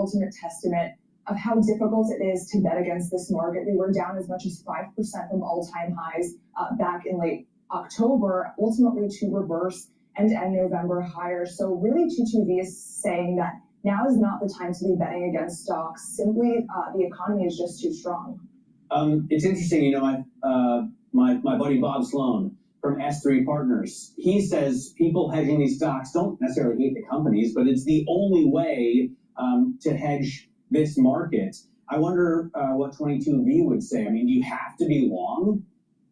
ultimate testament of how difficult it is to bet against this market. We were down as much as 5% from all-time highs back in late October, ultimately to reverse and end November higher. So really T2V is saying that now is not the time to be betting against stocks. Simply, the economy is just too strong. It's interesting, my buddy Bob Sloan from S3 Partners, he says people hedging these stocks don't necessarily hate the companies, but it's the only way to hedge this market. I wonder what 22V would say. I mean, do you have to be long?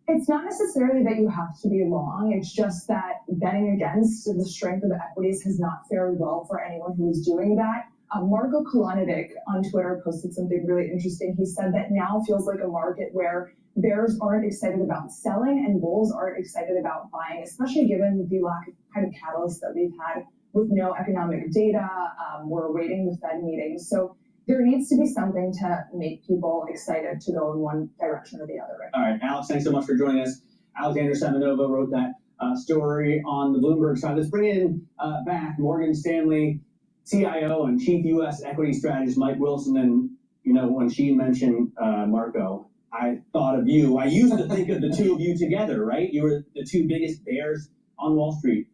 It's not necessarily that you have to be long. It's just that betting against the strength of the equities has not fared well for anyone who is doing that. Marko Kolanovic on Twitter posted something really interesting. He said that now feels like a market where bears aren't excited about selling and bulls aren't excited about buying, especially given the lack of kind of catalyst that we've had with no economic data. We're awaiting the Fed meeting. So there needs to be something to make people excited to go in one direction or the other. All right, Alex, thanks so much for joining us. Alexander Semenova wrote that story on the Bloomberg side. Let's bring in back Morgan Stanley CIO and Chief U.S. Equity Strategist Mike Wilson. And, when she mentioned Marco, I thought of you. I used to think of the two of you together, right? You were the two biggest bears on Wall Street.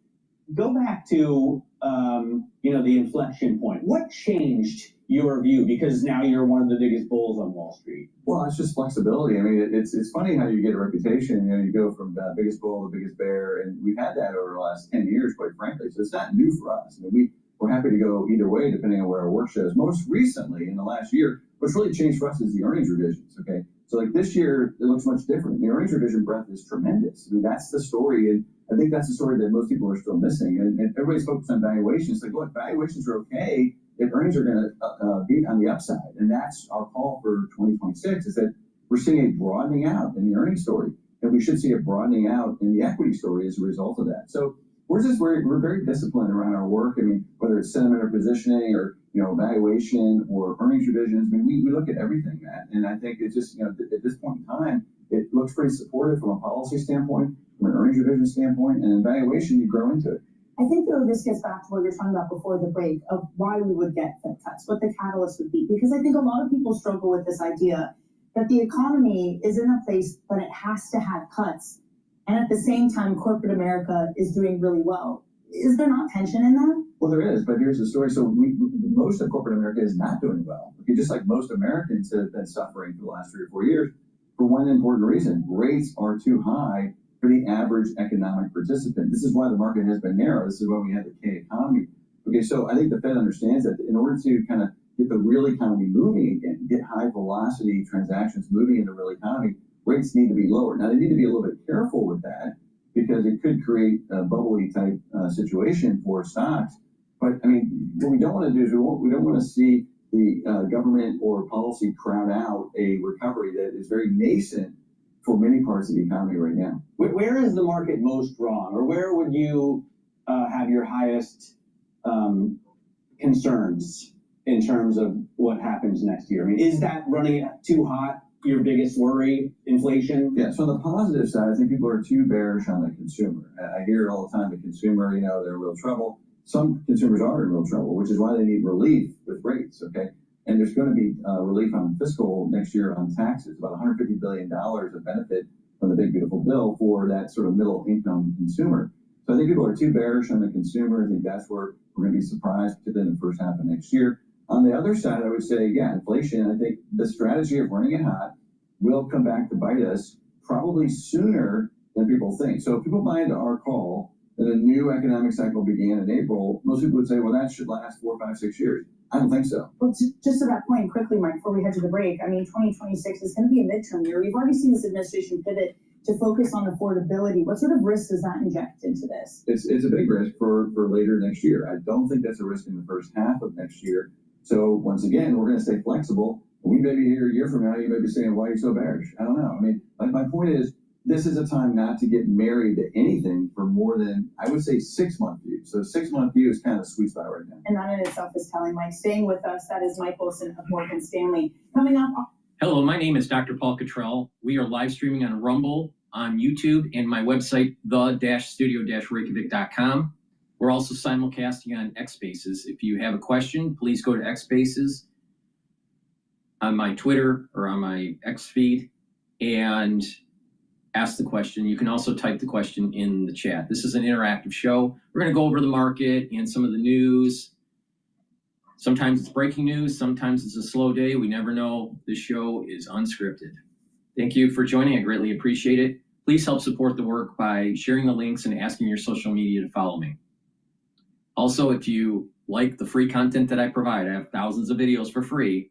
Go back to, the inflection point. What changed your view? Because now you're one of the biggest bulls on Wall Street. Well, it's just flexibility. I mean, it's funny how you get a reputation. You go from biggest bull to biggest bear, and we've had that over the last 10 years, quite frankly. So it's not new for us. I mean, we're happy to go either way, depending on where our work shows. Most recently, in the last year, what's really changed for us is the earnings revisions, okay? So like this year, it looks much different. The earnings revision breadth is tremendous. I mean, that's the story, and I think that's the story that most people are still missing. And everybody's focused on valuations. Like, look, valuations are okay if earnings are going to be on the upside. And that's our call for 2026, is that we're seeing a broadening out in the earnings story. And we should see a broadening out in the equity story as a result of that. So we're very disciplined around our work. I mean, whether it's sentiment or positioning or, valuation or earnings revisions, I mean, we look at everything, Matt. And I think it's just, at this point in time, it looks pretty supportive from a policy standpoint, from an earnings revision standpoint, and valuation, you grow into it. I think, though, this gets back to what you were talking about before the break of why we would get Fed cuts, what the catalyst would be. Because I think a lot of people struggle with this idea that the economy is in a place that it has to have cuts. And at the same time, corporate America is doing really well. Is there not tension in that? Well, there is, but here's the story. So most of corporate America is not doing well. Okay, just like most Americans have been suffering for the last 3 or 4 years for one important reason. Rates are too high for the average economic participant. This is why the market has been narrow. This is why we have the K economy. Okay, so I think the Fed understands that in order to kind of get the real economy moving again, get high velocity transactions moving in the real economy, rates need to be lower. Now, they need to be a little bit careful with that because it could create a bubbly type situation for stocks. But I mean, what we don't want to do is we don't want to see the government or policy crowd out a recovery that is very nascent for many parts of the economy right now. Where is the market most wrong, or where would you have your highest concerns in terms of what happens next year? I mean, is that running too hot? Your biggest worry, inflation? Yeah, so on the positive side, I think people are too bearish on the consumer. I hear it all the time, the consumer, they're in real trouble. Some consumers are in real trouble, which is why they need relief with rates, okay? And there's going to be relief on fiscal next year on taxes, about $150 billion of benefit from the big, beautiful bill for that sort of middle income consumer. So I think people are too bearish on the consumer. I think that's where we're going to be surprised, particularly in the first half of next year. On the other side, I would say, yeah, inflation. I think the strategy of running it hot will come back to bite us probably sooner than people think. So if people buy into our call that a new economic cycle began in April, most people would say, well, that should last 4, 5, 6 years. I don't think so. Well, just to that point, quickly, Mike, before we head to the break, I mean, 2026 is going to be a midterm year. We've already seen this administration pivot to focus on affordability. What sort of risk does that inject into this? It's a big risk for later next year. I don't think that's a risk in the first half of next year. So once again, we're going to stay flexible. We may be here a year from now, you may be saying, why are you so bearish? I don't know. I mean, like my point is, this is a time not to get married to anything for more than, I would say, 6 month view. So 6 month view is kind of the sweet spot right now. And that in itself is telling. Mike, staying with us, that is Mike Wilson of Morgan Stanley. Coming up. Hello, my name is DrPaulCottrell. We are live streaming on Rumble, on YouTube, and my website, the-studio-reykjavik.com. We're also simulcasting on X Spaces. If you have a question, please go to X Spaces on my Twitter or on my X feed and ask the question. You can also type the question in the chat. This is an interactive show. We're going to go over the market and some of the news. Sometimes it's breaking news. Sometimes it's a slow day. We never know. This show is unscripted. Thank you for joining. I greatly appreciate it. Please help support the work by sharing the links and asking your social media to follow me. Also, if you like the free content that I provide, I have thousands of videos for free.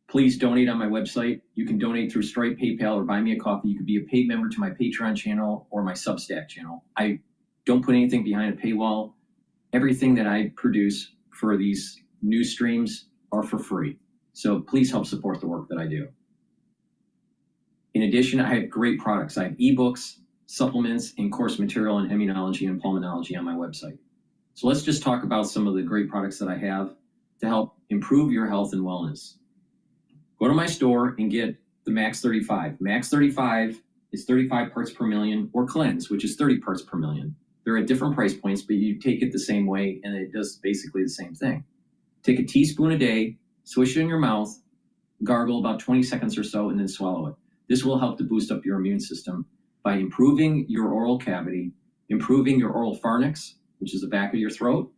Please donate on my website. You can donate through Stripe, PayPal, or buy me a coffee. You could be a paid member to my Patreon channel or my Substack channel. I don't put anything behind a paywall. Everything that I produce for these news streams are for free. So please help support the work that I do. In addition, I have great products. I have ebooks, supplements, and course material in immunology and pulmonology on my website. So let's just talk about some of the great products that I have to help improve your health and wellness. Go to my store and get the Max 35. Max 35 is 35 parts per million, or Cleanse, which is 30 parts per million. They're at different price points, but you take it the same way and it does basically the same thing. Take a teaspoon a day, swish it in your mouth, gargle about 20 seconds or so, and then swallow it. This will help to boost up your immune system by improving your oral cavity, improving your oral pharynx, which is the back of your throat,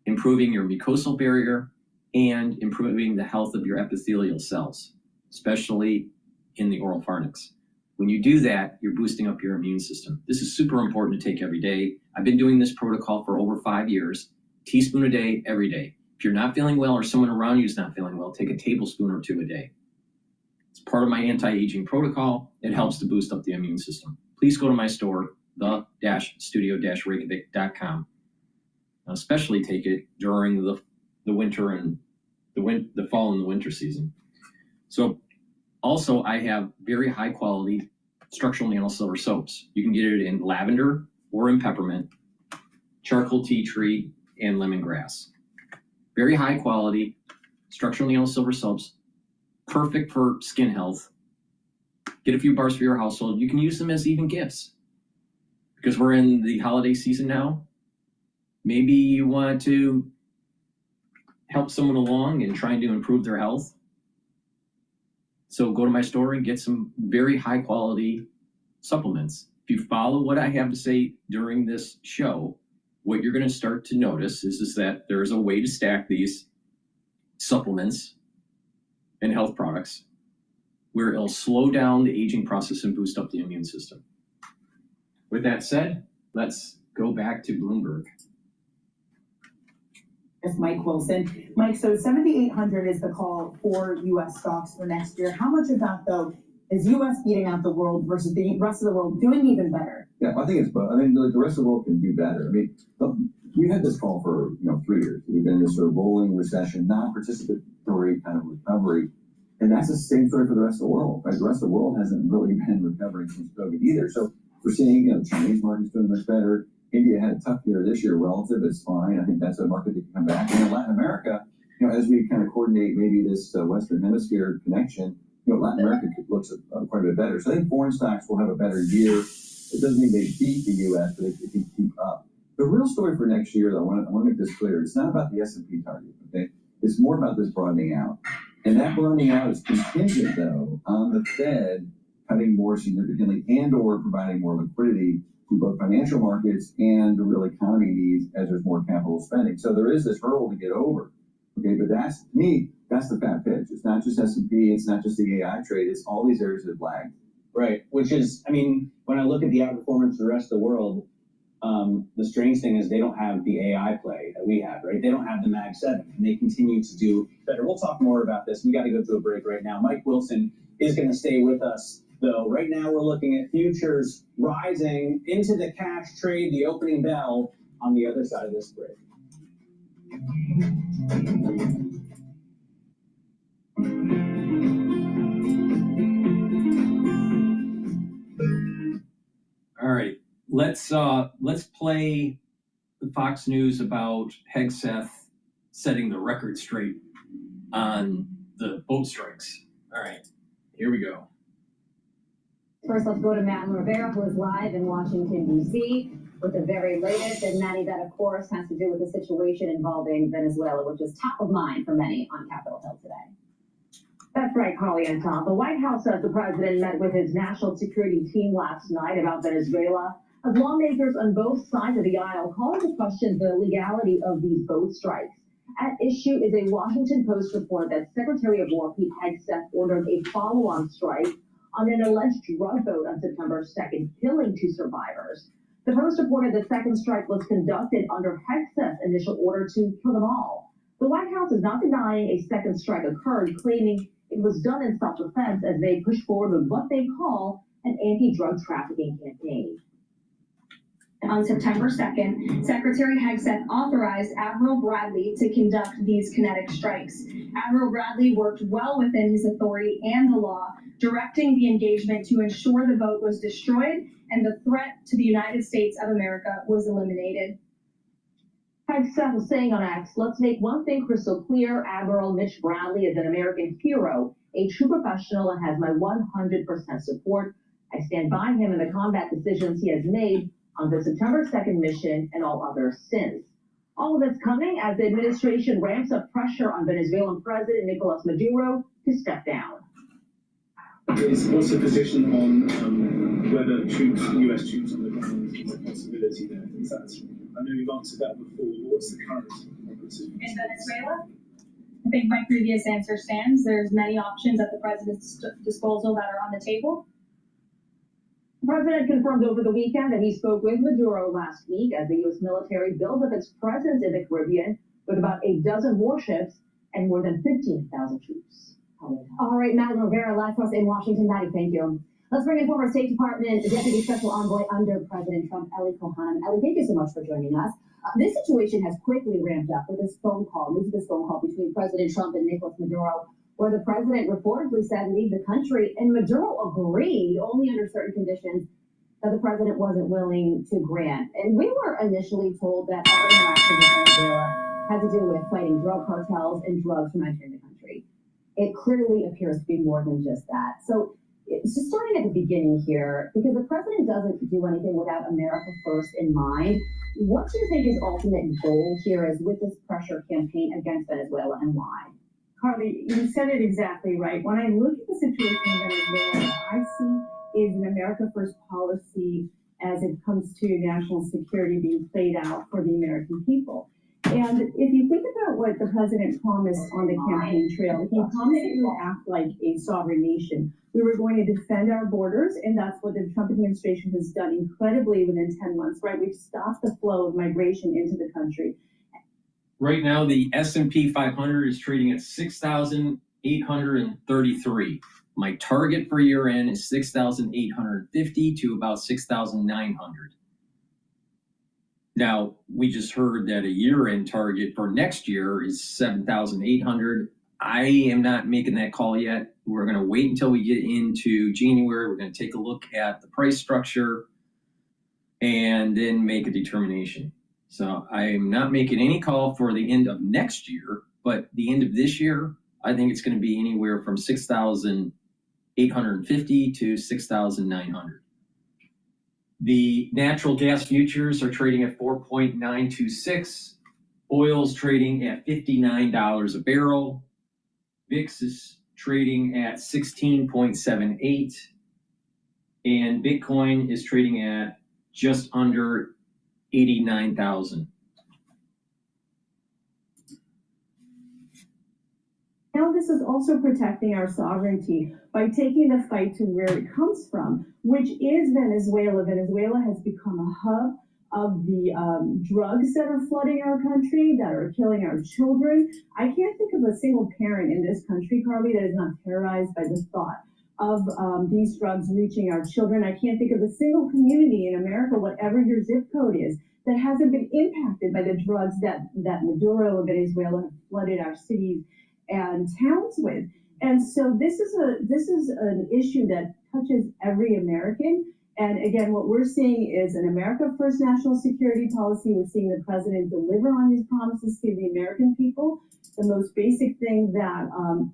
improving your mucosal barrier, and improving the health of your epithelial cells, especially in the oral pharynx. When you do that, you're boosting up your immune system. This is super important to take every day. I've been doing this protocol for over 5 years, teaspoon a day, every day. If you're not feeling well or someone around you is not feeling well, take a tablespoon or two a day. It's part of my anti-aging protocol. It helps to boost up the immune system. Please go to my store, the-studio-reykjavik.com. Especially take it during the winter and the fall and the winter season. So also I have very high quality structural nano silver soaps. You can get it in lavender or in peppermint, charcoal tea tree, and lemongrass. Very high quality structural nano silver soaps, perfect for skin health. Get a few bars for your household. You can use them as even gifts. Because we're in the holiday season now, maybe you want to help someone along and trying to improve their health. So go to my store and get some very high quality supplements. If you follow what I have to say during this show, what you're going to start to notice is that there is a way to stack these supplements and health products where it'll slow down the aging process and boost up the immune system. With that said, let's go back to Bloomberg. It's Mike Wilson. Mike, so 7,800 is the call for U.S. stocks for next year. How much of that, though, is U.S. beating out the world versus the rest of the world doing even better? Yeah, I think it's both. I mean, the rest of the world can do better. I mean, we've had this call for 3 years. We've been in this sort of rolling recession, non-participatory kind of recovery, and that's the same story for the rest of the world. Right? The rest of the world hasn't really been recovering since COVID either. So we're seeing the Chinese market's doing much better. India had a tough year this year relative. It's fine. I think that's a market that can come back. And in Latin America, as we kind of coordinate maybe this Western Hemisphere connection, Latin America looks quite a bit better. So I think foreign stocks will have a better year. It doesn't mean they beat the U.S., but it can keep up. The real story for next year, though, I want to make this clear. It's not about the S&P target, okay? It's more about this broadening out. And that broadening out is contingent, though, on the Fed cutting more significantly and or providing more liquidity to both financial markets and the real economy needs as there's more capital spending. So there is this hurdle to get over, okay? But that's, to me, that's the fat pitch. It's not just S&P, it's not just the AI trade, it's all these areas that lagged. Right, which is, I mean, when I look at the outperformance of the rest of the world, the strange thing is they don't have the AI play that we have, right? They don't have the Mag 7, and they continue to do better. We'll talk more about this. We got to go to a break right now. Mike Wilson is going to stay with us, though. Right now we're looking at futures rising into the cash trade, the opening bell on the other side of this break. All right, let's play the Fox News about Hegseth setting the record straight on the boat strikes. All right, here we go. First, let's go to Matt Rivera, who is live in Washington, D.C. with the very latest, and Maddie, that of course has to do with the situation involving Venezuela, which is top of mind for many on Capitol Hill today. That's right, Carly and Tom. The White House says the president met with his national security team last night about Venezuela, as lawmakers on both sides of the aisle call into question the legality of these boat strikes. At issue is a Washington Post report that Secretary of War Pete Hegseth ordered a follow-on strike on an alleged drug boat on September 2nd, killing 2 survivors. The Post reported the second strike was conducted under Hegseth's initial order to kill them all. The White House is not denying a second strike occurred, claiming it was done in self-defense as they push forward with what they call an anti-drug trafficking campaign. On September 2nd, Secretary Hegseth authorized Admiral Bradley to conduct these kinetic strikes. Admiral Bradley worked well within his authority and the law, directing the engagement to ensure the boat was destroyed and the threat to the United States of America was eliminated. Hegseth was saying on X, let's make one thing crystal clear. Admiral Mitch Bradley is an American hero, a true professional, and has my 100% support. I stand by him in the combat decisions he has made on the September 2nd mission and all others since. All of this coming as the administration ramps up pressure on Venezuelan President Nicolas Maduro to step down. What's the position on whether US troops on the ground is a possibility there? I know you've answered that before, but what's the current position? In Venezuela, I think my previous answer stands. There's many options at the president's disposal that are on the table. The president confirmed over the weekend that he spoke with Maduro last week as the U.S. military builds up its presence in the Caribbean with about 12 warships and more than 15,000 troops. All right, Madeline Rivera, live for us in Washington. Maddie, thank you. Let's bring in former State Department Deputy Special Envoy under President Trump, Ellie Cohan. Ellie, thank you so much for joining us. This situation has quickly ramped up with this phone call between President Trump and Nicolas Maduro, where the president reportedly said leave the country, and Maduro agreed only under certain conditions that the president wasn't willing to grant. And we were initially told that our interaction with Venezuela had to do with fighting drug cartels and drugs from entering the country. It clearly appears to be more than just that. So just starting at the beginning here, because the president doesn't do anything without America first in mind, what do you think his ultimate goal here is with this pressure campaign against Venezuela, and why? Carly, you said it exactly right. When I look at the situation in Venezuela, I see is an America First policy as it comes to national security being played out for the American people. And if you think about what the president promised on the campaign trail, he promised that we would act like a sovereign nation. We were going to defend our borders, and that's what the Trump administration has done incredibly within 10 months, right? We've stopped the flow of migration into the country. Right now, the S&P 500 is trading at 6,833. My target for year end is 6,850 to about 6,900. Now, we just heard that a year-end target for next year is 7,800. I am not making that call yet. We're going to wait until we get into January. We're going to take a look at the price structure and then make a determination. So I am not making any call for the end of next year, but the end of this year, I think it's going to be anywhere from 6,850 to 6,900. The natural gas futures are trading at 4.926. Oil's trading at $59 a barrel. VIX is trading at 16.78. And Bitcoin is trading at just under 89,000. Now this is also protecting our sovereignty by taking the fight to where it comes from, which is Venezuela. Venezuela has become a hub of the drugs that are flooding our country, that are killing our children. I can't think of a single parent in this country, Carly, that is not terrorized by the thought of these drugs reaching our children. I can't think of a single community in America, whatever your zip code is, that hasn't been impacted by the drugs that Maduro and Venezuela have flooded our cities and towns with. And so this is an issue that touches every American. And again, what we're seeing is an America First national security policy. We're seeing the president deliver on his promises to the American people. the most basic thing that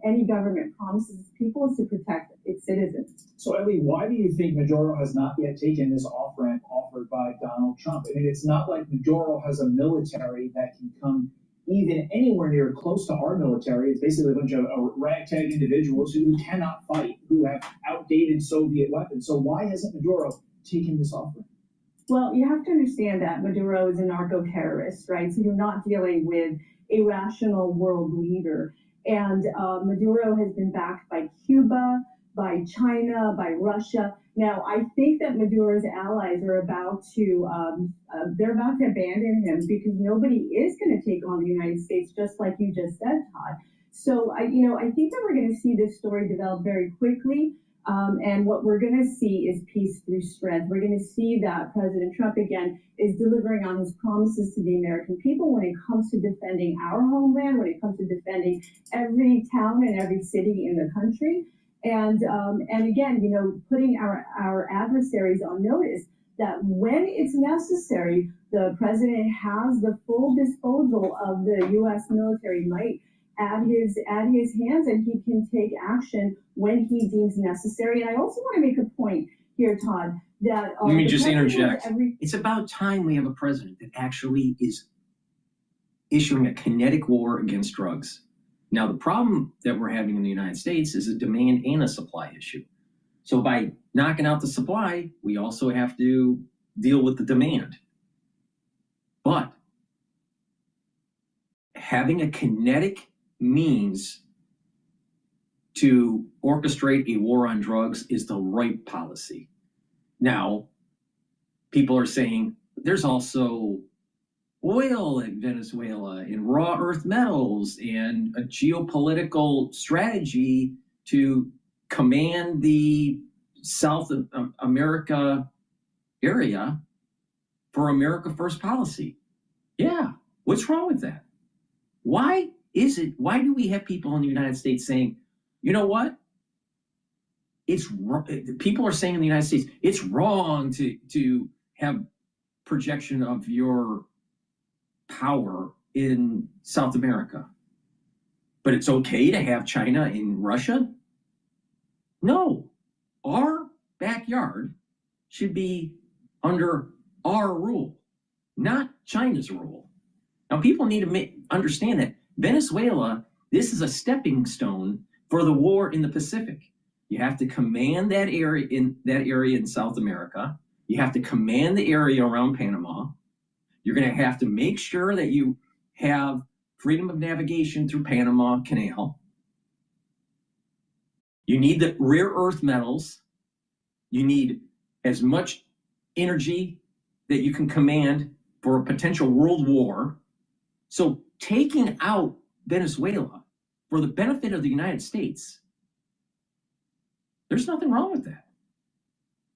any government promises people is to protect its citizens. So, Ellie, why do you think Maduro has not yet taken this off-ramp offered by Donald Trump? I mean, it's not like Maduro has a military that can come even anywhere near close to our military. It's basically a bunch of ragtag individuals who cannot fight, who have outdated Soviet weapons. So why hasn't Maduro taken this offer? Well, you have to understand that Maduro is a narco-terrorist, right? So you're not dealing with a rational world leader. And Maduro has been backed by Cuba, by China, by Russia. Now, I think that Maduro's allies are about to abandon him because nobody is going to take on the United States, just like you just said, Todd. So, I think that we're going to see this story develop very quickly. And what we're going to see is peace through strength. We're going to see that President Trump, again, is delivering on his promises to the American people when it comes to defending our homeland, when it comes to defending every town and every city in the country. And again, putting our adversaries on notice that when it's necessary, the president has the full disposal of the U.S. military might at his hands, and he can take action when he deems necessary. And I also want to make a point here, Todd, that let me just interject. It's about time we have a president that actually is issuing a kinetic war against drugs. Now, the problem that we're having in the United States is a demand and a supply issue. So by knocking out the supply, we also have to deal with the demand. But having a kinetic means to orchestrate a war on drugs is the right policy. Now, people are saying there's also oil in Venezuela and raw earth metals and a geopolitical strategy to command the South America area for America First policy. Yeah, what's wrong with that? Why do we have people in the United States saying, you know what? It's wrong. People are saying in the United States, it's wrong to have projection of your power in South America. But it's okay to have China and Russia? No. Our backyard should be under our rule, not China's rule. Now, people need to understand that Venezuela, this is a stepping stone for the war in the Pacific. You have to command that area in South America. You have to command the area around Panama. You're going to have to make sure that you have freedom of navigation through Panama Canal. You need the rare earth metals. You need as much energy that you can command for a potential world war. So taking out Venezuela for the benefit of the United States, there's nothing wrong with that.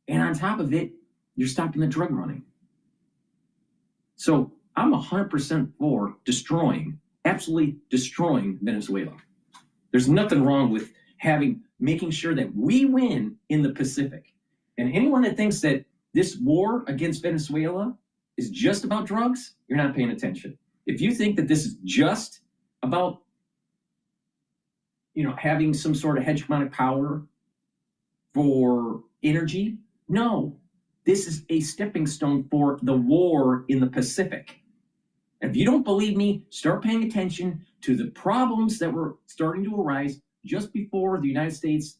And on top of it, you're stopping the drug running. So I'm 100% for absolutely destroying Venezuela. There's nothing wrong with making sure that we win in the Pacific. And anyone that thinks that this war against Venezuela is just about drugs, you're not paying attention. If you think that this is just about, having some sort of hegemonic power for energy, no. This is a stepping stone for the war in the Pacific. If you don't believe me, start paying attention to the problems that were starting to arise just before the United States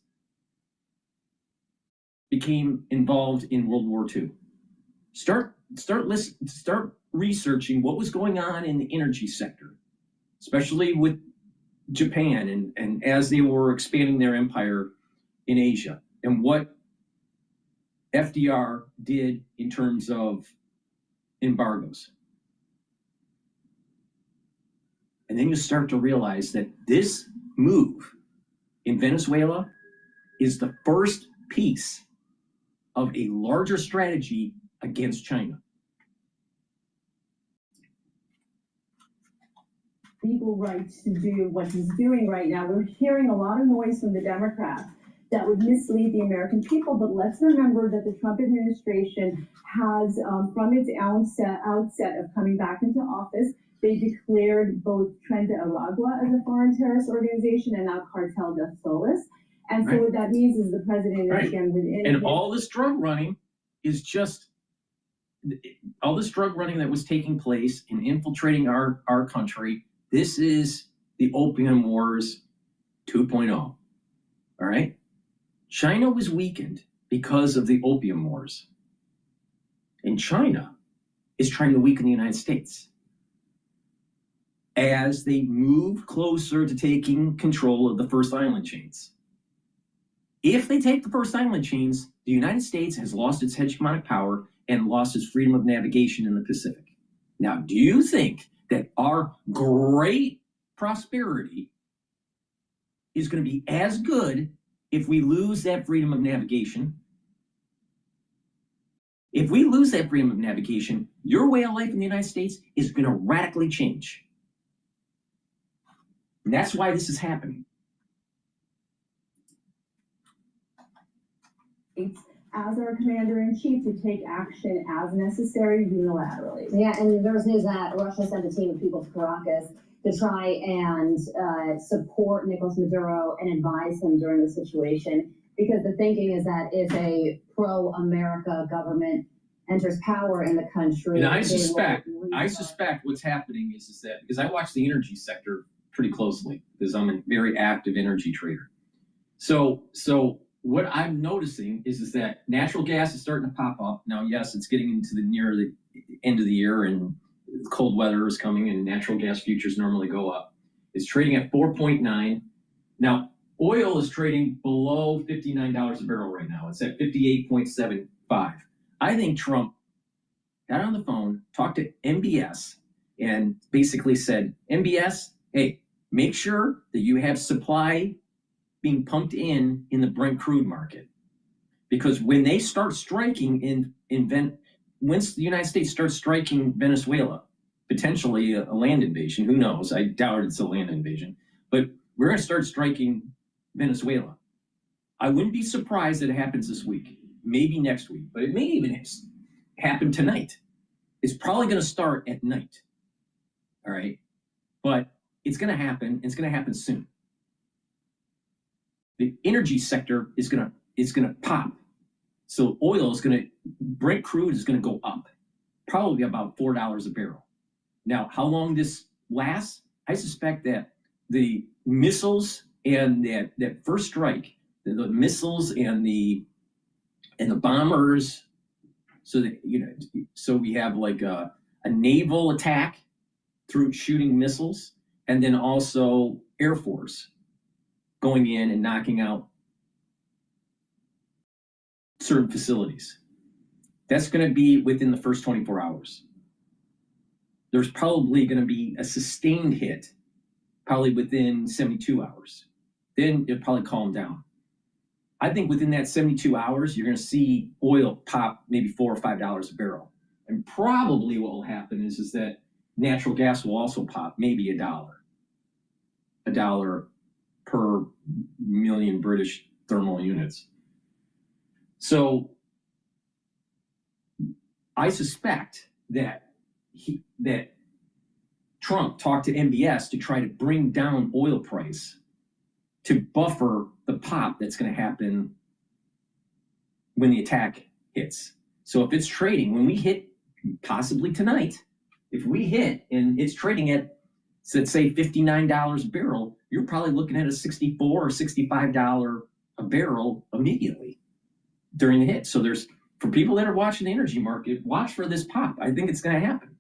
became involved in World War II. Start researching what was going on in the energy sector, especially with Japan and as they were expanding their empire in Asia, and what FDR did in terms of embargoes. And then you start to realize that this move in Venezuela is the first piece of a larger strategy against China. Legal rights to do what he's doing right now. We're hearing a lot of noise from the Democrats that would mislead the American people, but let's remember that the Trump administration has, from its outset of coming back into office, They declared both Tren de Aragua as a foreign terrorist organization and now Cartel de Solis. And so what that means is the president is again within. And all this drug running is just all this drug running that was taking place and infiltrating our country. This is the opium wars 2.0. All right. China was weakened because of the opium wars. And China is trying to weaken the United States as they move closer to taking control of the first island chains. If they take the first island chains, the United States has lost its hegemonic power and lost its freedom of navigation in the Pacific. Now, do you think that our great prosperity is going to be as good if we lose that freedom of navigation? If we lose that freedom of navigation, your way of life in the United States is going to radically change. And that's why this is happening. As our commander-in-chief to take action as necessary unilaterally. Yeah, and there was news that Russia sent a team of people to Caracas to try and support Nicolas Maduro and advise him during the situation, because the thinking is that if a pro-America government enters power in the country, and I suspect what's happening is that, because I watch the energy sector pretty closely, because I'm a very active energy trader. So what I'm noticing is that natural gas is starting to pop up. Now, yes, it's getting into the near the end of the year and cold weather is coming and natural gas futures normally go up. It's trading at 4.9. Now, oil is trading below $59 a barrel right now. It's at 58.75. I think Trump got on the phone, talked to MBS, and basically said, MBS, hey, make sure that you have supply being pumped in the Brent crude market, because when they start striking once the United States starts striking Venezuela, potentially a land invasion, who knows? I doubt it's a land invasion, but we're going to start striking Venezuela. I wouldn't be surprised that it happens this week, maybe next week, but it may even happen tonight. It's probably going to start at night. All right, but it's going to happen. It's going to happen soon. The energy sector is going to pop. So Brent crude is going to go up, probably about $4 a barrel. Now, how long this lasts, I suspect that the missiles and that first strike, the missiles and the bombers, so we have like a naval attack through shooting missiles, and then also Air Force going in and knocking out certain facilities. That's going to be within the first 24 hours. There's probably going to be a sustained hit, probably within 72 hours. Then it'll probably calm down. I think within that 72 hours, you're going to see oil pop maybe $4 or $5 a barrel. And probably what will happen is that natural gas will also pop, maybe $1 per million British thermal units. So I suspect that Trump talked to MBS to try to bring down oil price to buffer the pop that's going to happen when the attack hits. So if it's trading, when we hit possibly tonight, if we hit and it's trading at, let's say, $59 a barrel, you're probably looking at a $64 or $65 a barrel immediately during the hit. So for people that are watching the energy market, watch for this pop. I think it's going to happen.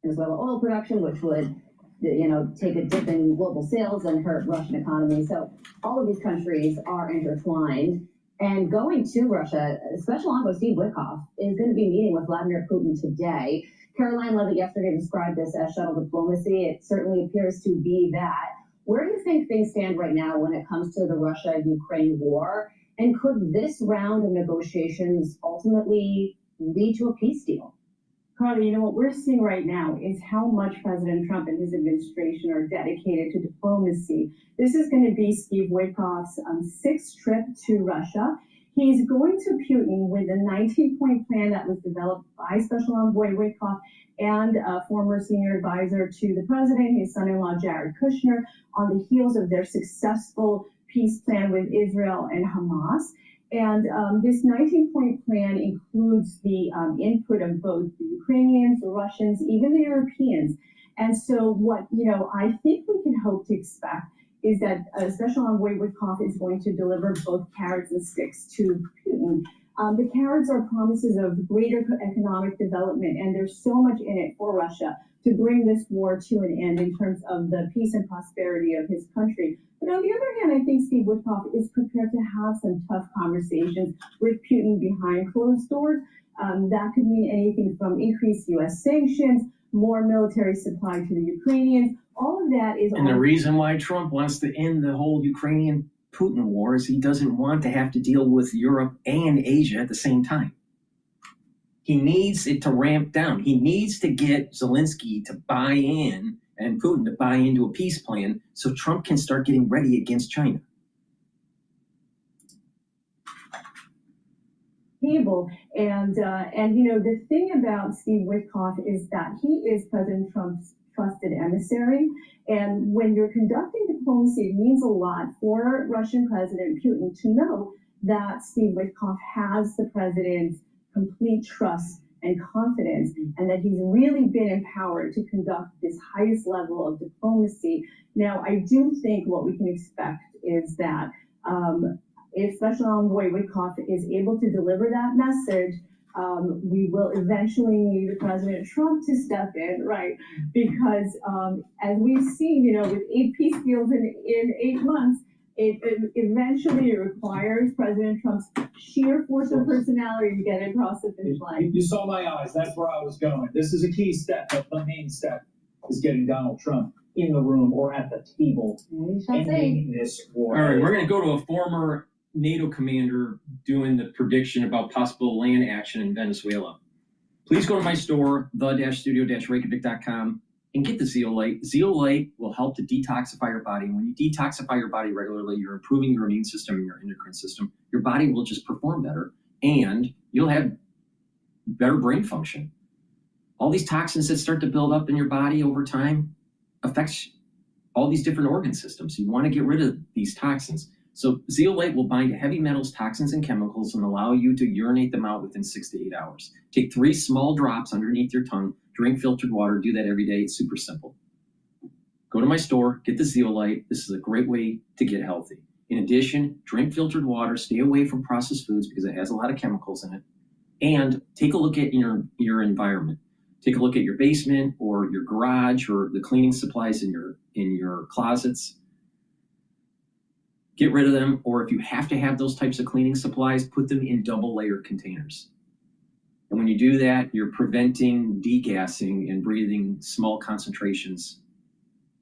Venezuela oil production, which would, take a dip in global sales and hurt Russian economy. So all of these countries are intertwined. And going to Russia, Special Envoy Steve Witkoff is going to be meeting with Vladimir Putin today. Caroline Levitt yesterday described this as shuttle diplomacy. It certainly appears to be that. Where do you think things stand right now when it comes to the Russia-Ukraine war? And could this round of negotiations ultimately lead to a peace deal? Carly, what we're seeing right now is how much President Trump and his administration are dedicated to diplomacy. This is going to be Steve Witkoff's sixth trip to Russia. He's going to Putin with a 19-point plan that was developed by Special Envoy Witkoff and a former senior advisor to the president, his son-in-law Jared Kushner, on the heels of their successful peace plan with Israel and Hamas. And this 19-point plan includes the input of both the Ukrainians, the Russians, even the Europeans. And so what, I think we can hope to expect is that Special Envoy Witkoff is going to deliver both carrots and sticks to Putin. The carrots are promises of greater economic development, and there's so much in it for Russia to bring this war to an end in terms of the peace and prosperity of his country. But on the other hand, I think Steve Witkoff is prepared to have some tough conversations with Putin behind closed doors. That could mean anything from increased U.S. sanctions, more military supply to the Ukrainians. All of that is. And the reason why Trump wants to end the whole Ukrainian-Putin war is he doesn't want to have to deal with Europe and Asia at the same time. He needs it to ramp down. He needs to get Zelensky to buy in and Putin to buy into a peace plan so Trump can start getting ready against China. And the thing about Steve Witkoff is that he is President Trump's trusted emissary. And when you're conducting diplomacy, it means a lot for Russian President Putin to know that Steve Witkoff has the president's complete trust and confidence, and that he's really been empowered to conduct this highest level of diplomacy. Now, I do think what we can expect is that if Special Envoy Witkoff is able to deliver that message, we will eventually need President Trump to step in, right? Because as we've seen, with 8 peace deals in 8 months, it eventually requires President Trump's sheer force of personality to get across the finish line. You saw my eyes. That's where I was going. This is a key step. The main step is getting Donald Trump in the room or at the table ending this war. All right, we're going to go to a former NATO commander doing the prediction about possible land action in Venezuela. Please go to my store, the-studio-reykjavik.com, and get the Zeolite. Zeolite will help to detoxify your body. And when you detoxify your body regularly, you're improving your immune system and your endocrine system. Your body will just perform better, and you'll have better brain function. All these toxins that start to build up in your body over time affects all these different organ systems. You want to get rid of these toxins. So Zeolite will bind to heavy metals, toxins, and chemicals and allow you to urinate them out within 6 to 8 hours. Take 3 small drops underneath your tongue, drink filtered water, do that every day. It's super simple. Go to my store, get the Zeolite. This is a great way to get healthy. In addition, drink filtered water, stay away from processed foods because it has a lot of chemicals in it. And take a look at your environment. Take a look at your basement or your garage or the cleaning supplies in your closets. Get rid of them, or if you have to have those types of cleaning supplies, put them in double layer containers. And when you do that, you're preventing degassing and breathing small concentrations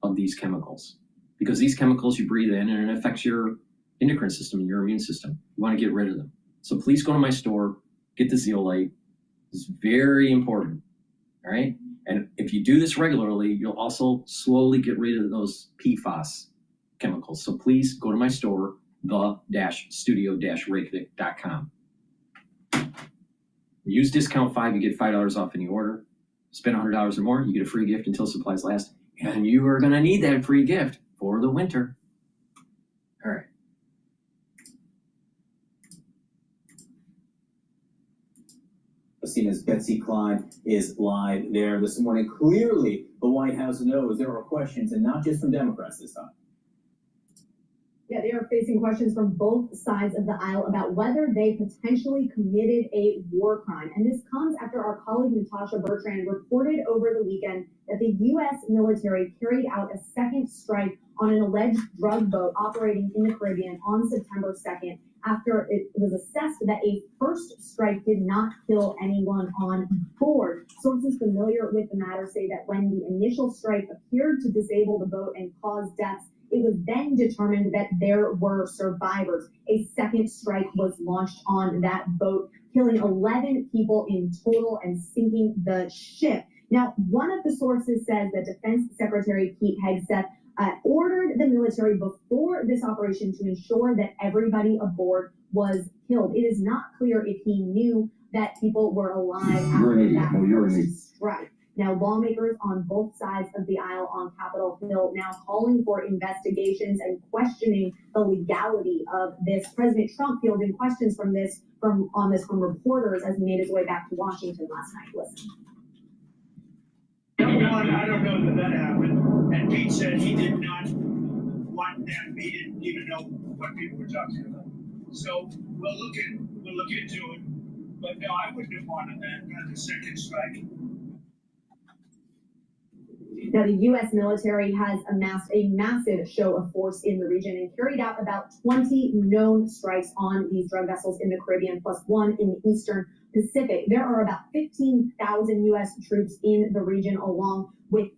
of these chemicals. Because these chemicals you breathe in and it affects your endocrine system and your immune system. You want to get rid of them. So please go to my store, get the Zeolite. It's very important, all right? And if you do this regularly, you'll also slowly get rid of those PFAS chemicals. So please go to my store, the-studio-reykjavik.com. Use discount 5, you get $5 off any order. Spend $100 or more, you get a free gift until supplies last. And you are going to need that free gift for the winter. All right. CNN's Betsy Clyde is live there this morning. Clearly, the White House knows there are questions, and not just from Democrats this time. Yeah, they are facing questions from both sides of the aisle about whether they potentially committed a war crime. And this comes after our colleague Natasha Bertrand reported over the weekend that the U.S. military carried out a second strike on an alleged drug boat operating in the Caribbean on September 2nd after it was assessed that a first strike did not kill anyone on board. Sources familiar with the matter say that when the initial strike appeared to disable the boat and cause deaths, it was then determined that there were survivors. A second strike was launched on that boat, killing 11 people in total and sinking the ship. Now, one of the sources says that Defense Secretary Pete Hegseth ordered the military before this operation to ensure that everybody aboard was killed. It is not clear if he knew that people were alive You're an after idiot. that No, you're an idiot. strike. Now, lawmakers on both sides of the aisle on Capitol Hill now calling for investigations and questioning the legality of this. President Trump fielding questions from reporters as he made his way back to Washington last night. Listen. Number one, I don't know that happened. And Pete said he did not want them. He didn't even know what people were talking about. So we'll look into it. But no, I wouldn't have wanted that, not the second strike. Now, the U.S. military has amassed a massive show of force in the region and carried out about 20 known strikes on these drug vessels in the Caribbean, plus one in the Eastern Pacific. There are about 15,000 U.S. troops in the region, along with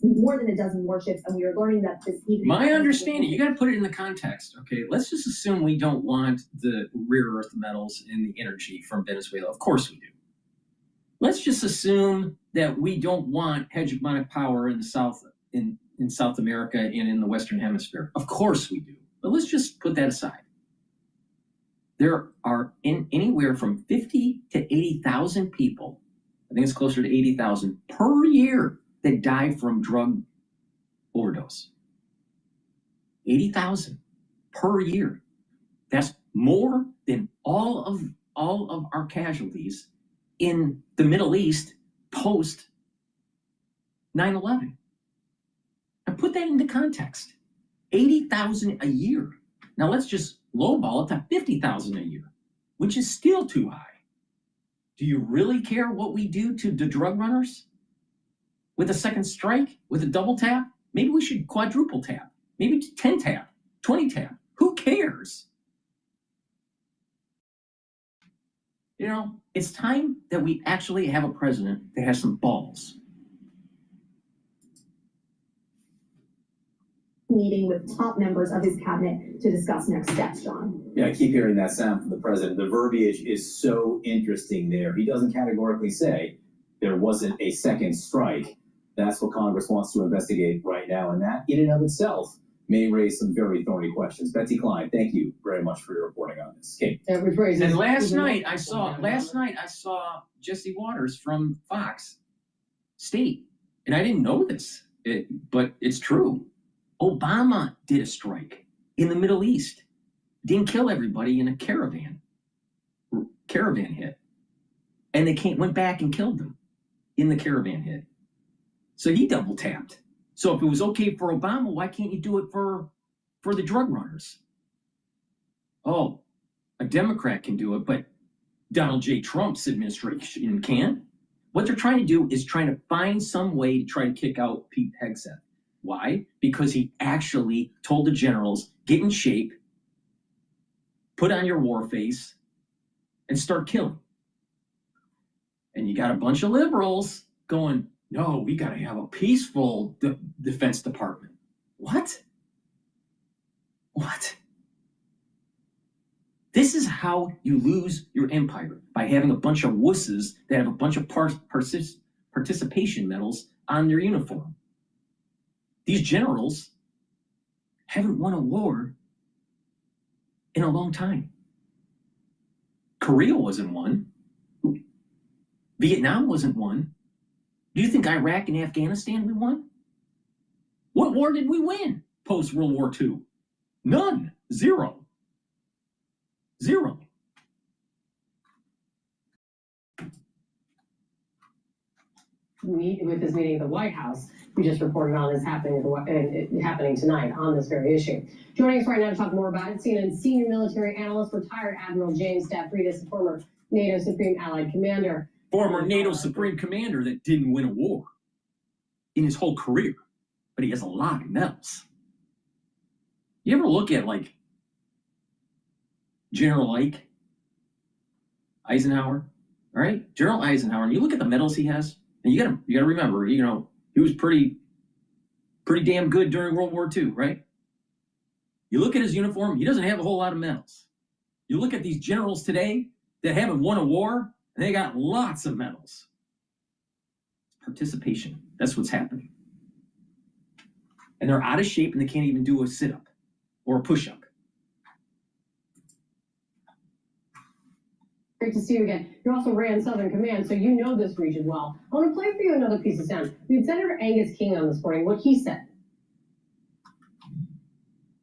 more than a dozen warships, and we are learning that this evening. My understanding, you got to put it in the context, okay? Let's just assume we don't want the rare earth metals and the energy from Venezuela. Of course we do. Let's just assume that we don't want hegemonic power in the South, in South America and in the Western Hemisphere. Of course we do. But let's just put that aside. There are anywhere from 50 to 80,000 people, I think it's closer to 80,000 per year, that die from drug overdose. 80,000 per year. That's more than all of our casualties in the Middle East post 9/11. And put that into context. 80,000 a year. Now let's just lowball it to 50,000 a year, which is still too high. Do you really care what we do to the drug runners? With a second strike, with a double tap? Maybe we should quadruple tap. Maybe 10 tap, 20 tap. Who cares? You know, it's time that we actually have a president that has some balls. Meeting with top members of his cabinet to discuss next steps, John. Yeah, I keep hearing that sound from the president. The verbiage is so interesting there. He doesn't categorically say there wasn't a second strike. That's what Congress wants to investigate right now, and that in and of itself may raise some very thorny questions. Betsy Klein, thank you very much for your reporting on this. Kate. And last night I saw Jesse Waters from Fox state, and I didn't know this, but it's true. Obama did a strike in the Middle East. Didn't kill everybody in a caravan hit. And they went back and killed them in the caravan hit. So he double tapped. So if it was okay for Obama, why can't you do it for the drug runners? Oh, a Democrat can do it, but Donald J. Trump's administration can't. What they're trying to do is trying to find some way to try to kick out Pete Hegseth. Why? Because he actually told the generals, get in shape, put on your war face, and start killing. And you got a bunch of liberals going, no, we got to have a peaceful Defense Department. What? What? This is how you lose your empire, by having a bunch of wusses that have a bunch of participation medals on their uniform. These generals haven't won a war in a long time. Korea wasn't won. Vietnam wasn't won. Do you think Iraq and Afghanistan we won? What war did we win post-World War II? None. Zero. Zero. With this meeting at the White House, we just reported on this happening tonight on this very issue. Joining us right now to talk more about it, CNN senior military analyst, retired Admiral James Stavridis, former NATO Supreme Allied Commander. Former NATO Supreme Commander that didn't win a war in his whole career, but he has a lot of medals. You ever look at like General Eisenhower, all right? General Eisenhower, and you look at the medals he has, and you gotta remember, you know, he was pretty damn good during World War II, right? You look at his uniform, he doesn't have a whole lot of medals. You look at these generals today that haven't won a war, and they got lots of medals. Participation, that's what's happening. And they're out of shape and they can't even do a sit-up or a push-up. Great to see you again. You also ran Southern Command, so you know this region well. I want to play for you another piece of sound. We had Senator Angus King on this morning. What he said.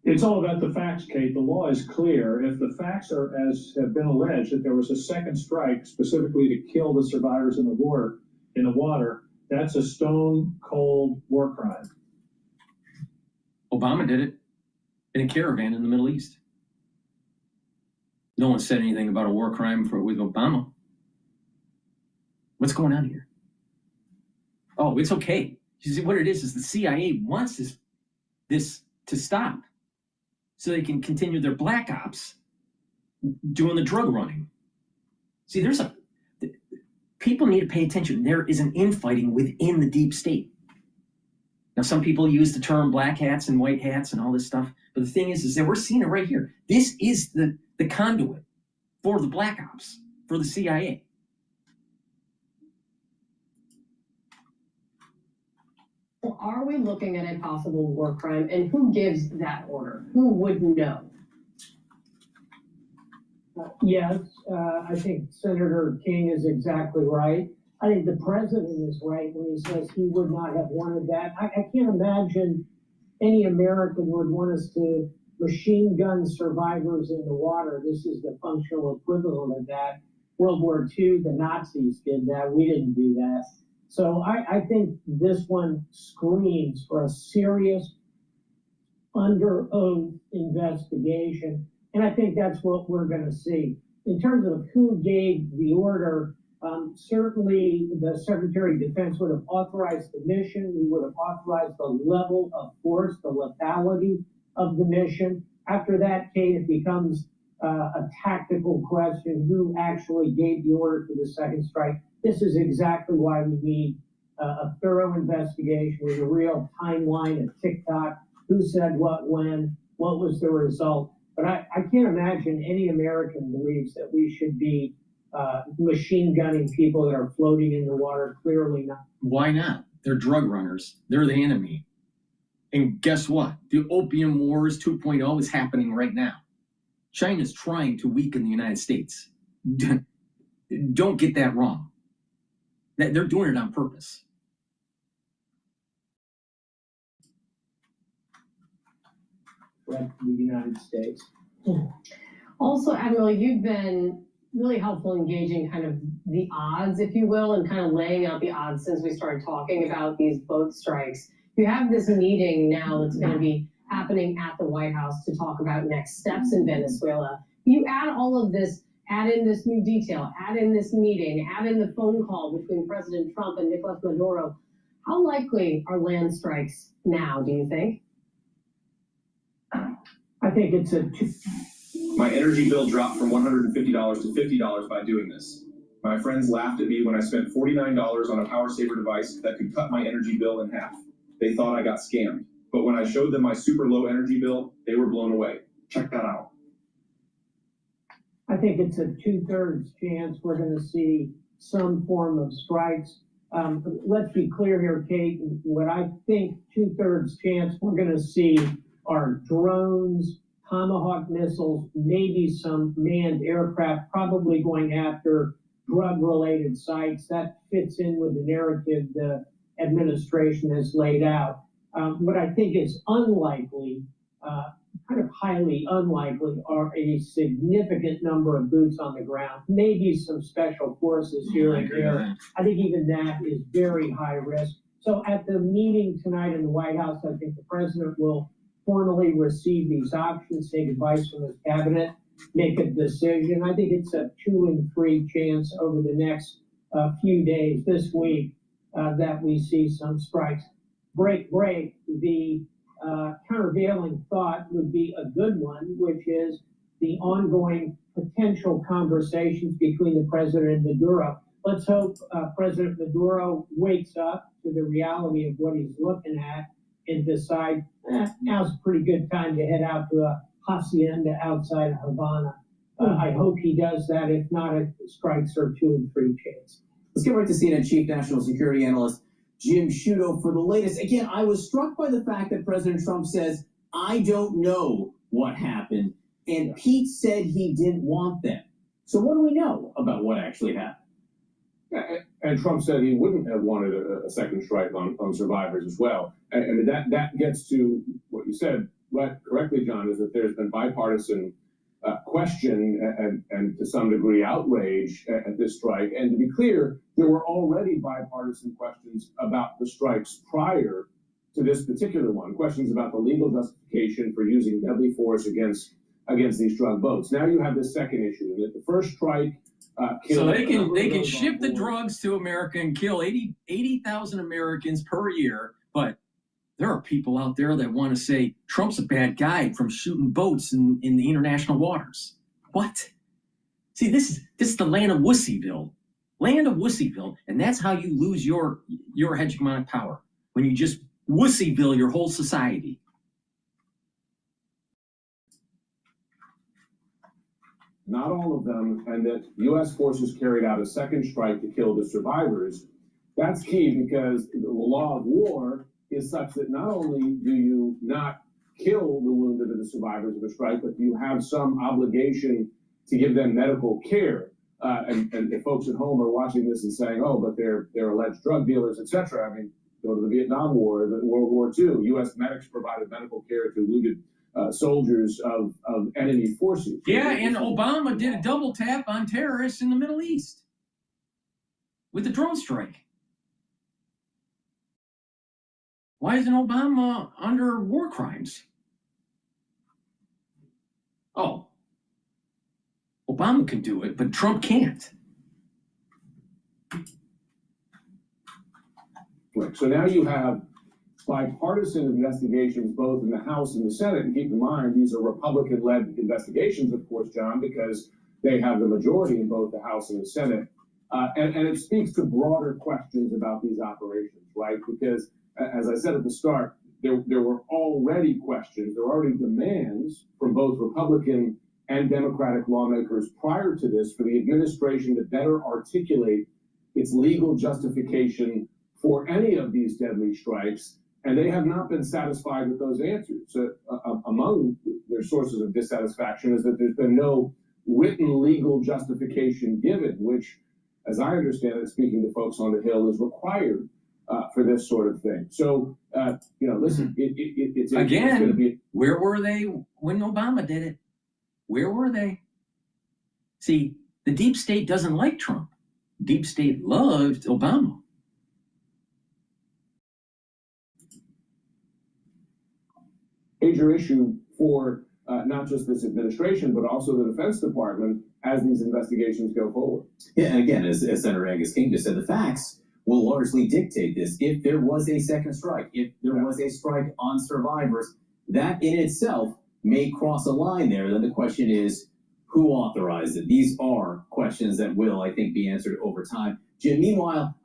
It's all about the facts, Kate. The law is clear. If the facts are as have been alleged, that there was a second strike specifically to kill the survivors in the water, that's a stone cold war crime. Obama did it in a caravan in the Middle East. No one said anything about a war crime with Obama. What's going on here? Oh, it's okay. You see, what it is the CIA wants this to stop, so they can continue their black ops doing the drug running. See, people need to pay attention. There is an infighting within the deep state. Now, some people use the term black hats and white hats and all this stuff, but the thing is that we're seeing it right here. This is the conduit for the black ops, for the CIA. Well, are we looking at a possible war crime, and who gives that order? Who would know? Yes, I think Senator King is exactly right. I think the president is right when he says he would not have wanted that. I can't imagine any American would want us to machine gun survivors in the water. This is the functional equivalent of that. World War II, the Nazis did that. We didn't do that. So I think this one screams for a serious under oath investigation. And I think that's what we're going to see. In terms of who gave the order, certainly the Secretary of Defense would have authorized the mission. He would have authorized the level of force, the lethality of the mission. After that, Kate, it becomes a tactical question, who actually gave the order for the second strike. This is exactly why we need a thorough investigation with a real timeline, a tick-tock, who said what, when, what was the result. But I can't imagine any American believes that we should be machine gunning people that are floating in the water. Clearly not. Why not? They're drug runners. They're the enemy. And guess what? The Opium Wars 2.0 is happening right now. China's trying to weaken the United States. Don't get that wrong. They're doing it on purpose. The United States. Also, Admiral, you've been really helpful engaging kind of the odds, if you will, and kind of laying out the odds since we started talking about these boat strikes. You have this meeting now that's going to be happening at the White House to talk about next steps in Venezuela. You add all of this, add in this new detail, add in this meeting, add in the phone call between President Trump and Nicolas Maduro. How likely are land strikes now, do you think? I think it's My energy bill dropped from $150 to $50 by doing this. My friends laughed at me when I spent $49 on a power saver device that could cut my energy bill in half. They thought I got scammed. But when I showed them my super low energy bill, they were blown away. Check that out. I think it's a 2/3 chance we're going to see some form of strikes. Let's be clear here, Kate. What I think 2/3 chance we're going to see are drones, Tomahawk missiles, maybe some manned aircraft, probably going after drug-related sites. That fits in with the narrative the administration has laid out. What I think is unlikely, kind of highly unlikely, are a significant number of boots on the ground, maybe some special forces here and there. I think even that is very high risk. So at the meeting tonight in the White House, I think the president will formally receive these options, take advice from his cabinet, make a decision. I think it's a 2 in 3 chance over the next few days, this week, that we see some strikes. Break. The countervailing thought would be a good one, which is the ongoing potential conversations between the president and Maduro. Let's hope President Maduro wakes up to the reality of what he's looking at and decide, now's a pretty good time to head out to a hacienda outside of Havana. I hope he does that. If not, strikes are 2 in 3 chance. Let's get right to CNN Chief National Security Analyst Jim Sciutto for the latest. Again, I was struck by the fact that President Trump says, I don't know what happened. And Pete said he didn't want them. So what do we know about what actually happened? And Trump said he wouldn't have wanted a second strike on survivors as well. And that gets to what you said right, correctly, John, is that there's been bipartisan question and to some degree outrage at this strike. And to be clear, there were already bipartisan questions about the strikes prior to this particular one, questions about the legal justification for using deadly force against these drug boats. Now you have this second issue, that the first strike so they can ship the drugs to America and kill 80,000 Americans per year, but there are people out there that want to say Trump's a bad guy from shooting boats in the international waters. What? See, this is the land of Wussyville, and that's how you lose your hegemonic power, when you just Wussyville your whole society. Not all of them, and that U.S. forces carried out a second strike to kill the survivors. That's key, because the law of war is such that not only do you not kill the wounded or the survivors of a strike, but you have some obligation to give them medical care. And if folks at home are watching this and saying, oh, but they're alleged drug dealers, etc., I mean, go to the Vietnam War, the World War II. U.S. medics provided medical care to wounded soldiers of enemy forces. Yeah, and Obama did a double tap on terrorists in the Middle East with the drone strike. Why isn't Obama under war crimes? Oh, Obama can do it, but Trump can't. Right. So now you have bipartisan investigations both in the House and the Senate, and keep in mind these are Republican-led investigations, of course, John, because they have the majority in both the House and the Senate, and it speaks to broader questions about these operations, right? Because as I said at the start, there were already questions, there were already demands from both Republican and Democratic lawmakers prior to this for the administration to better articulate its legal justification for any of these deadly strikes, and they have not been satisfied with those answers. So, among their sources of dissatisfaction is that there's been no written legal justification given, which, as I understand it, speaking to folks on the Hill, is required for this sort of thing. So, listen, it's going to be... Where were they when Obama did it? Where were they? See, the deep state doesn't like Trump. Deep state loved Obama. Major issue for not just this administration, but also the Defense Department as these investigations go forward. Yeah, and again, as Senator Angus King just said, the facts will largely dictate this. If there was a second strike, if there was a strike on survivors, that in itself may cross a line there. Then the question is, who authorized it? These are questions that will, I think, be answered over time. Jim, meanwhile,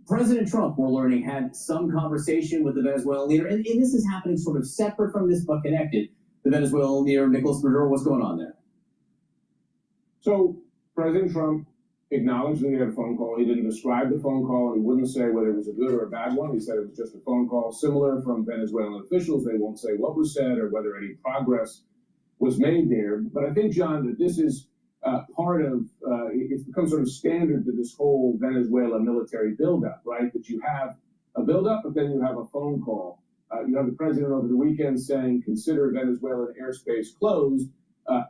President Trump, we're learning, had some conversation with the Venezuelan leader, and this is happening sort of separate from this but connected. The Venezuelan leader, Nicolas Maduro, what's going on there? So President Trump acknowledged that he had a phone call. He didn't describe the phone call, and he wouldn't say whether it was a good or a bad one. He said it was just a phone call similar from Venezuelan officials. They won't say what was said or whether any progress was made there. But I think, John, that this is part of, it's become sort of standard to this whole Venezuela military buildup, right? That you have a buildup, but then you have a phone call. You have the president over the weekend saying, consider Venezuelan airspace closed,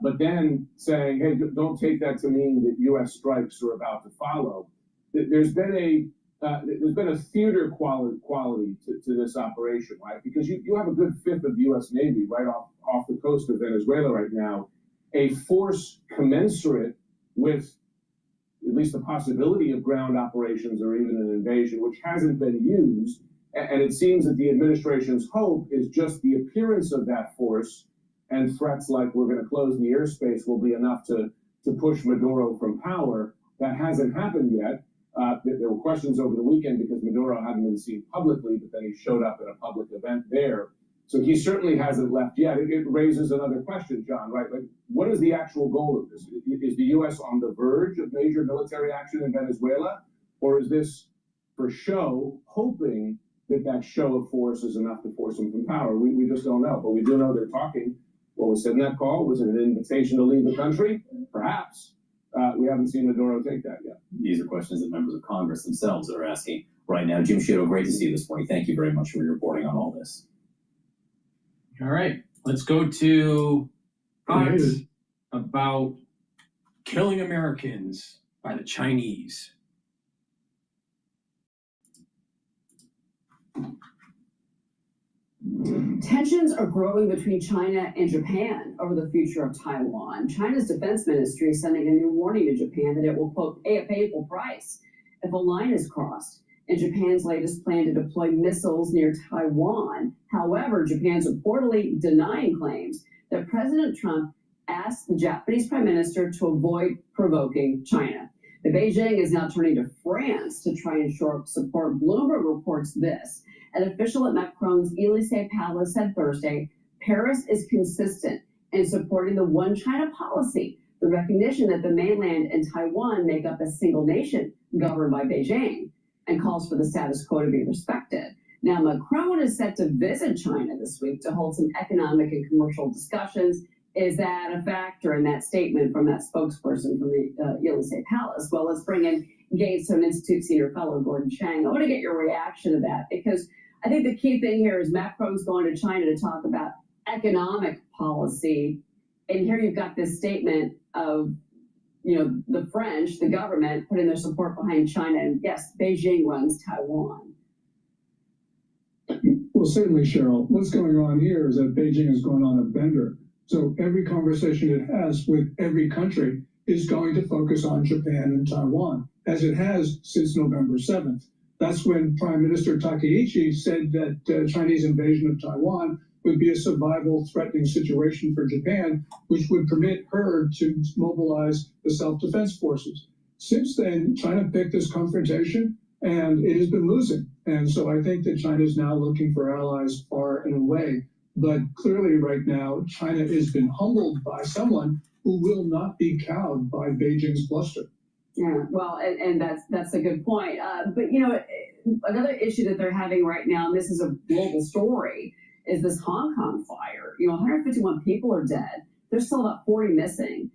but then saying, hey, don't take that to mean that U.S. strikes are about to follow. There's been a theater quality to this operation, right? Because you have a good fifth of the U.S. Navy right off the coast of Venezuela right now, a force commensurate with at least the possibility of ground operations or even an invasion, which hasn't been used. And it seems that the administration's hope is just the appearance of that force, and threats like we're going to close the airspace will be enough to push Maduro from power. That hasn't happened yet. There were questions over the weekend because Maduro hadn't been seen publicly, but then he showed up at a public event there. So he certainly hasn't left yet. It raises another question, John, right? Like, what is the actual goal of this? Is the U.S. on the verge of major military action in Venezuela? Or is this for show, hoping that show of force is enough to force them from power? We just don't know. But we do know they're talking. What was said in that call? Was it an invitation to leave the country? Perhaps. we haven't seen Maduro take that yet. These are questions that members of Congress themselves are asking right now. Jim Sciutto, great to see you this morning. Thank you very much for your reporting on all this. All right, let's go to Fox about killing Americans by the Chinese. Tensions are growing between China and Japan over the future of Taiwan. China's defense ministry is sending a new warning to Japan that it will, quote, pay a painful price if a line is crossed in Japan's latest plan to deploy missiles near Taiwan. However, Japan's reportedly denying claims that President Trump asked the Japanese Prime Minister to avoid provoking China. The Beijing is now turning to France to try and shore up support. Bloomberg reports this. An official at Macron's Élysée Palace said Thursday, Paris is consistent in supporting the one China policy, the recognition that the mainland and Taiwan make up a single nation governed by Beijing, and calls for the status quo to be respected. Now, Macron is set to visit China this week to hold some economic and commercial discussions. Is that a factor in that statement from that spokesperson from the Élysée Palace? Well, let's bring in Gatestone Institute senior fellow Gordon Chang. I want to get your reaction to that, because I think the key thing here is Macron's going to China to talk about economic policy. And here you've got this statement of, the French, the government, putting their support behind China. And yes, Beijing runs Taiwan. Well, certainly, Cheryl, what's going on here is that Beijing is going on a bender. So every conversation it has with every country is going to focus on Japan and Taiwan, as it has since November 7th. That's when Prime Minister Takaichi said that Chinese invasion of Taiwan would be a survival-threatening situation for Japan, which would permit her to mobilize the self-defense forces. Since then, China picked this confrontation, and it has been losing. And so I think that China is now looking for allies far and away. But clearly right now, China has been humbled by someone who will not be cowed by Beijing's bluster. Yeah, well, and that's a good point. But, another issue that they're having right now, and this is a global story, is this Hong Kong fire. 151 people are dead. There's still about 40 missing.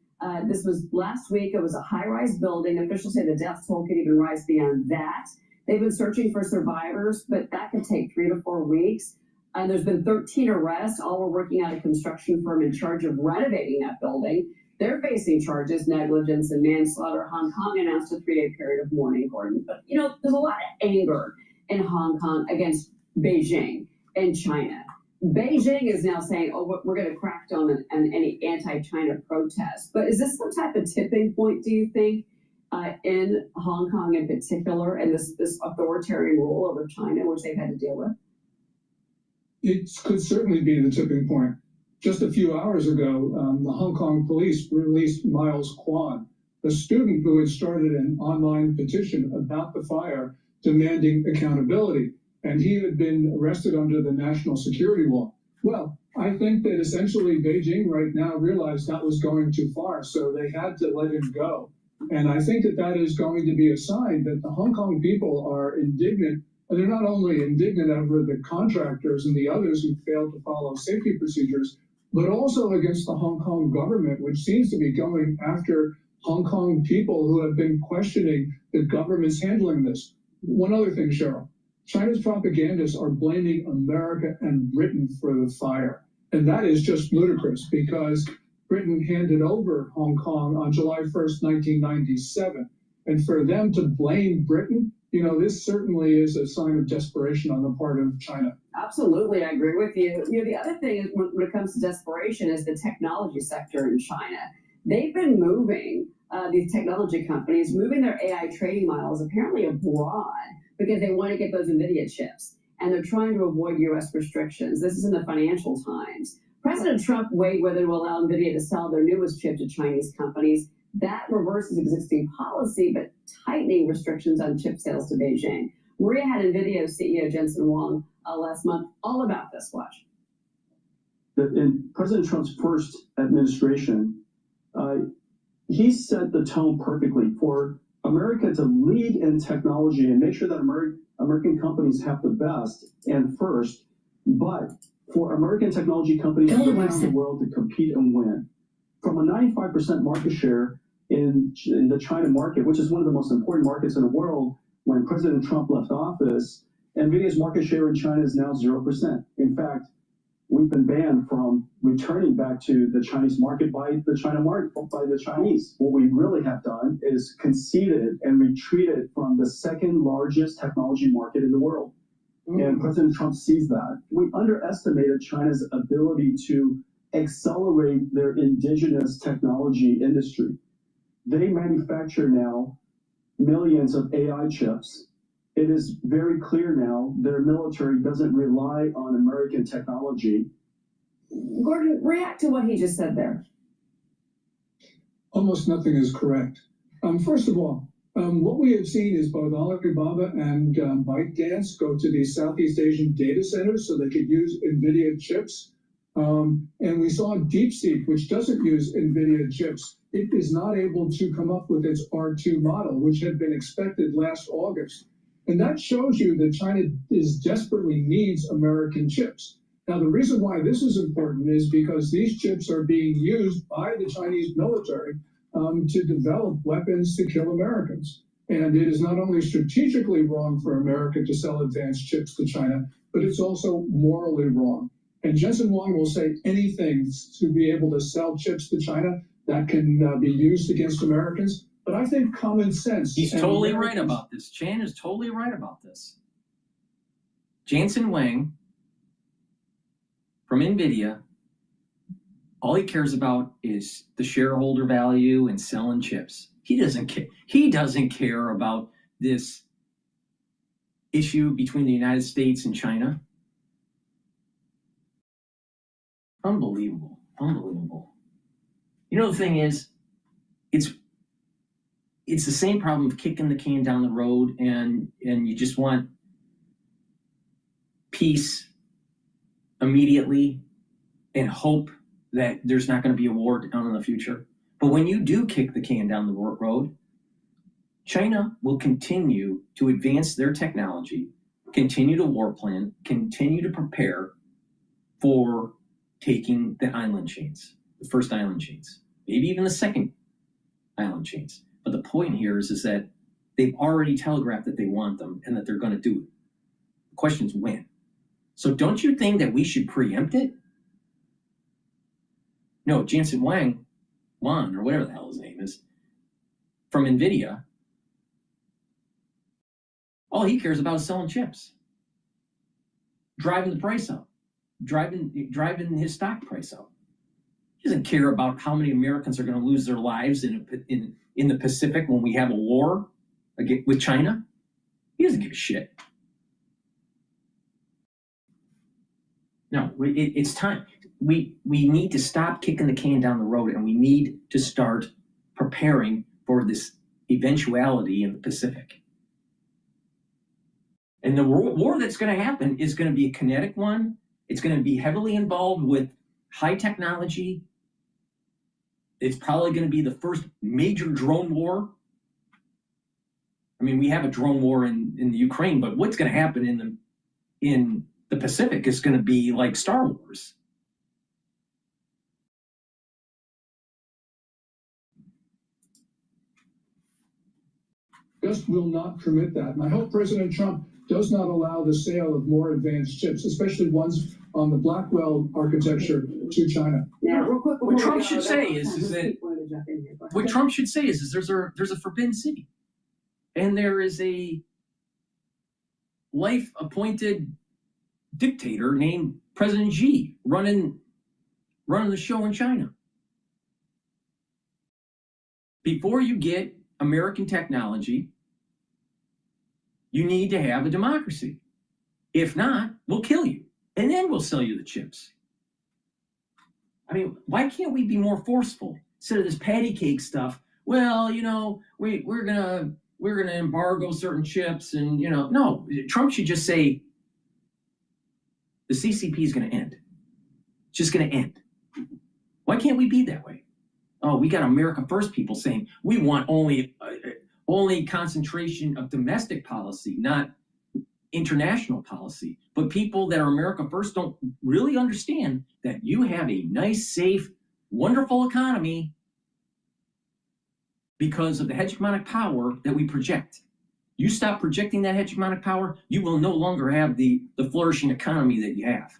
This was last week. It was a high-rise building. Officials say the death toll could even rise beyond that. They've been searching for survivors, but that could take 3 to 4 weeks. And there's been 13 arrests. All were working at a construction firm in charge of renovating that building. They're facing charges, negligence and manslaughter. Hong Kong announced a 3-day period of mourning, Gordon. But, there's a lot of anger in Hong Kong against Beijing and China. Beijing is now saying, we're going to crack down on any anti-China protests. But is this some type of tipping point, do you think, in Hong Kong in particular, and this authoritarian rule over China, which they've had to deal with? It could certainly be the tipping point. Just a few hours ago, the Hong Kong police released Miles Kwan, a student who had started an online petition about the fire demanding accountability, and he had been arrested under the national security law. Well, I think that essentially Beijing right now realized that was going too far, so they had to let him go. And I think that is going to be a sign that the Hong Kong people are indignant. And they're not only indignant over the contractors and the others who failed to follow safety procedures, but also against the Hong Kong government, which seems to be going after Hong Kong people who have been questioning the government's handling this. One other thing, Cheryl, China's propagandists are blaming America and Britain for the fire. And that is just ludicrous, because Britain handed over Hong Kong on July 1st, 1997. And for them to blame Britain, this certainly is a sign of desperation on the part of China. Absolutely, I agree with you. The other thing is when it comes to desperation is the technology sector in China. They've been moving, these technology companies, moving their AI trading models apparently abroad because they want to get those NVIDIA chips. And they're trying to avoid U.S. restrictions. This is in the Financial Times. President Trump weighed whether to allow NVIDIA to sell their newest chip to Chinese companies. That reverses existing policy, but tightening restrictions on chip sales to Beijing. Maria had NVIDIA CEO Jensen Huang last month all about this. Watch. In President Trump's first administration, he set the tone perfectly for America to lead in technology and make sure that American companies have the best and first, but for American technology companies around the world to compete and win. From a 95% market share in the China market, which is one of the most important markets in the world. When President Trump left office, NVIDIA's market share in China is now 0%. In fact, we've been banned from returning back to the Chinese market by the Chinese. What we really have done is conceded and retreated from the second largest technology market in the world. And President Trump sees that. We underestimated China's ability to accelerate their indigenous technology industry. They manufacture now millions of AI chips. It is very clear now their military doesn't rely on American technology. Gordon, react to what he just said there. Almost nothing is correct. First of all, what we have seen is both Alibaba and ByteDance go to these Southeast Asian data centers so they could use NVIDIA chips. And we saw DeepSeek, which doesn't use NVIDIA chips. It is not able to come up with its R2 model, which had been expected last August. And that shows you that China desperately needs American chips. Now, the reason why this is important is because these chips are being used by the Chinese military to develop weapons to kill Americans. And it is not only strategically wrong for America to sell advanced chips to China, but it's also morally wrong. And Jensen Huang will say anything to be able to sell chips to China that can be used against Americans. But I think common sense. He's totally right about this. Chan is totally right about this. Jensen Huang from NVIDIA, all he cares about is the shareholder value and selling chips. He doesn't care. He doesn't care about this issue between the United States and China. Unbelievable. Unbelievable. You know, the thing is, it's the same problem of kicking the can down the road, and you just want peace immediately and hope that there's not going to be a war down in the future. But when you do kick the can down the road, China will continue to advance their technology, continue to war plan, continue to prepare for taking the island chains, the first island chains, maybe even the second island chains. But the point here is that they've already telegraphed that they want them and that they're going to do it. The question is when. So don't you think that we should preempt it? No, Jensen Huang, or whatever the hell his name is, from NVIDIA, all he cares about is selling chips, driving the price up, driving his stock price up. He doesn't care about how many Americans are going to lose their lives in the Pacific when we have a war with China. He doesn't give a shit. No, it's time. We need to stop kicking the can down the road, and we need to start preparing for this eventuality in the Pacific. And the war that's going to happen is going to be a kinetic one. It's going to be heavily involved with high technology. It's probably going to be the first major drone war. I mean, we have a drone war in the Ukraine, but what's going to happen in the Pacific is going to be like Star Wars. Just will not permit that. And I hope President Trump does not allow the sale of more advanced chips, especially ones on the Blackwell architecture, to China. Now, real quick, what Trump should say is that what Trump should say is there's a forbidden city, and there is a life-appointed dictator named President Xi running the show in China. Before you get American technology, you need to have a democracy. If not, we'll kill you, and then we'll sell you the chips. I mean, why can't we be more forceful instead of this patty cake stuff? Well, you know, we're gonna embargo certain chips, and no. Trump should just say the CCP is going to end. It's just going to end. Why can't we be that way? Oh, we got America First people saying we want only concentration of domestic policy, not international policy. But people that are America First don't really understand that you have a nice, safe, wonderful economy because of the hegemonic power that we project. You stop projecting that hegemonic power, you will no longer have the flourishing economy that you have.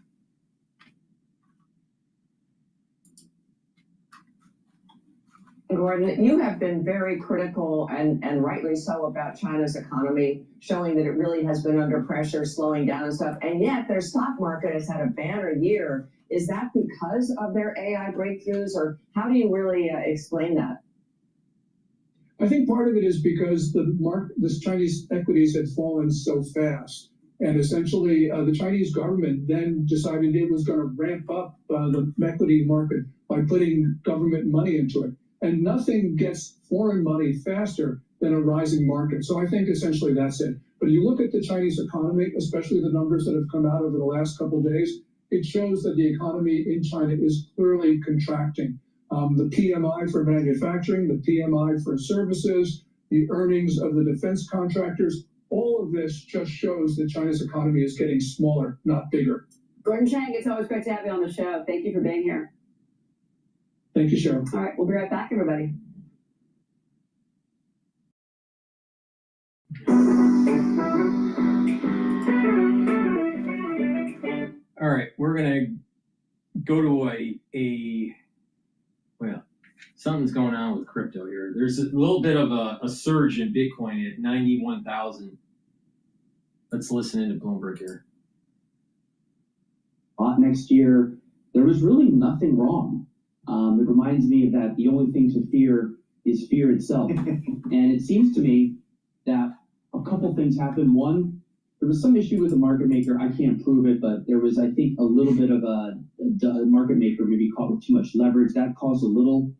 Gordon, you have been very critical and rightly so about China's economy, showing that it really has been under pressure, slowing down and stuff. And yet their stock market has had a banner year. Is that because of their AI breakthroughs, or how do you really explain that? I think part of it is because the Chinese equities had fallen so fast. And essentially, the Chinese government then decided it was going to ramp up the equity market by putting government money into it. And nothing gets foreign money faster than a rising market. So I think essentially that's it. But you look at the Chinese economy, especially the numbers that have come out over the last couple of days, it shows that the economy in China is clearly contracting. The PMI for manufacturing, the PMI for services, the earnings of the defense contractors, all of this just shows that China's economy is getting smaller, not bigger. Gordon Chang, it's always great to have you on the show. Thank you for being here. Thank you, Cheryl. All right, we'll be right back, everybody. All right, we're gonna go to well, something's going on with crypto here. There's a little bit of a surge in Bitcoin at 91,000. Let's listen into Bloomberg here. Next year, there was really nothing wrong. It reminds me of that the only thing to fear is fear itself. And it seems to me that a couple things happened. One, there was some issue with the market maker. I can't prove it, but there was, I think, a little bit of a market maker maybe caught with too much leverage. That caused a little.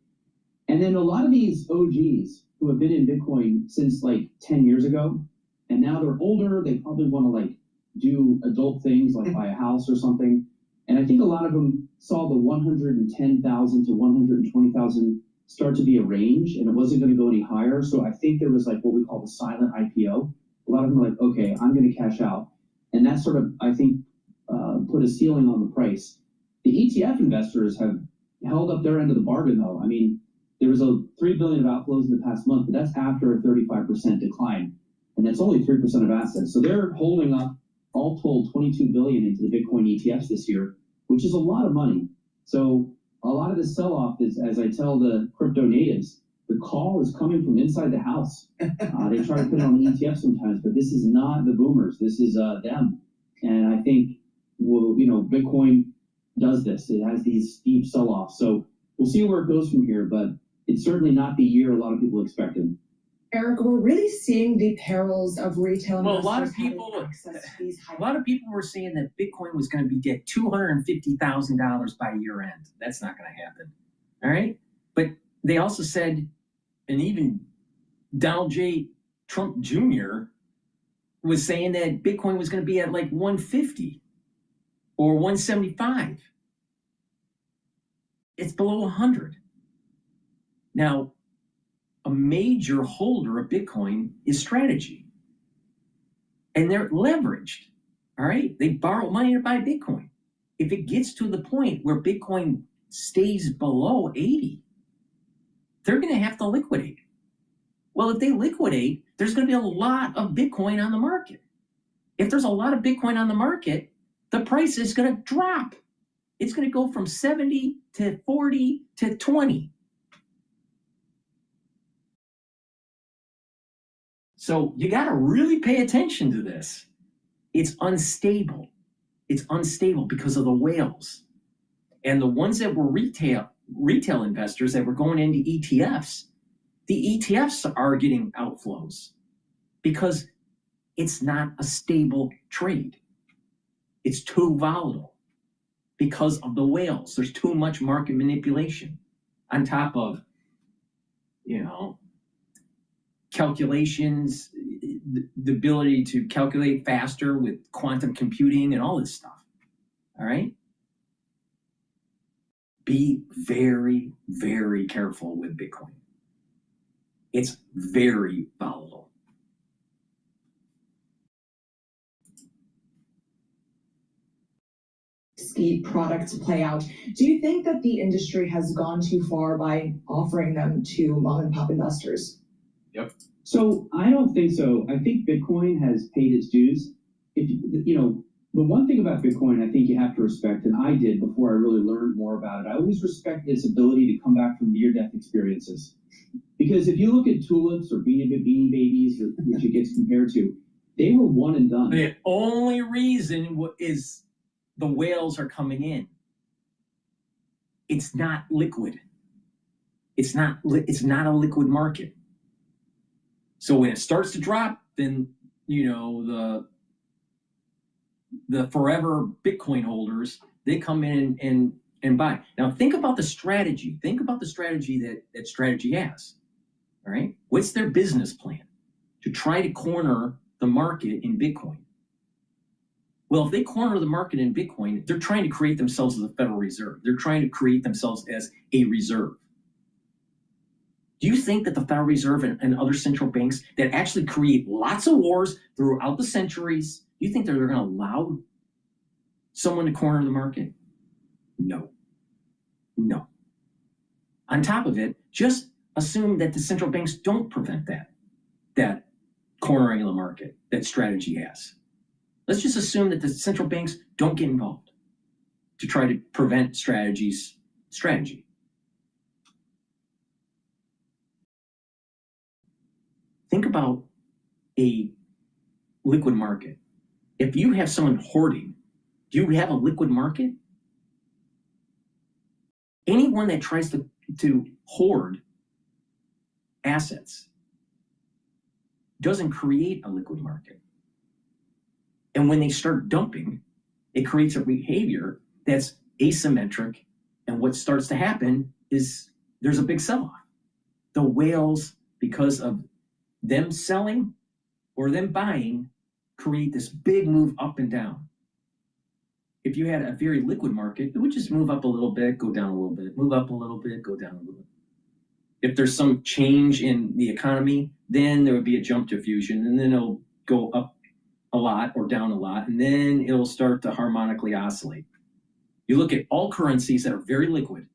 And then a lot of these OGs who have been in Bitcoin since like 10 years ago, and now they're older, they probably want to like do adult things like buy a house or something. And I think a lot of them saw the 110,000 to 120,000 start to be a range, and it wasn't going to go any higher. So I think there was like what we call the silent IPO. A lot of them were like, okay, I'm going to cash out. And that sort of, I think, put a ceiling on the price. The ETF investors have held up their end of the bargain, though. I mean, there was a $3 billion of outflows in the past month, but that's after a 35% decline. And that's only 3% of assets. So they're holding up, all told, $22 billion into the Bitcoin ETFs this year, which is a lot of money. So a lot of the sell-off is, as I tell the crypto natives, the call is coming from inside the house. They try to put it on the ETF sometimes, but this is not the boomers. This is them. And I think, well, Bitcoin does this. It has these steep sell-offs. So we'll see where it goes from here, but it's certainly not the year a lot of people expected. Eric, we're really seeing the perils of retail. Well, a lot of people were saying that Bitcoin was going to be at $250,000 by year end. That's not going to happen. All right. But they also said, and even Donald J. Trump Jr. was saying that Bitcoin was going to be at like 150 or 175. It's below 100. Now, a major holder of Bitcoin is Strategy. And they're leveraged, all right? They borrow money to buy Bitcoin. If it gets to the point where Bitcoin stays below 80, they're going to have to liquidate. Well, if they liquidate, there's going to be a lot of Bitcoin on the market. If there's a lot of Bitcoin on the market, the price is going to drop. It's going to go from 70 to 40 to 20. So you got to really pay attention to this. It's unstable. It's unstable because of the whales. And the ones that were retail investors that were going into ETFs, the ETFs are getting outflows because it's not a stable trade. It's too volatile because of the whales. There's too much market manipulation on top of, calculations, the ability to calculate faster with quantum computing and all this stuff. All right? Be very, very careful with Bitcoin. It's very volatile. risky product to play out. Do you think that the industry has gone too far by offering them to mom and pop investors? Yep. So I don't think so. I think Bitcoin has paid its dues. If you know, the one thing about Bitcoin I think you have to respect, and I did before I really learned more about it, I always respected its ability to come back from near-death experiences. Because if you look at tulips or beanie babies, which it gets compared to, they were one and done. The only reason is the whales are coming in. It's not liquid. It's not a liquid market. So when it starts to drop, then you know the forever Bitcoin holders, they come in and buy. Now think about the strategy. Think about the strategy that Strategy has. All right, what's their business plan? To try to corner the market in Bitcoin. Well, if they corner the market in Bitcoin, they're trying to create themselves as a Federal Reserve. They're trying to create themselves as a reserve. Do you think that the Federal Reserve and other central banks that actually create lots of wars throughout the centuries, do you think they're going to allow someone to corner the market? No. No. On top of it, just assume that the central banks don't prevent that cornering of the market that Strategy has. Let's just assume that the central banks don't get involved to try to prevent Strategy's strategy. Think about a liquid market. If you have someone hoarding, do you have a liquid market? Anyone that tries to hoard assets doesn't create a liquid market. And when they start dumping, it creates a behavior that's asymmetric. And what starts to happen is there's a big sell-off. The whales, because of them selling or them buying, create this big move up and down. If you had a very liquid market, it would just move up a little bit, go down a little bit, move up a little bit, go down a little bit. If there's some change in the economy, then there would be a jump diffusion, and then it'll go up a lot or down a lot, and then it'll start to harmonically oscillate. You look at all currencies that are very liquid,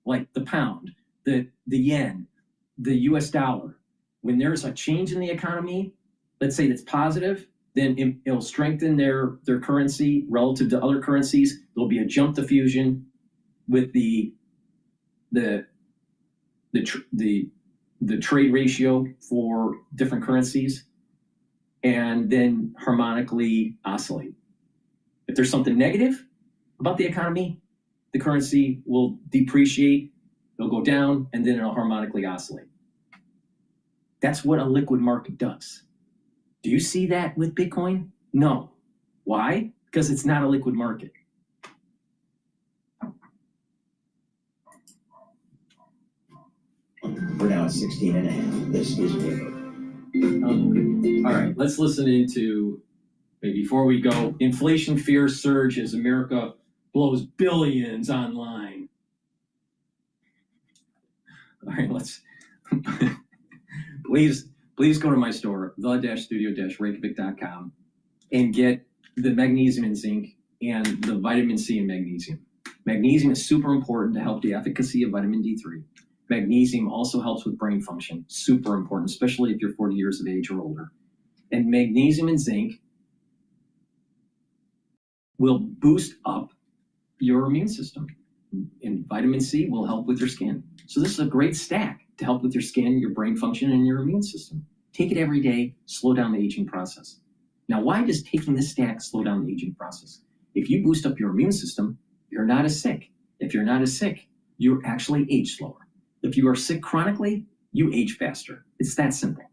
like the pound, the yen, the US dollar. When there's a change in the economy, let's say that's positive, then it'll strengthen their currency relative to other currencies. There'll be a jump diffusion with the trade ratio for different currencies, and then harmonically oscillate. If there's something negative about the economy, the currency will depreciate, it'll go down, and then it'll harmonically oscillate. That's what a liquid market does. Do you see that with Bitcoin? No. Why? Because it's not a liquid market. We're now at 16 and a half. This is good. All right, let's listen into, before we go, inflation fears surge as America blows billions online. All right, let's, please go to my store, the-studio-reykjavik.com, and get the magnesium and zinc and the vitamin C and magnesium. Magnesium is super important to help the efficacy of vitamin D3. Magnesium also helps with brain function, super important, especially if you're 40 years of age or older. And magnesium and zinc will boost up your immune system. And vitamin C will help with your skin. So this is a great stack to help with your skin, your brain function, and your immune system. Take it every day, slow down the aging process. Now, why does taking this stack slow down the aging process? If you boost up your immune system, you're not as sick. If you're not as sick, you actually age slower. If you are sick chronically, you age faster. It's that simple.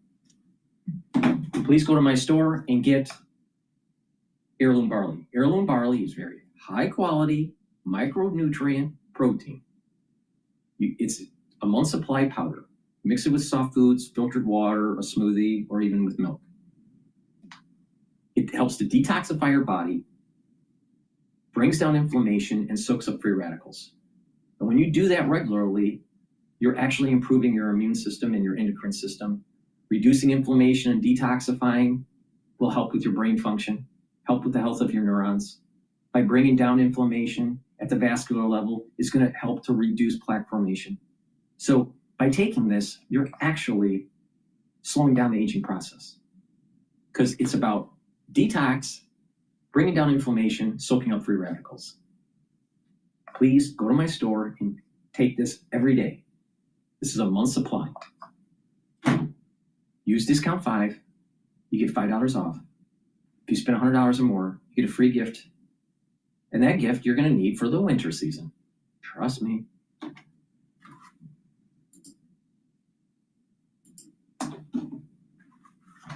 Please go to my store and get heirloom barley. Heirloom barley is very high quality micronutrient protein. It's a month supply powder. Mix it with soft foods, filtered water, a smoothie, or even with milk. It helps to detoxify your body, brings down inflammation, and soaks up free radicals. And when you do that regularly, you're actually improving your immune system and your endocrine system. Reducing inflammation and detoxifying will help with your brain function, help with the health of your neurons. by bringing down inflammation at the vascular level is going to help to reduce plaque formation. So by taking this, you're actually slowing down the aging process because it's about detox, bringing down inflammation, soaking up free radicals. Please go to my store and take this every day. This is a month's supply. Use discount 5, you get $5 off. If you spend $100 or more, you get a free gift. And that gift you're going to need for the winter season. Trust me.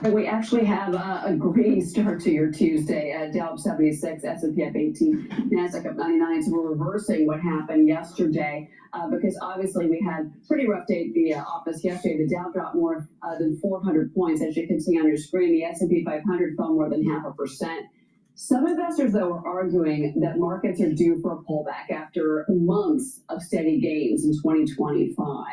We actually have a great start to your Tuesday. Dow up 76, S&P up 18, Nasdaq up 99. So we're reversing what happened yesterday because obviously we had pretty rough day at the office yesterday. The Dow dropped more than 400 points, as you can see on your screen. The S&P 500 fell more than 0.5%. Some investors, though, are arguing that markets are due for a pullback after months of steady gains in 2025.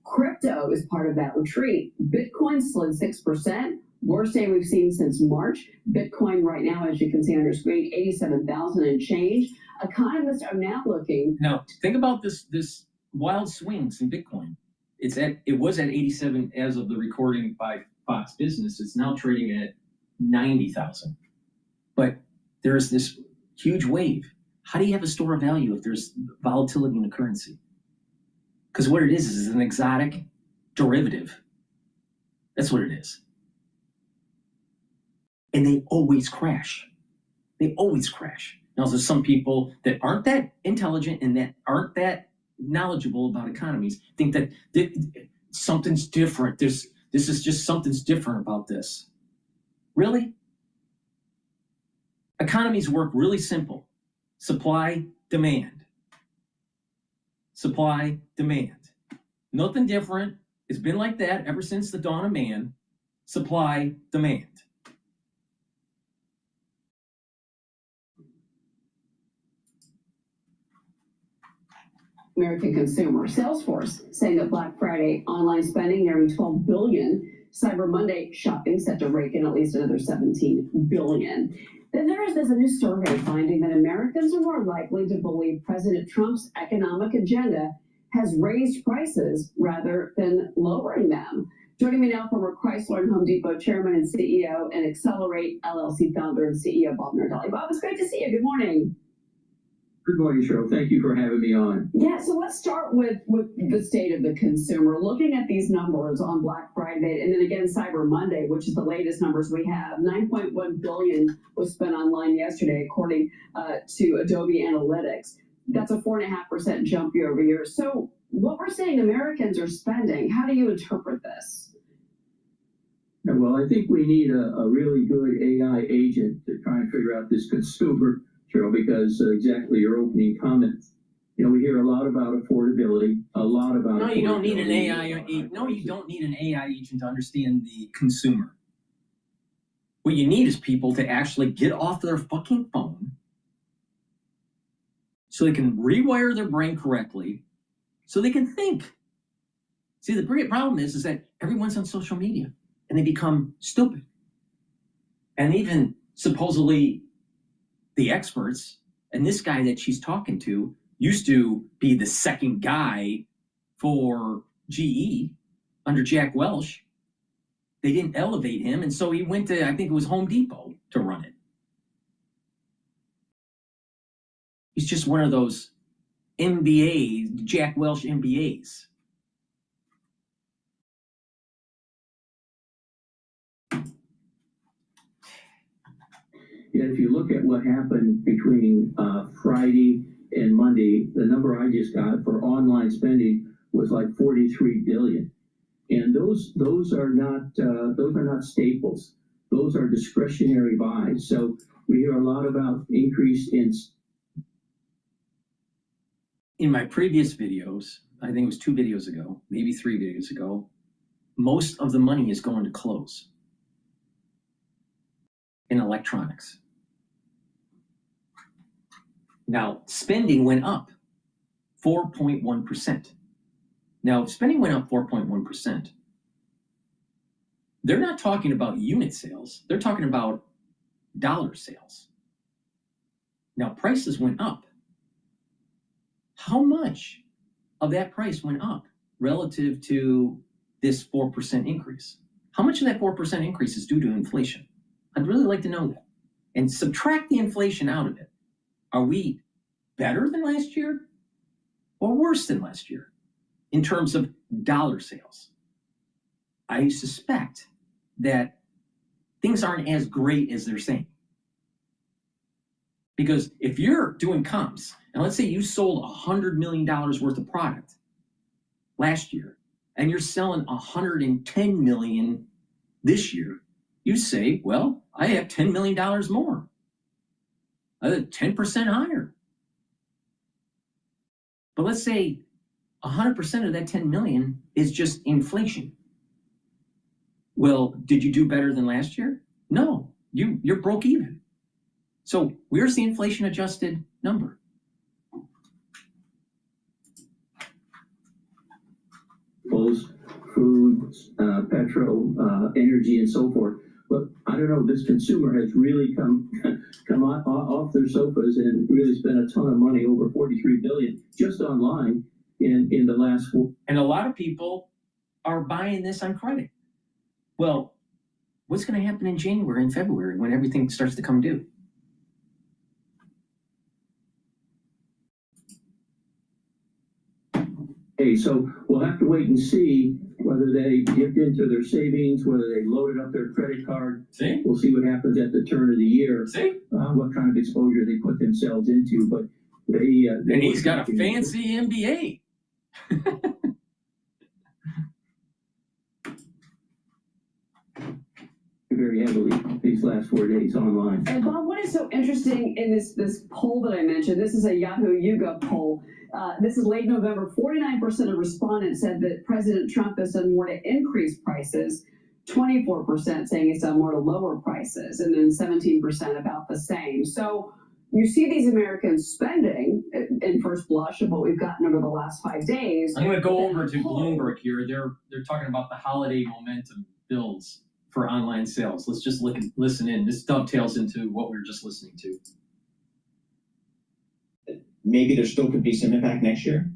Crypto is part of that retreat. Bitcoin slid 6%, worst day we've seen since March. Bitcoin right now, as you can see on your screen, 87,000 and change. Economists are now looking. Now, think about this wild swings in Bitcoin. It was at 87 as of the recording by Fox Business. It's now trading at 90,000. But there's this huge wave. How do you have a store of value if there's volatility in the currency? Because what it is an exotic derivative. That's what it is. And they always crash. They always crash. Now, there's some people that aren't that intelligent and that aren't that knowledgeable about economies think that something's different. This is just something's different about this. Really? Economies work really simple. Supply, demand. Supply, demand. Nothing different. It's been like that ever since the dawn of man. Supply, demand. American consumer. Salesforce saying that Black Friday online spending nearing $12 billion. Cyber Monday shopping set to rake in at least another $17 billion. Then there's a new survey finding that Americans are more likely to believe President Trump's economic agenda has raised prices rather than lowering them. Joining me now, former Chrysler and Home Depot chairman and CEO and Accelerate LLC founder and CEO Bob Nardelli. Bob, it's great to see you. Good morning. Good morning, Cheryl. Thank you for having me on. Yeah, so let's start with the state of the consumer. Looking at these numbers on Black Friday and then again Cyber Monday, which is the latest numbers we have, $9.1 billion was spent online yesterday, according to Adobe Analytics. That's a 4.5% jump year over year. So what we're saying Americans are spending, how do you interpret this? Well, I think we need a really good AI agent to try and figure out this consumer, Cheryl, because exactly your opening comment. You know, we hear a lot about affordability, a lot about. No, you don't need an AI. No, you don't need an AI agent to understand the consumer. What you need is people to actually get off their fucking phone so they can rewire their brain correctly, so they can think. See, the big problem is that everyone's on social media and they become stupid. And even supposedly the experts, and this guy that she's talking to used to be the second guy for GE under Jack Welch. They didn't elevate him, and so he went to, I think it was Home Depot to run it. He's just one of those MBAs, Jack Welch MBAs. Yet if you look at what happened between Friday and Monday, the number I just got for online spending was like 43 billion. And those are not staples. Those are discretionary buys. So we hear a lot about increase in my previous videos, I think it was 2 videos ago, maybe 3 videos ago, most of the money is going to clothes in electronics. Now, spending went up 4.1%. Now, if spending went up 4.1%, they're not talking about unit sales. They're talking about dollar sales. Now, prices went up. How much of that price went up relative to this 4% increase? How much of that 4% increase is due to inflation? I'd really like to know that. And subtract the inflation out of it. Are we better than last year or worse than last year in terms of dollar sales? I suspect that things aren't as great as they're saying. Because if you're doing comps, and let's say you sold $100 million worth of product last year, and you're selling $110 million this year, you say, well, I have $10 million more. 10% higher. But let's say 100% of that 10 million is just inflation. Well, did you do better than last year? No, you're broke even. So where's the inflation adjusted number? Both food, petrol, energy, and so forth. But I don't know, this consumer has really come off their sofas and really spent a ton of money, over $43 billion, just online in the last 4. And a lot of people are buying this on credit. Well, what's going to happen in January and February when everything starts to come due? Hey, so we'll have to wait and see whether they dipped into their savings, whether they loaded up their credit card. See? We'll see what happens at the turn of the year. See? What kind of exposure they put themselves into. But they and he's got a fancy MBA. Very heavily these last 4 days online. And Bob, what is so interesting in this poll that I mentioned? This is a Yahoo YouGov poll. This is late November. 49% of respondents said that President Trump has done more to increase prices. 24% saying he's done more to lower prices, and then 17% about the same. So you see these Americans spending in first blush of what we've gotten over the last 5 days. I'm going to go over to Bloomberg here. They're talking about the holiday momentum builds for online sales. Let's just listen in. This dovetails into what we were just listening to. Maybe there still could be some impact next year.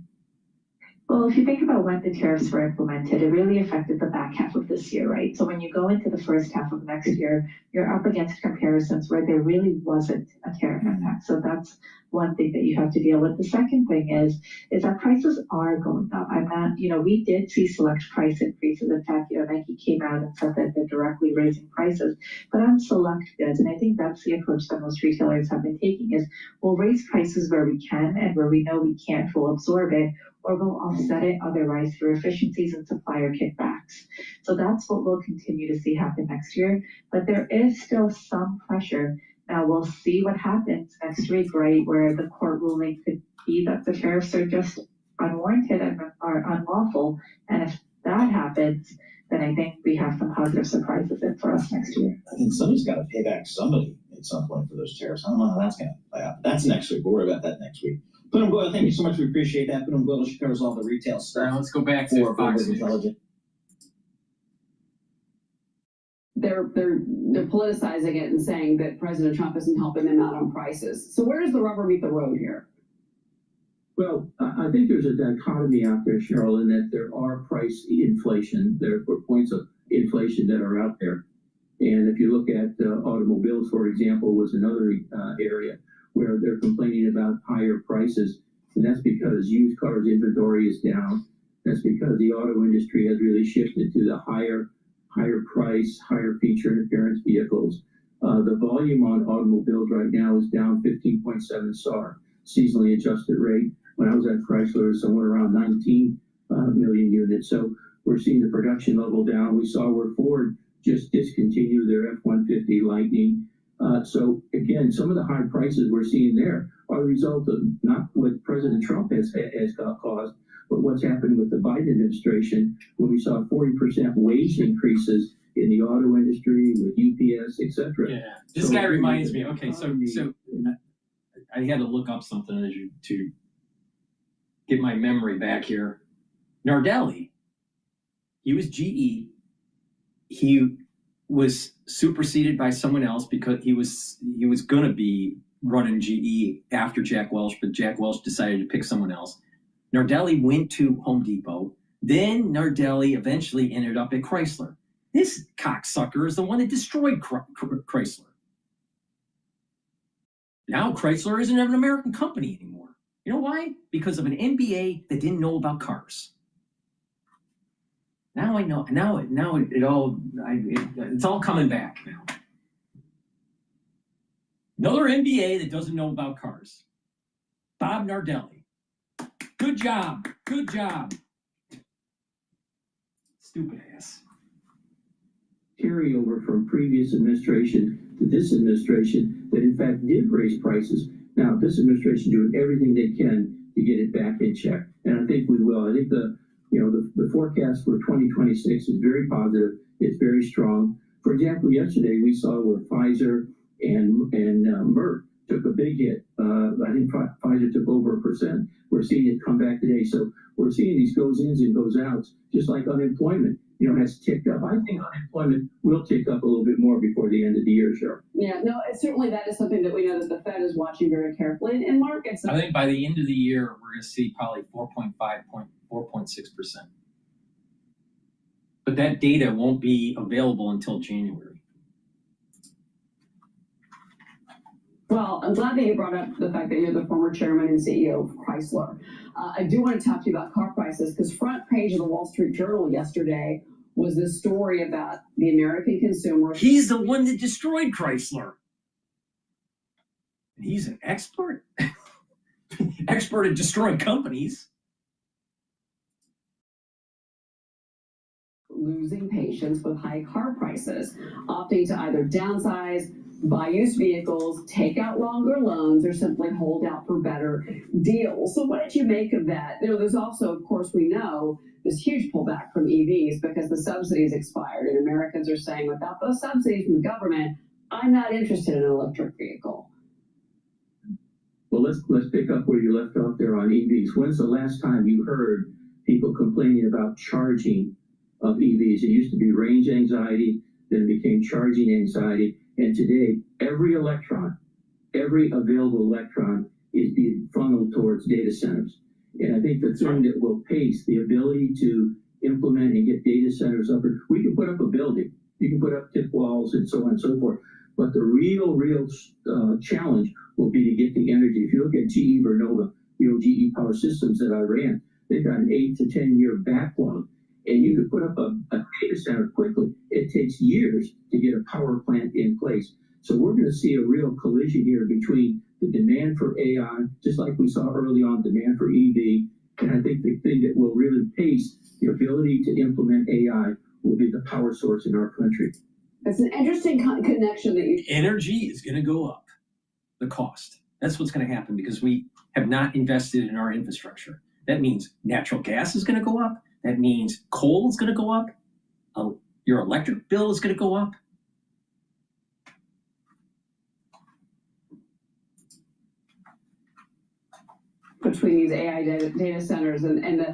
Well, if you think about when the tariffs were implemented, it really affected the back half of this year, right? So when you go into the first half of next year, you're up against comparisons where there really wasn't a tariff impact. So that's one thing that you have to deal with. The second thing is that prices are going up. I'm not, we did see select price increases. In fact, Nike came out and said that they're directly raising prices, but on select goods, and I think that's the approach that most retailers have been taking is we'll raise prices where we can, and where we know we can't, we'll absorb it, or we'll offset it otherwise through efficiencies and supplier kickbacks. So that's what we'll continue to see happen next year. But there is still some pressure. Now we'll see what happens next week, right, where the court ruling could be that the tariffs are just unwarranted and are unlawful. And if that happens, then I think we have some positive surprises in for us next year. I think somebody's got to pay back somebody at some point for those tariffs. I don't know how that's going to play out. That's next week. We'll worry about that next week. Punam Goyal, thank you so much. We appreciate that. Punam Goyal, she covers all the retail stuff. Let's go back to Fox News. They're politicizing it and saying that President Trump isn't helping them out on prices. So where does the rubber meet the road here? Well, I think there's a dichotomy out there, Cheryl, in that there are price inflation. There are points of inflation that are out there. And if you look at automobiles, for example, was another area where they're complaining about higher prices. And that's because used cars inventory is down. That's because the auto industry has really shifted to the higher price, higher feature and appearance vehicles. The volume on automobiles right now is down 15.7 SAR, seasonally adjusted rate. When I was at Chrysler, it was somewhere around 19 million units. So we're seeing the production level down. We saw where Ford just discontinued their F-150 Lightning. So again, some of the high prices we're seeing there are a result of not what President Trump has caused, but what's happened with the Biden administration when we saw 40% wage increases in the auto industry with UPS, etc. Yeah, this guy reminds me. Okay, so I had to look up something to get my memory back here. Nardelli, he was GE. He was superseded by someone else because he was going to be running GE after Jack Welch, but Jack Welch decided to pick someone else. Nardelli went to Home Depot. Then Nardelli eventually ended up at Chrysler. This cocksucker is the one that destroyed Chrysler. Now Chrysler isn't an American company anymore. You know why? Because of an MBA that didn't know about cars. Now I know. Now it's all coming back now. Another MBA that doesn't know about cars. Bob Nardelli. Good job. Good job. Stupid ass. Carryover from previous administration to this administration that in fact did raise prices. Now this administration doing everything they can to get it back in check, and I think we will. I think the forecast for 2026 is very positive. It's very strong. For example, yesterday we saw where Pfizer and Merck took a big hit. I think Pfizer took over 1%. We're seeing it come back today. So we're seeing these goes ins and goes outs, just like unemployment, has ticked up. I think unemployment will tick up a little bit more before the end of the year, Cheryl. Yeah, no, certainly that is something that we know that the Fed is watching very carefully. And markets. I think by the end of the year, we're going to see probably 4.6%. But that data won't be available until January. Well, I'm glad that you brought up the fact that you're the former chairman and CEO of Chrysler. I do want to talk to you about car prices because front page of the Wall Street Journal yesterday was this story about the American consumer. He's the one that destroyed Chrysler. And he's an expert. Expert at destroying companies. Losing patience with high car prices, opting to either downsize, buy used vehicles, take out longer loans, or simply hold out for better deals. So what did you make of that? There's also, of course, we know this huge pullback from EVs because the subsidies expired, and Americans are saying, without those subsidies from the government, I'm not interested in an electric vehicle. Well, let's pick up where you left off there on EVs. When's the last time you heard people complaining about charging of EVs? It used to be range anxiety, then it became charging anxiety. And today, every available electron is being funneled towards data centers. And I think the thing that will pace the ability to implement and get data centers up, we can put up a building, you can put up tip walls and so on and so forth. But the real challenge will be to get the energy. If you look at GE Vernova, GE Power Systems that I ran, they've got an 8 to 10 year backlog. And you could put up a data center quickly. It takes years to get a power plant in place. So we're going to see a real collision here between the demand for AI, just like we saw early on, demand for EV. And I think the thing that will really pace the ability to implement AI will be the power source in our country. It's an interesting connection that you... Energy is going to go up, the cost. That's what's going to happen because we have not invested in our infrastructure. That means natural gas is going to go up. That means coal is going to go up. Your electric bill is going to go up. Between these AI data centers and and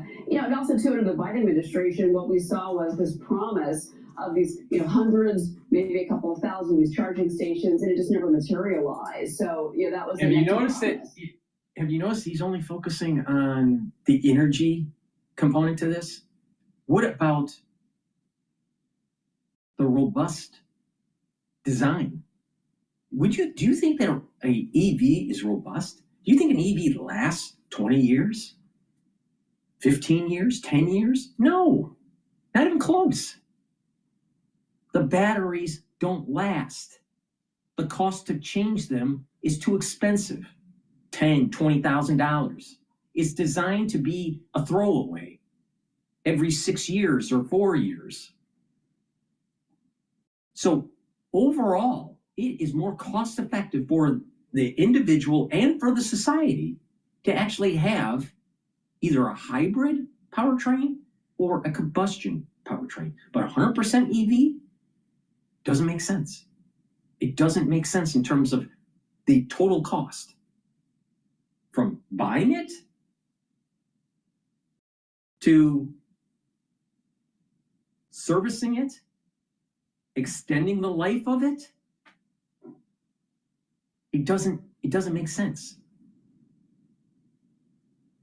also too under the Biden administration, what we saw was this promise of these hundreds, maybe a couple of thousand these charging stations, and it just never materialized. So that was. Have you noticed he's only focusing on the energy component to this? What about the robust design? Do you think that an EV is robust? Do you think an EV lasts 20 years? 15 years? 10 years? No, not even close. The batteries don't last. The cost to change them is too expensive. $10,000, $20,000. It's designed to be a throwaway every 6 years or 4 years. So overall, it is more cost effective for the individual and for the society to actually have either a hybrid powertrain or a combustion powertrain. But 100% EV doesn't make sense. It doesn't make sense in terms of the total cost. From buying it to servicing it, extending the life of it, It doesn't make sense.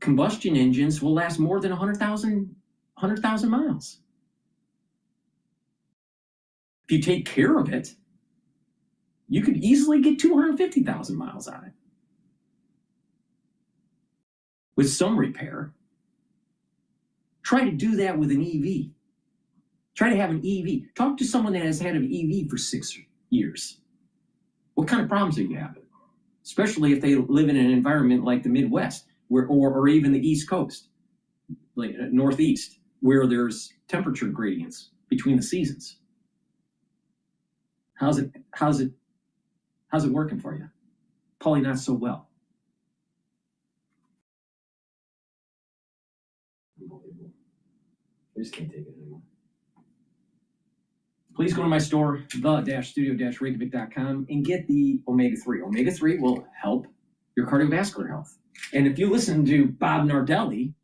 Combustion engines will last more than 100,000 miles. If you take care of it, you could easily get 250,000 miles on it. With some repair. Try to do that with an EV. Try to have an EV. Talk to someone that has had an EV for 6 years. What kind of problems are you having? Especially if they live in an environment like the Midwest, or even the East Coast, like Northeast, where there's temperature gradients between the seasons. How's it working for you? Probably not so well. I just can't take it anymore. Please go to my store, the-studio-reykjavik.com, and get the omega-3. Omega-3 will help your cardiovascular health. And if you listen to Bob Nardelli,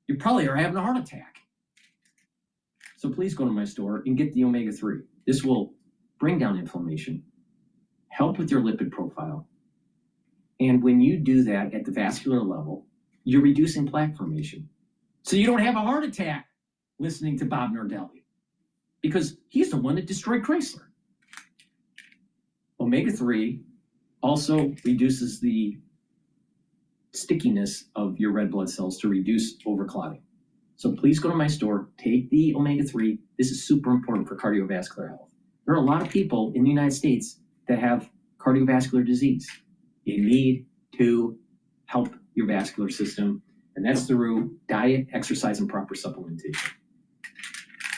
you probably are having a heart attack. So please go to my store and get the omega-3. This will bring down inflammation, help with your lipid profile. And when you do that at the vascular level, you're reducing plaque formation. So you don't have a heart attack listening to Bob Nardelli, because he's the one that destroyed Chrysler. Omega-3 also reduces the stickiness of your red blood cells to reduce overclotting. So please go to my store, take the omega-3. This is super important for cardiovascular health. There are a lot of people in the United States that have cardiovascular disease. You need to help your vascular system, and that's through diet, exercise, and proper supplementation.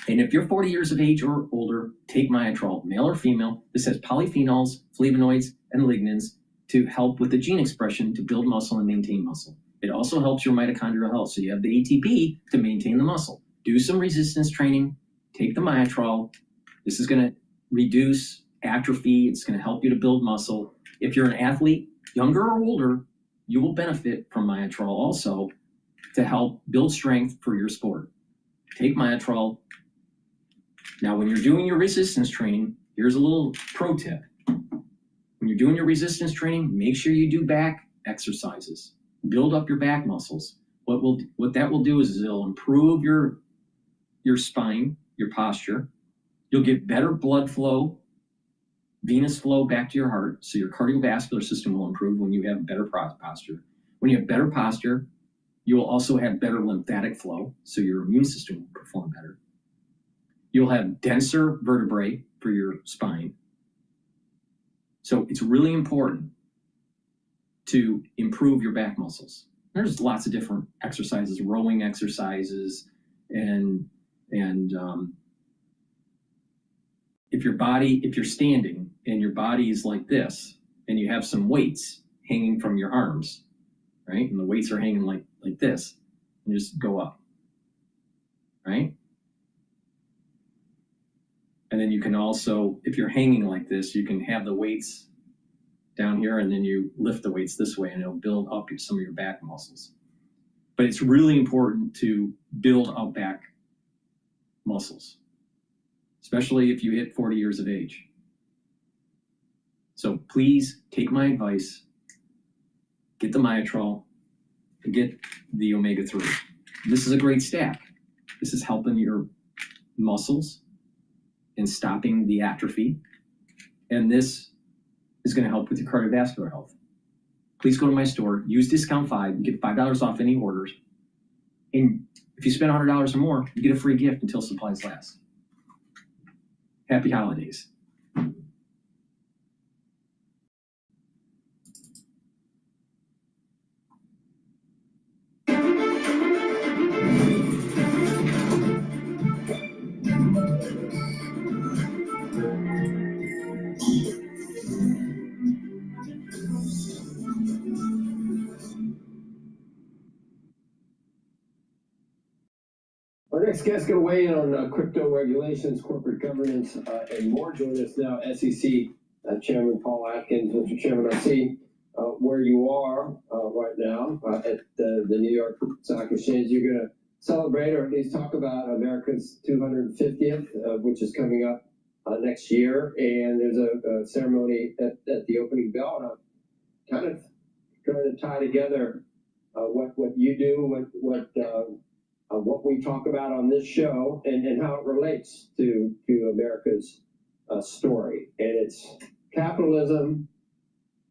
And if you're 40 years of age or older, take Myotrol, male or female. This has polyphenols, flavonoids, and lignans to help with the gene expression to build muscle and maintain muscle. It also helps your mitochondrial health, so you have the ATP to maintain the muscle. Do some resistance training, take the Myotrol. This is going to reduce atrophy. It's going to help you to build muscle. If you're an athlete, younger or older, you will benefit from Myotrol also to help build strength for your sport. Take Myotrol. Now, when you're doing your resistance training, here's a little pro tip. When you're doing your resistance training, make sure you do back exercises. Build up your back muscles. What that will do is it'll improve your spine, your posture. You'll get better blood flow, venous flow back to your heart, so your cardiovascular system will improve when you have better posture. When you have better posture, you will also have better lymphatic flow, so your immune system will perform better. You'll have denser vertebrae for your spine. So it's really important to improve your back muscles. There's lots of different exercises, rowing exercises, and if you're standing and your body is like this, and you have some weights hanging from your arms, right? And the weights are hanging like this, and just go up, right? And then you can also, if you're hanging like this, you can have the weights down here, and then you lift the weights this way, and it'll build up some of your back muscles. But it's really important to build up back muscles, especially if you hit 40 years of age. So please take my advice, get the Myotrol, and get the omega-3. This is a great stack. This is helping your muscles and stopping the atrophy. And this is going to help with your cardiovascular health. Please go to my store, use discount 5, you get $5 off any orders. And if you spend $100 or more, you get a free gift until supplies last. Happy holidays. Our next guest going to weigh in on crypto regulations, corporate governance, and more. Join us now, SEC Chairman Paul Atkins. Mr. Chairman, I see where you are right now at the New York Stock Exchange. You're going to celebrate, or at least talk about, America's 250th, which is coming up next year. And there's a ceremony at the opening bell. And kind of trying to tie together what you do, what we talk about on this show, and how it relates to America's story. And it's capitalism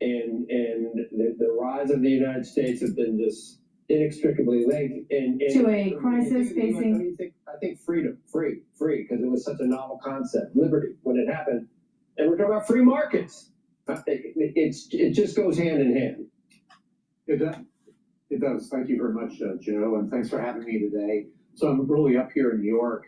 and the rise of the United States have been just inextricably linked. To a crisis facing. I think freedom, free, because it was such a novel concept. Liberty, when it happened, and we're talking about free markets. It just goes hand in hand. It does. It does. Thank you very much, Joe, and thanks for having me today. So I'm really up here in New York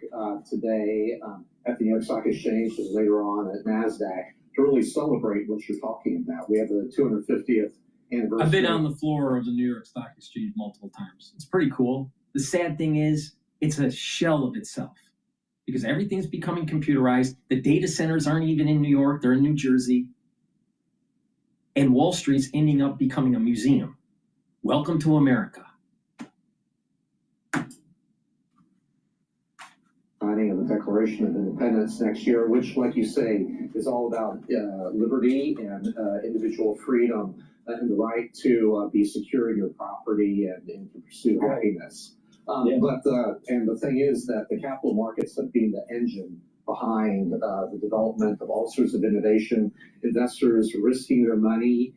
today at the New York Stock Exchange and later on at NASDAQ to really celebrate what you're talking about. We have the 250th anniversary. I've been on the floor of the New York Stock Exchange multiple times. It's pretty cool. The sad thing is, it's a shell of itself because everything's becoming computerized. The data centers aren't even in New York, they're in New Jersey. And Wall Street's ending up becoming a museum. Welcome to America. Signing of the Declaration of Independence next year, which, like you say, is all about liberty and individual freedom and the right to be secure in your property and to pursue happiness. But the thing is that the capital markets have been the engine behind the development of all sorts of innovation, investors risking their money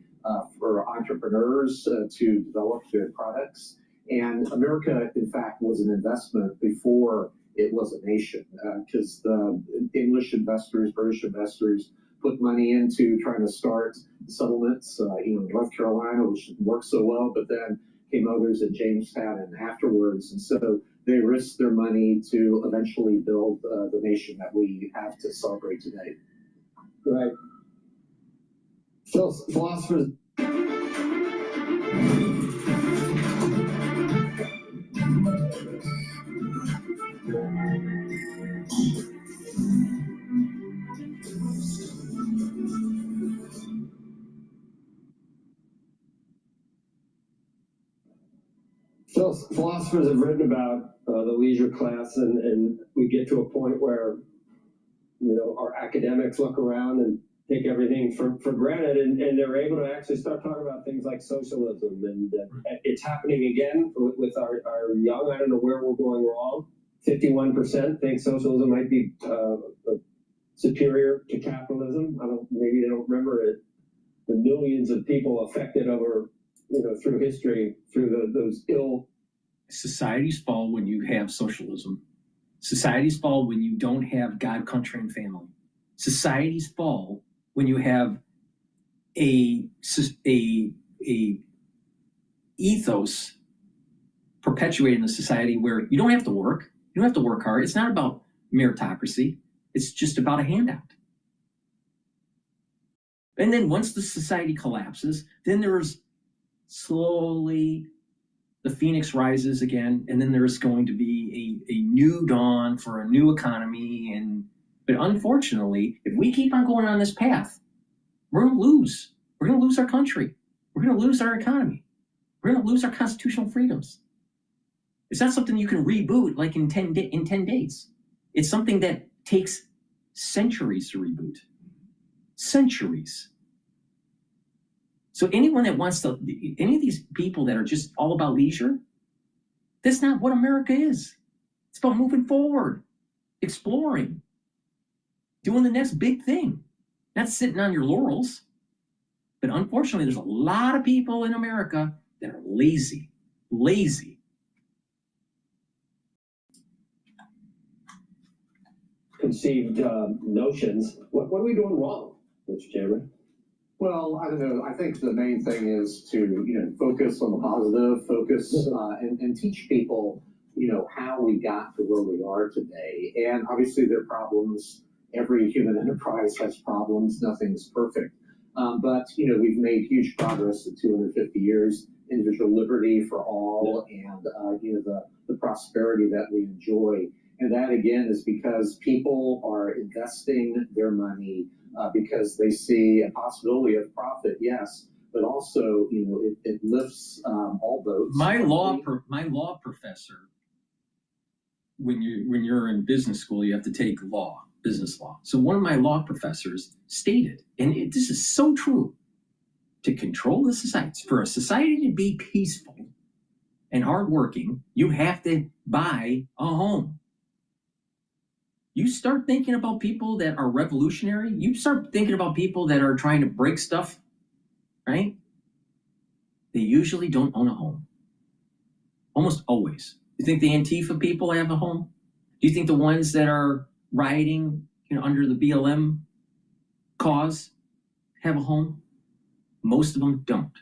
for entrepreneurs to develop their products. And America, in fact, was an investment before it was a nation, because the English investors, British investors, put money into trying to start settlements, North Carolina, which didn't work so well, but then came others at Jamestown and afterwards. And so they risked their money to eventually build the nation that we have to celebrate today. Right. So philosophers. So philosophers have written about the leisure class, and we get to a point where, our academics look around and take everything for granted, and they're able to actually start talking about things like socialism, and it's happening again with our young. I don't know where we're going wrong. 51% think socialism might be superior to capitalism. Maybe they don't remember it. The millions of people affected over, through history, through those ill. Societies fall when you have socialism. Societies fall when you don't have God, country, and family. Societies fall when you have a ethos perpetuated in the society where you don't have to work. You don't have to work hard. It's not about meritocracy. It's just about a handout. And then once the society collapses, then there's slowly the phoenix rises again, and then there's going to be a new dawn for a new economy. But unfortunately, if we keep on going on this path, we're going to lose. We're going to lose our country. We're going to lose our economy. We're going to lose our constitutional freedoms. It's not something you can reboot like in 10 days. It's something that takes centuries to reboot. Centuries. So anyone that wants to, any of these people that are just all about leisure, that's not what America is. It's about moving forward, exploring, doing the next big thing, not sitting on your laurels. But unfortunately, there's a lot of people in America that are lazy. Conceived notions. What are we doing wrong, Mr. Chairman? Well, I don't know. I think the main thing is to focus on the positive, and teach people how we got to where we are today. And obviously there are problems. Every human enterprise has problems. Nothing's perfect. But we've made huge progress in 250 years. Individual liberty for all, and the prosperity that we enjoy. And that again is because people are investing their money because they see a possibility of profit, yes, but also it lifts all boats. My law professor, when you're in business school, you have to take business law. So one of my law professors stated, and this is so true, to control the society, for a society to be peaceful and hardworking, you have to buy a home. You start thinking about people that are revolutionary, you start thinking about people that are trying to break stuff, right? They usually don't own a home. Almost always. You think the Antifa people have a home? Do you think the ones that are rioting, under the BLM cause have a home? Most of them don't.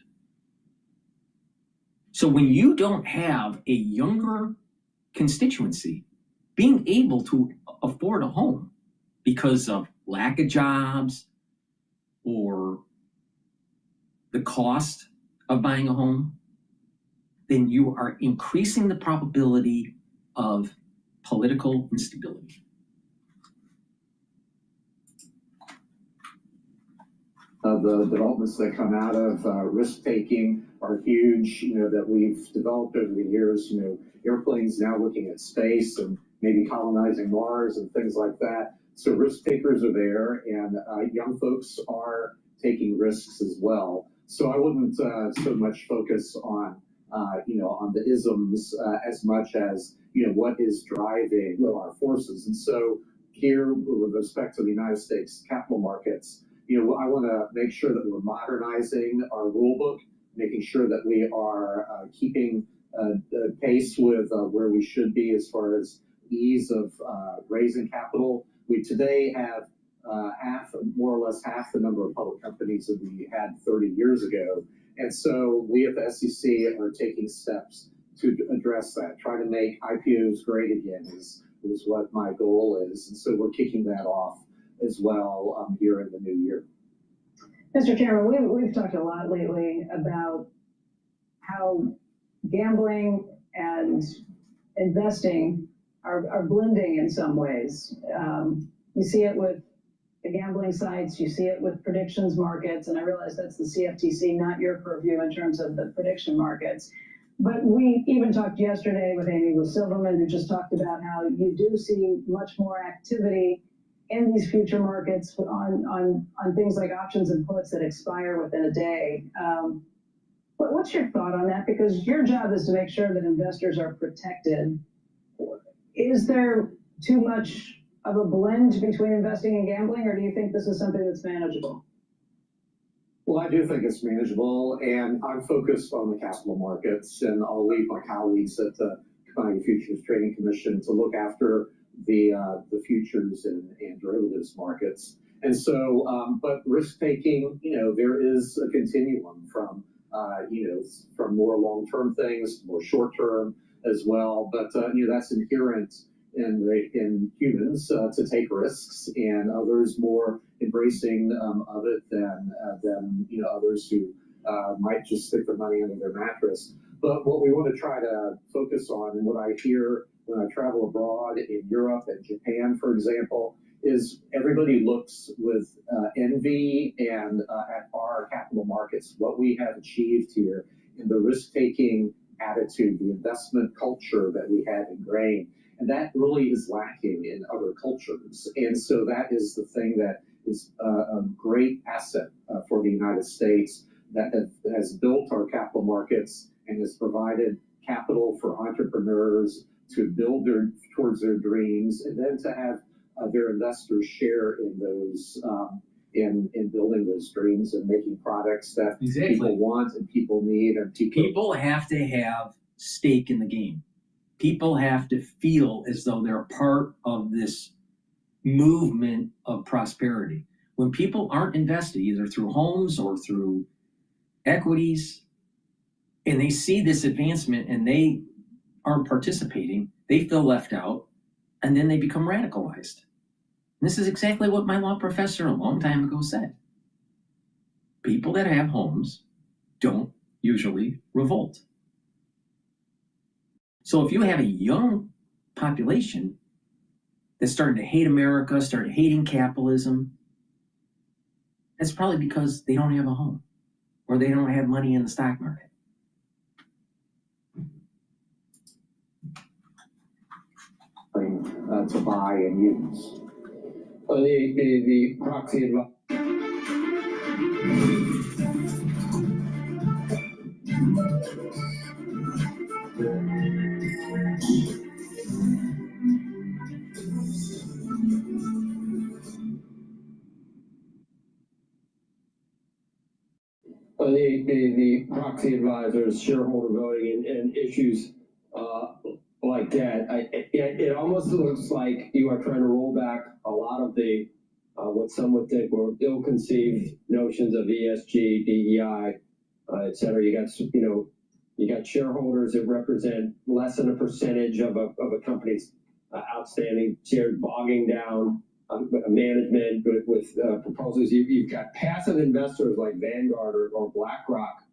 So when you don't have a younger constituency being able to afford a home because of lack of jobs or the cost of buying a home, then you are increasing the probability of political instability. The developments that come out of risk-taking are huge, that we've developed over the years, airplanes now looking at space and maybe colonizing Mars and things like that. So risk takers are there, and young folks are taking risks as well. So I wouldn't so much focus on on the isms as much as what is driving our forces. And so here, with respect to the United States capital markets, I want to make sure that we're modernizing our rule book, making sure that we are keeping pace with where we should be as far as ease of raising capital. We today have more or less half the number of public companies that we had 30 years ago. And so we at the SEC are taking steps to address that. Trying to make IPOs great again is what my goal is. And so we're kicking that off as well here in the new year. Mr. Chairman, we've talked a lot lately about how gambling and investing are blending in some ways. You see it with the gambling sites, you see it with predictions markets, and I realize that's the CFTC, not your purview in terms of the prediction markets. But we even talked yesterday with Amy Silverman, who just talked about how you do see much more activity in these future markets on things like options and puts that expire within a day. But what's your thought on that? Because your job is to make sure that investors are protected. Is there too much of a blend between investing and gambling, or do you think this is something that's manageable? Well, I do think it's manageable, and I'm focused on the capital markets, and I'll leave my colleagues at the Commodity Futures Trading Commission to look after the futures and derivatives markets. And so, but risk taking, there is a continuum from from more long-term things to more short-term as well. But that's inherent in humans to take risks, and others more embracing of it than others who might just stick their money under their mattress. But what we want to try to focus on, and what I hear when I travel abroad in Europe and Japan, for example, is everybody looks with envy and at our capital markets, what we have achieved here in the risk-taking attitude, the investment culture that we have ingrained. And that really is lacking in other cultures. And so that is the thing that is a great asset for the United States that has built our capital markets and has provided capital for entrepreneurs to build towards their dreams, and then to have their investors share in those in building those dreams and making products that people want and people need, and people have to have stake in the game. People have to feel as though they're part of this movement of prosperity. When people aren't invested, either through homes or through equities, and they see this advancement and they aren't participating, they feel left out, and then they become radicalized. This is exactly what my law professor a long time ago said. People that have homes don't usually revolt. So if you have a young population that's starting to hate America, started hating capitalism, that's probably because they don't have a home or they don't have money in the stock market. To buy and use. The proxy The proxy advisors, shareholder voting, and issues like that, it almost looks like you are trying to roll back a lot of the what some would think were ill-conceived notions of ESG, DEI, et cetera. You got shareholders that represent less than a percentage of a company's outstanding shares, bogging down management with proposals. You've got passive investors like Vanguard or BlackRock,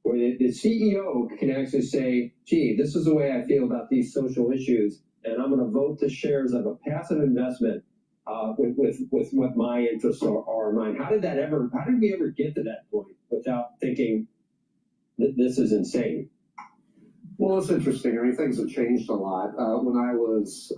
where the CEO can actually say, gee, this is the way I feel about these social issues, and I'm going to vote the shares of a passive investment with what my interests are in mind. How did we ever get to that point without thinking that this is insane? Well, it's interesting. I mean, things have changed a lot. When I was,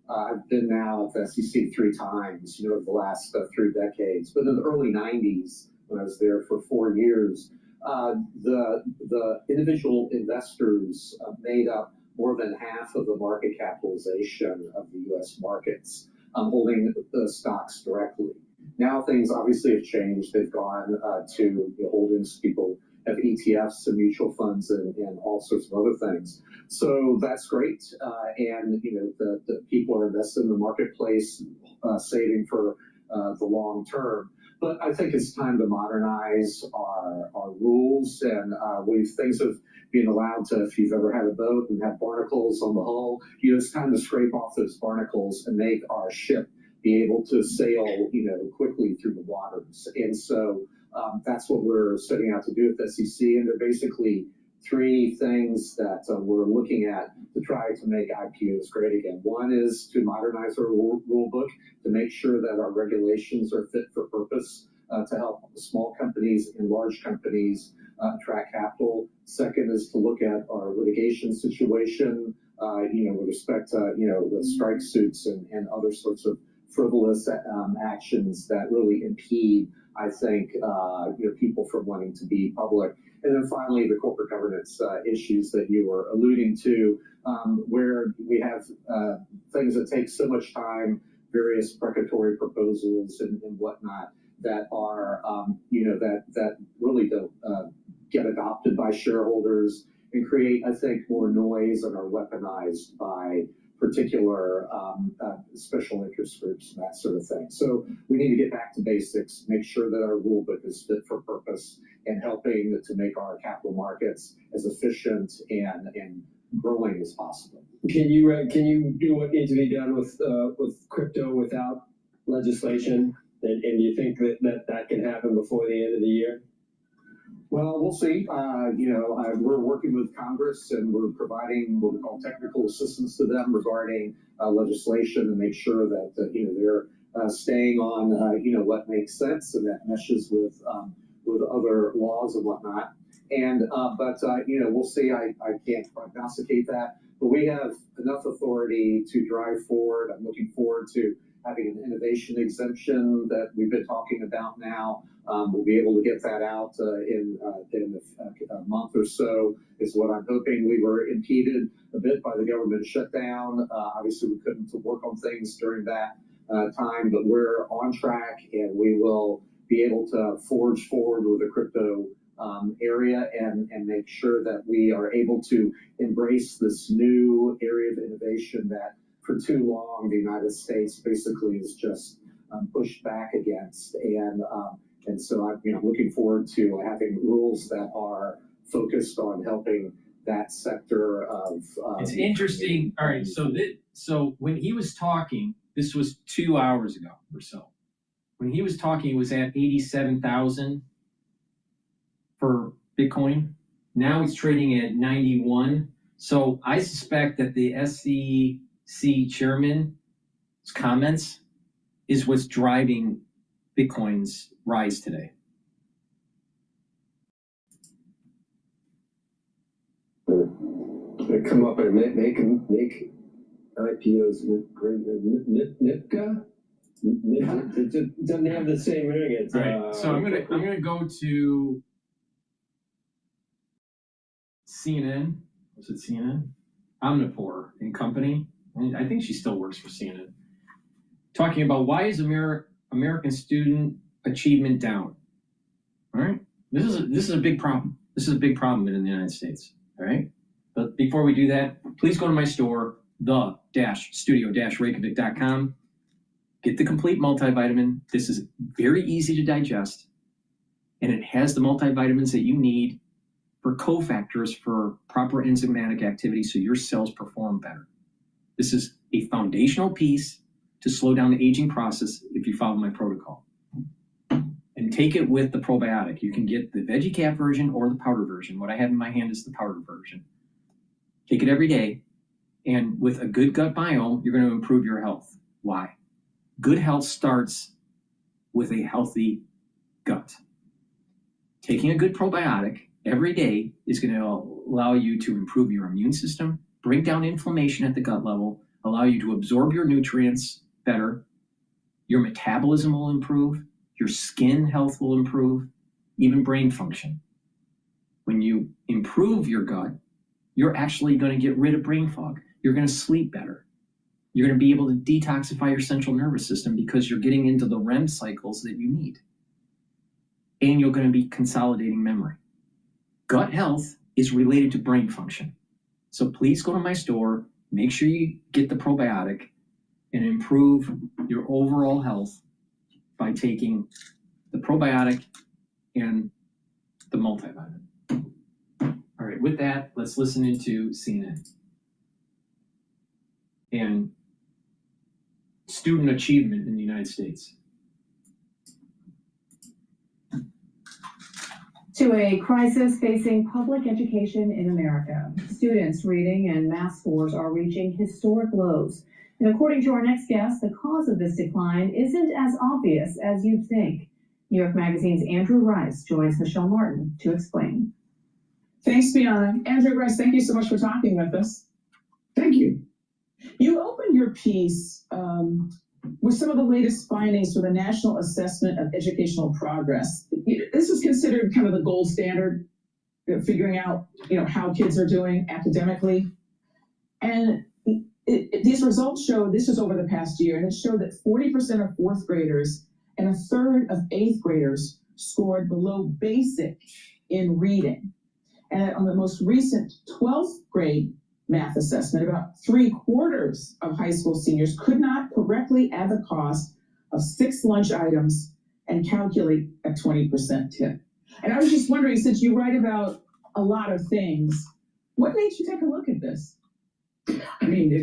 I've been now at the SEC 3 times, over the last 3 decades. But in the early 90s, when I was there for 4 years, the individual investors made up more than half of the market capitalization of the U.S. markets, holding the stocks directly. Now things obviously have changed. They've gone to holdings. People have ETFs and mutual funds and all sorts of other things. So that's great. And the people are invested in the marketplace, saving for the long term. But I think it's time to modernize our rules, and things have been allowed to, if you've ever had a boat and had barnacles on the hull, it's time to scrape off those barnacles and make our ship be able to sail, quickly through the waters. And so that's what we're setting out to do at the SEC, and there are basically 3 things that we're looking at to try to make IPOs great again. One is to modernize our rule book to make sure that our regulations are fit for purpose to help small companies and large companies attract capital. Second is to look at our litigation situation, with respect to, the strike suits and other sorts of frivolous actions that really impede, I think, people from wanting to be public. And then finally, the corporate governance issues that you were alluding to, where we have things that take so much time, various precatory proposals and whatnot that are, that really don't get adopted by shareholders and create, I think, more noise and are weaponized by particular special interest groups and that sort of thing. So we need to get back to basics, make sure that our rule book is fit for purpose and helping to make our capital markets as efficient and growing as possible. Can you do what needs to be done with crypto without legislation? And do you think that can happen before the end of the year? Well, we'll see. We're working with Congress and we're providing what we call technical assistance to them regarding legislation and make sure that they're staying on what makes sense and that meshes with other laws and whatnot. And we'll see. I can't prognosticate that, but we have enough authority to drive forward. I'm looking forward to having an innovation exemption that we've been talking about now. We'll be able to get that out in a month or so is what I'm hoping. We were impeded a bit by the government shutdown. Obviously, we couldn't work on things during that time, but we're on track and we will be able to forge forward with the crypto area and make sure that we are able to embrace this new area of innovation that for too long the United States basically is just pushed back against. And so I'm looking forward to having rules that are focused on helping that sector of. It's interesting. All right. So when he was talking, this was 2 hours ago or so. When he was talking, it was at 87,000 for Bitcoin. Now it's trading at 91. So I suspect that the SEC chairman's comments is what's driving Bitcoin's rise today. They come up and make IPOs NIPCA. It doesn't have the same ring. It's, all right. So I'm gonna go to CNN. Was it CNN? Omnipore and Company. And I think she still works for CNN. Talking about why is American student achievement down? All right, this is a big problem. This is a big problem in the United States. All right, but before we do that, please go to my store, the-studio-reykjavik.com. Get the complete multivitamin. This is very easy to digest, and it has the multivitamins that you need for cofactors for proper enzymatic activity so your cells perform better. This is a foundational piece to slow down the aging process if you follow my protocol. And take it with the probiotic. You can get the veggie cap version or the powder version. What I have in my hand is the powder version. Take it every day, and with a good gut biome, you're going to improve your health. Why? Good health starts with a healthy gut. Taking a good probiotic every day is going to allow you to improve your immune system, bring down inflammation at the gut level, allow you to absorb your nutrients better, your metabolism will improve, your skin health will improve, even brain function. When you improve your gut, you're actually going to get rid of brain fog. You're going to sleep better. You're going to be able to detoxify your central nervous system because you're getting into the REM cycles that you need. And you're going to be consolidating memory. Gut health is related to brain function. So please go to my store, make sure you get the probiotic, and improve your overall health by taking the probiotic and the multivitamin. All right, with that, let's listen into CNN and student achievement in the United States. To a crisis facing public education in America. Students' reading and math scores are reaching historic lows. And according to our next guest, the cause of this decline isn't as obvious as you'd think. New York Magazine's Andrew Rice joins Michelle Martin to explain. Thanks, Bianna. Andrew Rice, thank you so much for talking with us. Thank you. You opened your piece with some of the latest findings for the National Assessment of Educational Progress. This is considered kind of the gold standard, figuring out, how kids are doing academically. And these results show, this is over the past year, and it showed that 40% of fourth graders and a third of eighth graders scored below basic in reading. And on the most recent 12th grade math assessment, about 3/4 of high school seniors could not correctly add the cost of 6 lunch items and calculate a 20% tip. And I was just wondering, since you write about a lot of things, what made you take a look at this? I mean,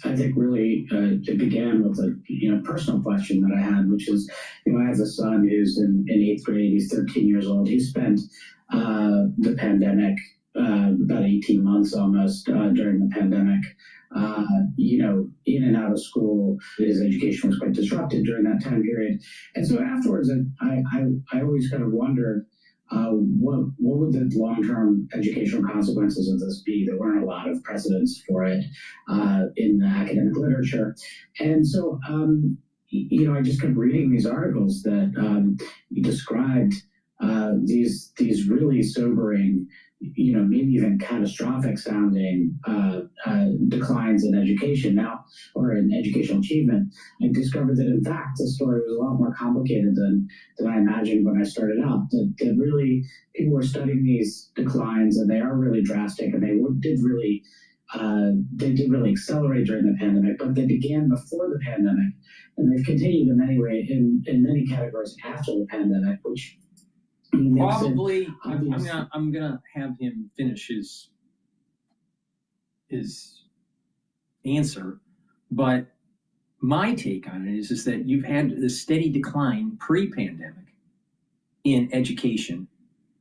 I think really it began with a personal question that I had, which is, I have a son who's in 8th grade. He's 13 years old. He spent the pandemic, about 18 months almost during the pandemic, in and out of school. His education was quite disrupted during that time period. And so afterwards, I always kind of wondered, what would the long-term educational consequences of this be? There weren't a lot of precedents for it in the academic literature. And so, I just kept reading these articles that described these really sobering, maybe even catastrophic sounding declines in education now, or in educational achievement. I discovered that in fact the story was a lot more complicated than I imagined when I started out. That really people were studying these declines, and they are really drastic, and they did really accelerate during the pandemic, but they began before the pandemic, and they've continued in many categories after the pandemic, which probably I'm gonna have him finish his answer, but my take on it is that you've had the steady decline pre-pandemic in education.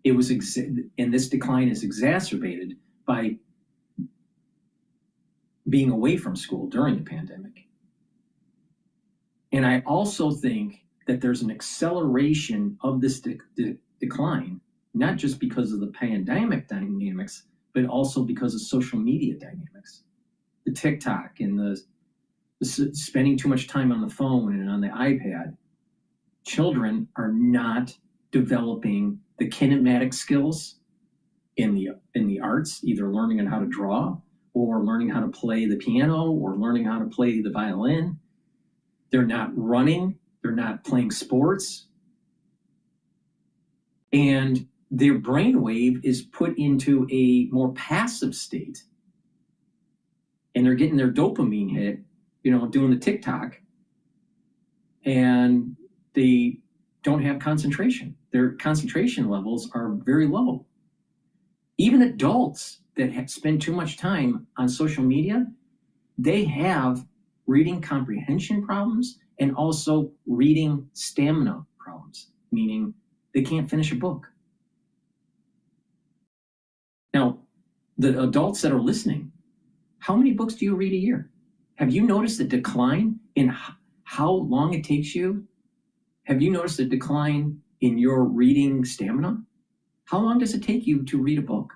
It was and this decline is exacerbated by being away from school during the pandemic. And I also think that there's an acceleration of this decline, not just because of the pandemic dynamics, but also because of social media dynamics. The TikTok and the spending too much time on the phone and on the iPad. Children are not developing the kinematic skills in the arts, either learning on how to draw or learning how to play the piano or learning how to play the violin. They're not running. They're not playing sports. And their brainwave is put into a more passive state. And they're getting their dopamine hit, doing the TikTok. And they don't have concentration. Their concentration levels are very low. Even adults that spend too much time on social media, they have reading comprehension problems and also reading stamina problems, meaning they can't finish a book. Now, the adults that are listening, how many books do you read a year? Have you noticed a decline in how long it takes you? Have you noticed a decline in your reading stamina? How long does it take you to read a book?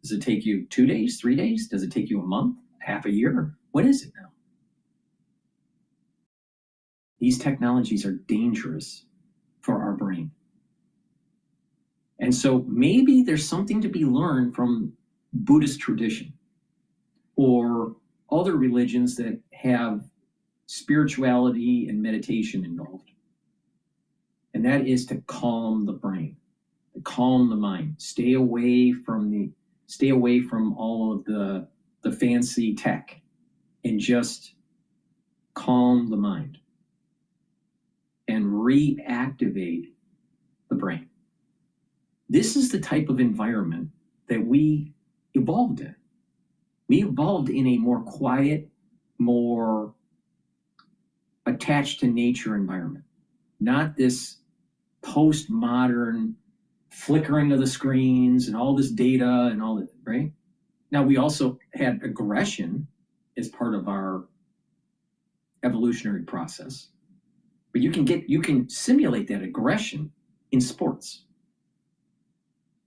Does it take you 2 days, 3 days? Does it take you a month, half a year? What is it now? These technologies are dangerous for our brain. And so maybe there's something to be learned from Buddhist tradition or other religions that have spirituality and meditation involved. And that is to calm the brain, to calm the mind, stay away from all of the fancy tech and just calm the mind and reactivate the brain. This is the type of environment that we evolved in. We evolved in a more quiet, more attached to nature environment, not this postmodern flickering of the screens and all this data and all that, right? Now, we also had aggression as part of our evolutionary process, but you can simulate that aggression in sports.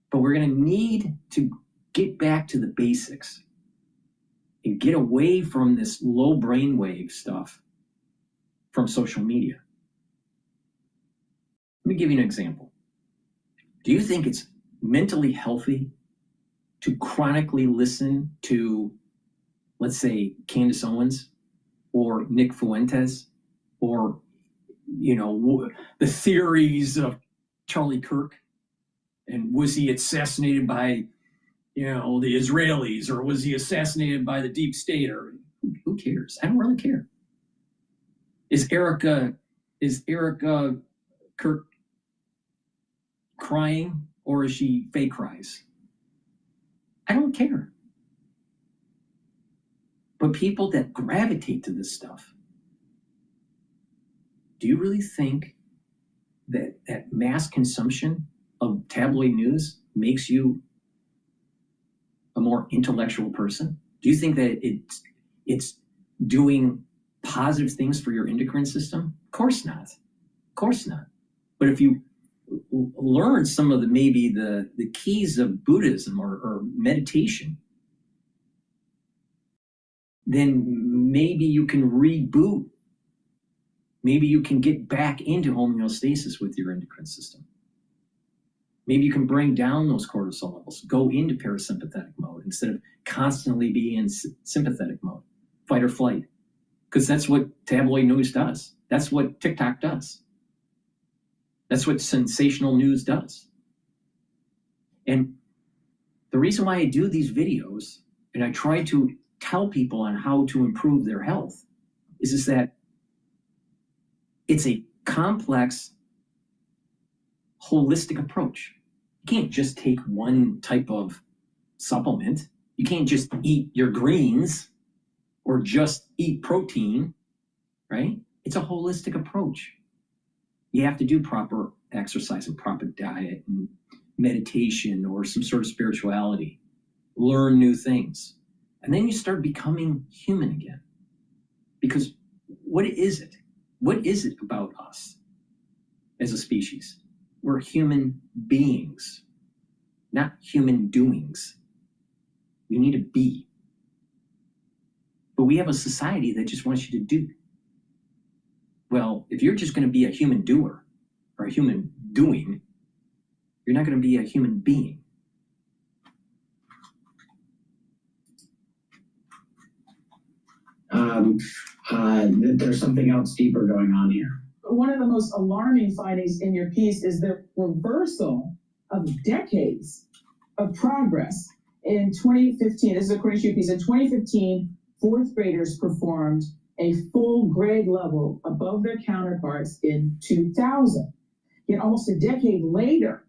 But we're going to need to get back to the basics and get away from this low brainwave stuff from social media. Let me give you an example. Do you think it's mentally healthy to chronically listen to, let's say, Candace Owens or Nick Fuentes or, the theories of Charlie Kirk? And was he assassinated by, the Israelis, or was he assassinated by the deep state? Or who cares? I don't really care. Is Erica Kirk crying, or is she fake cries? I don't care. But people that gravitate to this stuff, do you really think that mass consumption of tabloid news makes you a more intellectual person? Do you think that it's doing positive things for your endocrine system? Of course not. Of course not. But if you learn some of the keys of Buddhism or meditation, then maybe you can reboot. Maybe you can get back into homeostasis with your endocrine system. Maybe you can bring down those cortisol levels, go into parasympathetic mode instead of constantly being in sympathetic mode, fight or flight. Because that's what tabloid news does. That's what TikTok does. That's what sensational news does. And the reason why I do these videos and I try to tell people on how to improve their health is that it's a complex, holistic approach. You can't just take one type of supplement. You can't just eat your greens or just eat protein, right? It's a holistic approach. You have to do proper exercise and proper diet and meditation or some sort of spirituality, learn new things. And then you start becoming human again. Because what is it? What is it about us as a species? We're human beings, not human doings. We need to be. But we have a society that just wants you to do. Well, if you're just going to be a human doer or a human doing, you're not going to be a human being. that there's something else deeper going on here. One of the most alarming findings in your piece is the reversal of decades of progress. In 2015, this is according to your piece, in 2015, fourth graders performed a full grade level above their counterparts in 2000. Yet almost a decade later,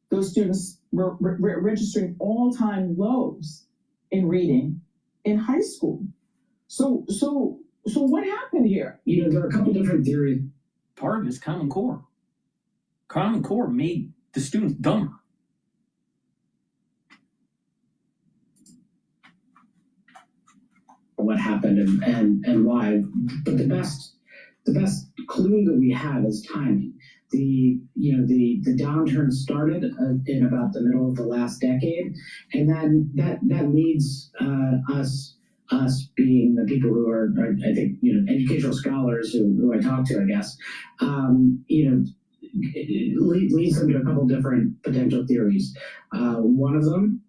those students were registering all-time lows in reading in high school. So what happened here? You know, there are a couple different theories. Part of it is Common Core. Common Core made the students dumber. What happened and why, but the best clue that we have is timing. The downturn started in about the middle of the last decade, and then that leads us being the people who are I think educational scholars who I talk to, I guess, it leads them to a couple different potential theories. One of them,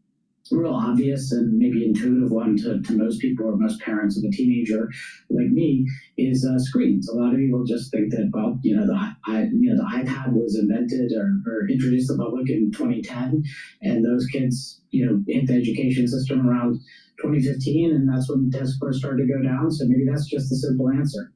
real obvious and maybe intuitive one to most people or most parents of a teenager like me, is screens. A lot of people just think that, well, the iPad was invented or introduced to the public in 2010, and those kids, hit the education system around 2015, and that's when test scores started to go down. So maybe that's just the simple answer.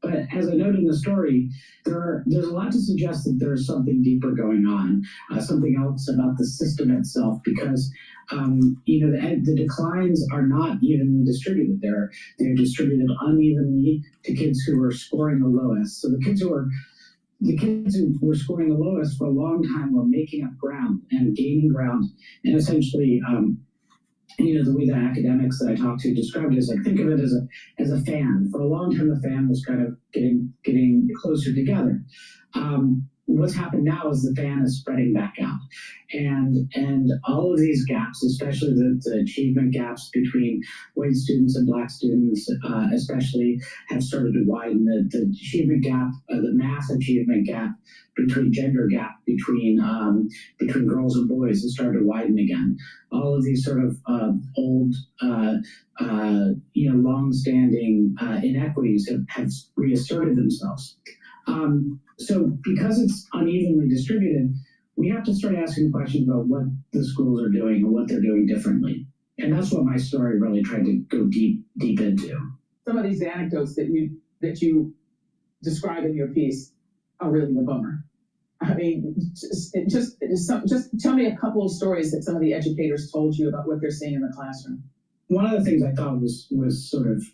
But as I noted in the story, there's a lot to suggest that there's something deeper going on, something else about the system itself, because the declines are not evenly distributed. They're distributed unevenly to kids who are scoring the lowest. So the kids who were scoring the lowest for a long time were making up ground and gaining ground, and essentially the way the academics that I talked to described it is like, think of it as a fan. For a long time, the fan was kind of getting closer together. What's happened now is the fan is spreading back out, and all of these gaps, especially the achievement gaps between white students and black students, especially, have started to widen. The achievement gap, the math achievement gap, gender gap between girls and boys has started to widen again. All of these sort of old, long-standing inequities have reasserted themselves. So because it's unevenly distributed, we have to start asking questions about what the schools are doing and what they're doing differently. And that's what my story really tried to go deep into. Some of these anecdotes that you describe in your piece are really a bummer. I mean, just tell me a couple of stories that some of the educators told you about what they're seeing in the classroom. One of the things I thought was sort of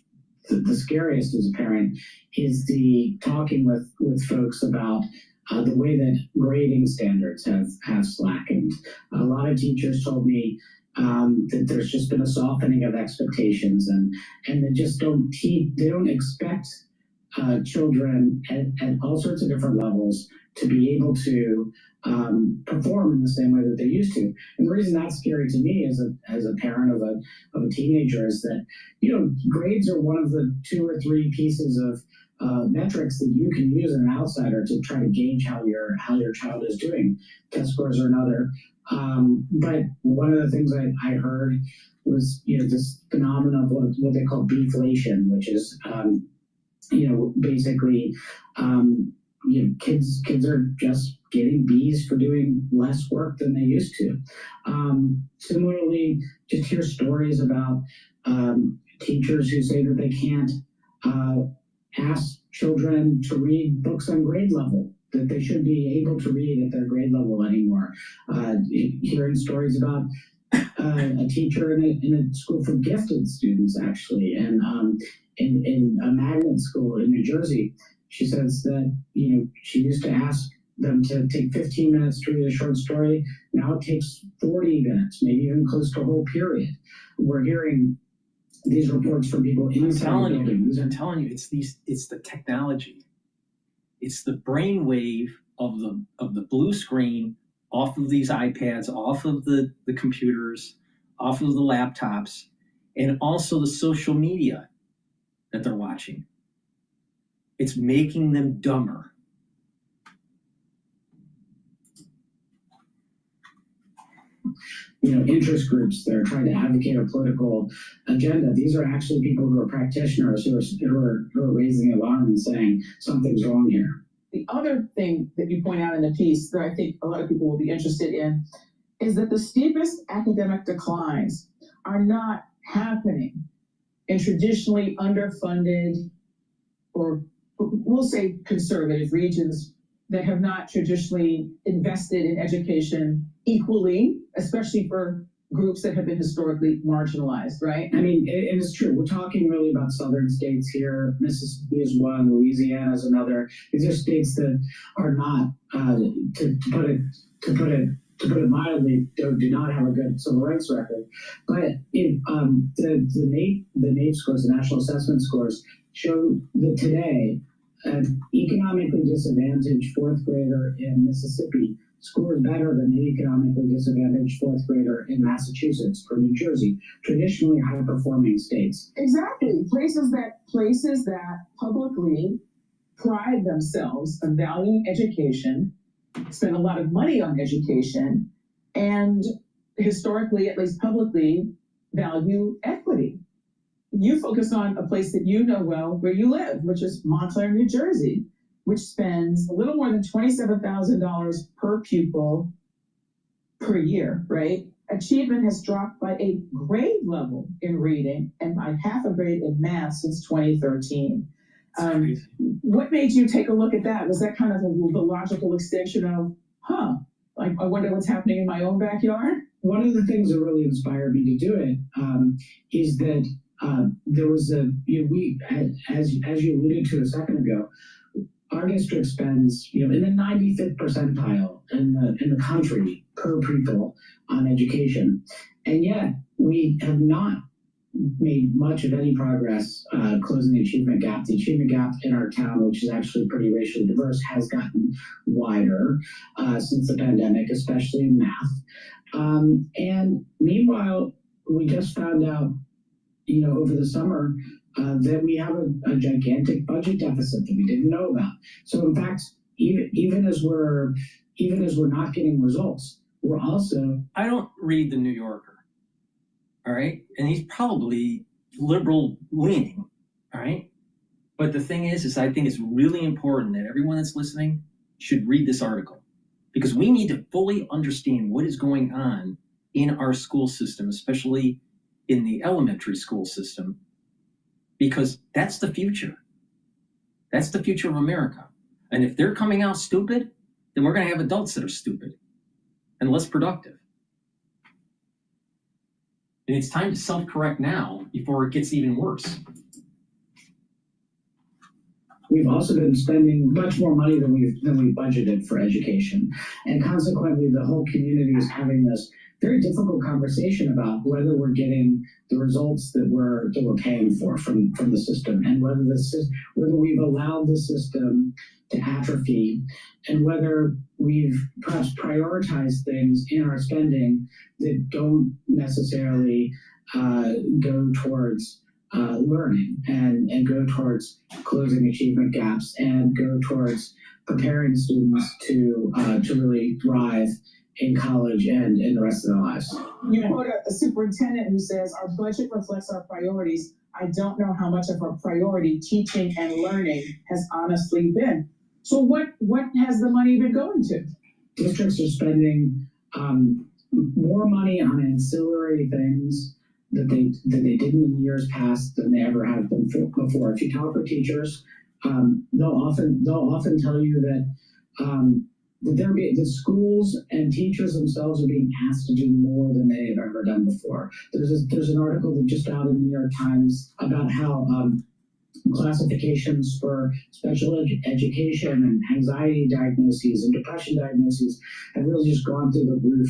the scariest as a parent is the talking with folks about the way that grading standards have slackened. A lot of teachers told me that there's just been a softening of expectations, and they just don't expect children at all sorts of different levels to be able to perform in the same way that they used to. And the reason that's scary to me as a parent of a teenager is that, grades are one of the 2 or 3 pieces of metrics that you can use as an outsider to try to gauge how your child is doing. Test scores are another. But one of the things I heard was, this phenomenon of what they call deflation, which is, basically, kids are just getting B's for doing less work than they used to. Similarly, just hear stories about teachers who say that they can't ask children to read books on grade level, that they should be able to read at their grade level anymore. Hearing stories about a teacher in a school for gifted students, actually, and in a magnet school in New Jersey. She says that, she used to ask them to take 15 minutes to read a short story. Now it takes 40 minutes, maybe even close to a whole period. We're hearing these reports from people inside the building. I'm telling you, it's the technology. It's the brainwave of the blue screen off of these iPads, off of the computers, off of the laptops, and also the social media that they're watching. It's making them dumber. interest groups that are trying to advocate a political agenda. These are actually people who are practitioners who are raising the alarm and saying something's wrong here. The other thing that you point out in the piece that I think a lot of people will be interested in is that the steepest academic declines are not happening in traditionally underfunded, or we'll say conservative regions that have not traditionally invested in education equally, especially for groups that have been historically marginalized, right? I mean, it is true. We're talking really about southern states here. Mississippi is one, Louisiana is another. These are states that are not, to put it mildly, do not have a good civil rights record. But if the NAEP scores, the National Assessment Scores, show that today an economically disadvantaged fourth grader in Mississippi scores better than an economically disadvantaged fourth grader in Massachusetts or New Jersey, traditionally high-performing states. Exactly. Places that publicly pride themselves on valuing education, spend a lot of money on education, and historically, at least publicly, value equity. You focus on a place that you know well where you live, which is Montclair, New Jersey, which spends a little more than $27,000 per pupil per year, right? Achievement has dropped by a grade level in reading and by half a grade in math since 2013. What made you take a look at that? Was that kind of the logical extension of, like, I wonder what's happening in my own backyard? One of the things that really inspired me to do it is that there was as you alluded to a second ago, our district spends, in the 95th percentile in the country per pupil on education, and yet we have not made much of any progress closing the achievement gap. The achievement gap in our town, which is actually pretty racially diverse, has gotten wider since the pandemic, especially in math. And meanwhile, we just found out, over the summer, that we have a gigantic budget deficit that we didn't know about. So in fact, even as we're not getting results, we're also. I don't read the New Yorker, all right, and he's probably liberal leaning, all right. But the thing is I think it's really important that everyone that's listening should read this article, because we need to fully understand what is going on in our school system, especially in the elementary school system, because that's the future. That's the future of America. And if they're coming out stupid, then we're going to have adults that are stupid and less productive. And it's time to self-correct now before it gets even worse. We've also been spending much more money than we budgeted for education. And consequently, the whole community is having this very difficult conversation about whether we're getting the results that we're paying for from the system, and whether we've allowed the system to atrophy, and whether we've perhaps prioritized things in our spending that don't necessarily go towards learning and go towards closing achievement gaps and go towards preparing students to really thrive in college and in the rest of their lives. You quote a superintendent who says, "Our budget reflects our priorities. I don't know how much of a priority teaching and learning has honestly been." So what has the money been going to? Districts are spending more money on ancillary things that they did in years past than they ever have been before. If you talk with teachers, they'll often tell you that the schools and teachers themselves are being asked to do more than they have ever done before. There's an article that just out in the New York Times about how classifications for special education and anxiety diagnoses and depression diagnoses have really just gone through the roof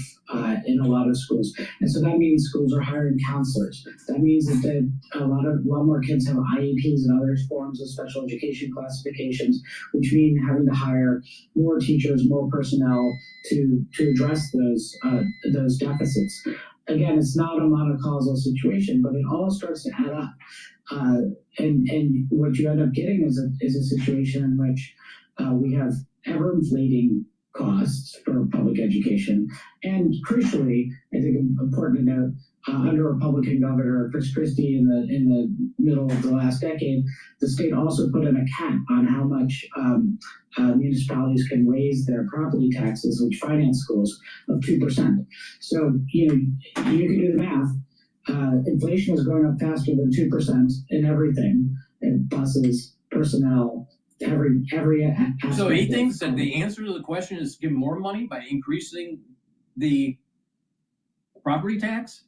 in a lot of schools. And so that means schools are hiring counselors. That means that a lot more kids have IEPs and other forms of special education classifications, which mean having to hire more teachers, more personnel to address those deficits. Again, it's not a monocausal situation, but it all starts to add up. And what you end up getting is a situation in which we have ever inflating costs for public education. And crucially, I think important to note, under Republican Governor Chris Christie in the middle of the last decade, the state also put in a cap on how much municipalities can raise their property taxes, which finance schools, of 2%. So you can do the math. Inflation is going up faster than 2% in everything, in buses, personnel, every aspect. So he thinks that the answer to the question is give more money by increasing the property tax?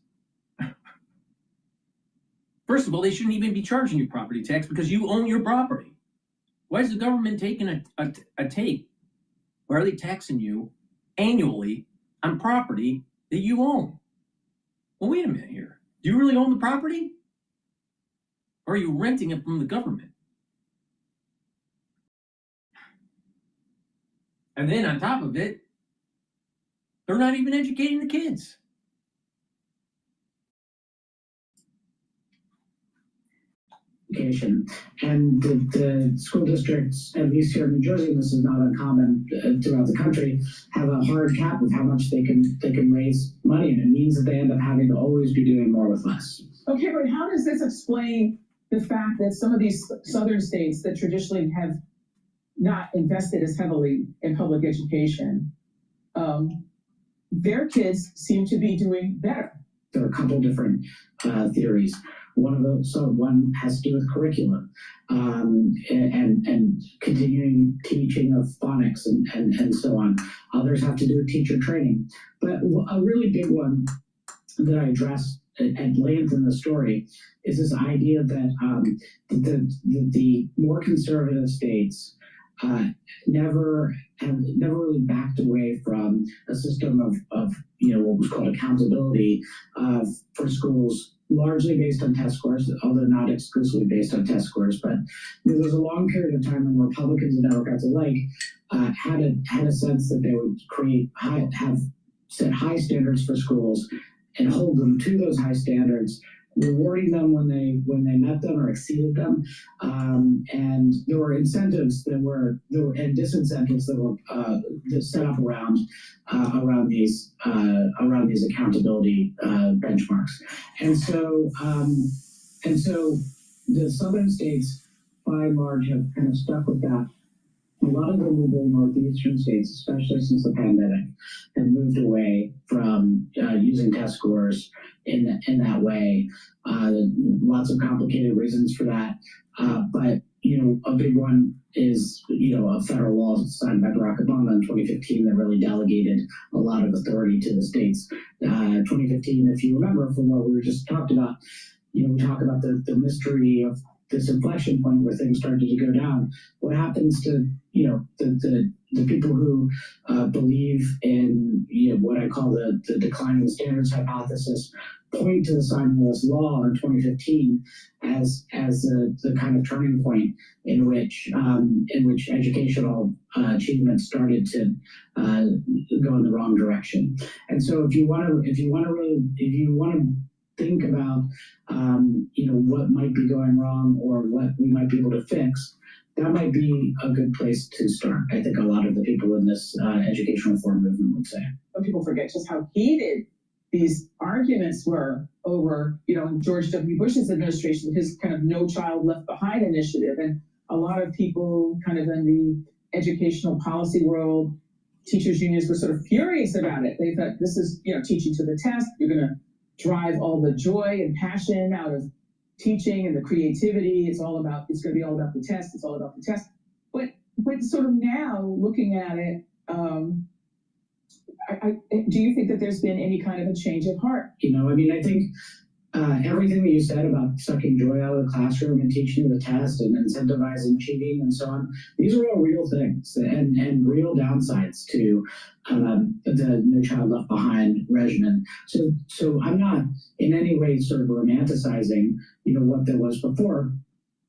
First of all, they shouldn't even be charging you property tax because you own your property. Why is the government taking a take? Why are they taxing you annually on property that you own? Well, wait a minute here. Do you really own the property? Or are you renting it from the government? And then on top of it, they're not even educating the kids. Education. And the school districts, at least here in New Jersey, this is not uncommon throughout the country, have a hard cap of how much they can raise money, and it means that they end up having to always be doing more with less. Okay, but how does this explain the fact that some of these southern states that traditionally have not invested as heavily in public education, their kids seem to be doing better? There are a couple different theories. One has to do with curriculum and continuing teaching of phonics and so on. Others have to do with teacher training. But a really big one that I addressed at length in the story is this idea that the more conservative states never really backed away from a system of what was called accountability for schools, largely based on test scores, although not exclusively based on test scores. But there was a long period of time when Republicans and Democrats alike had a sense that they would set high standards for schools and hold them to those high standards, rewarding them when they met them or exceeded them, and there were incentives and disincentives that were set up around these accountability benchmarks, and so the southern states by and large have kind of stuck with that. A lot of the northeastern states, especially since the pandemic, have moved away from using test scores in that way. Lots of complicated reasons for that. But a big one is a federal law signed by Barack Obama in 2015 that really delegated a lot of authority to the states. 2015, if you remember from what we were just talked about, we talk about the mystery of this inflection point where things started to go down. What happens to the people who believe in what I call the declining standards hypothesis, point to the signing of this law in 2015 as the kind of turning point in which educational achievement started to go in the wrong direction. And so if you want to think about what might be going wrong or what we might be able to fix, that might be a good place to start. I think a lot of the people in this education reform movement would say. But people forget just how heated these arguments were over, George W. Bush's administration, his kind of No Child Left Behind initiative. And a lot of people kind of in the educational policy world, teachers unions were sort of furious about it. They thought this is, teaching to the test. You're going to drive all the joy and passion out of teaching and the creativity. It's going to be all about the test. It's all about the test. But sort of now looking at it, do you think that there's been any kind of a change of heart? I think everything that you said about sucking joy out of the classroom and teaching the test and incentivizing cheating and so on, these are all real things and real downsides to the No Child Left Behind regimen. So I'm not in any way sort of romanticizing, what there was before.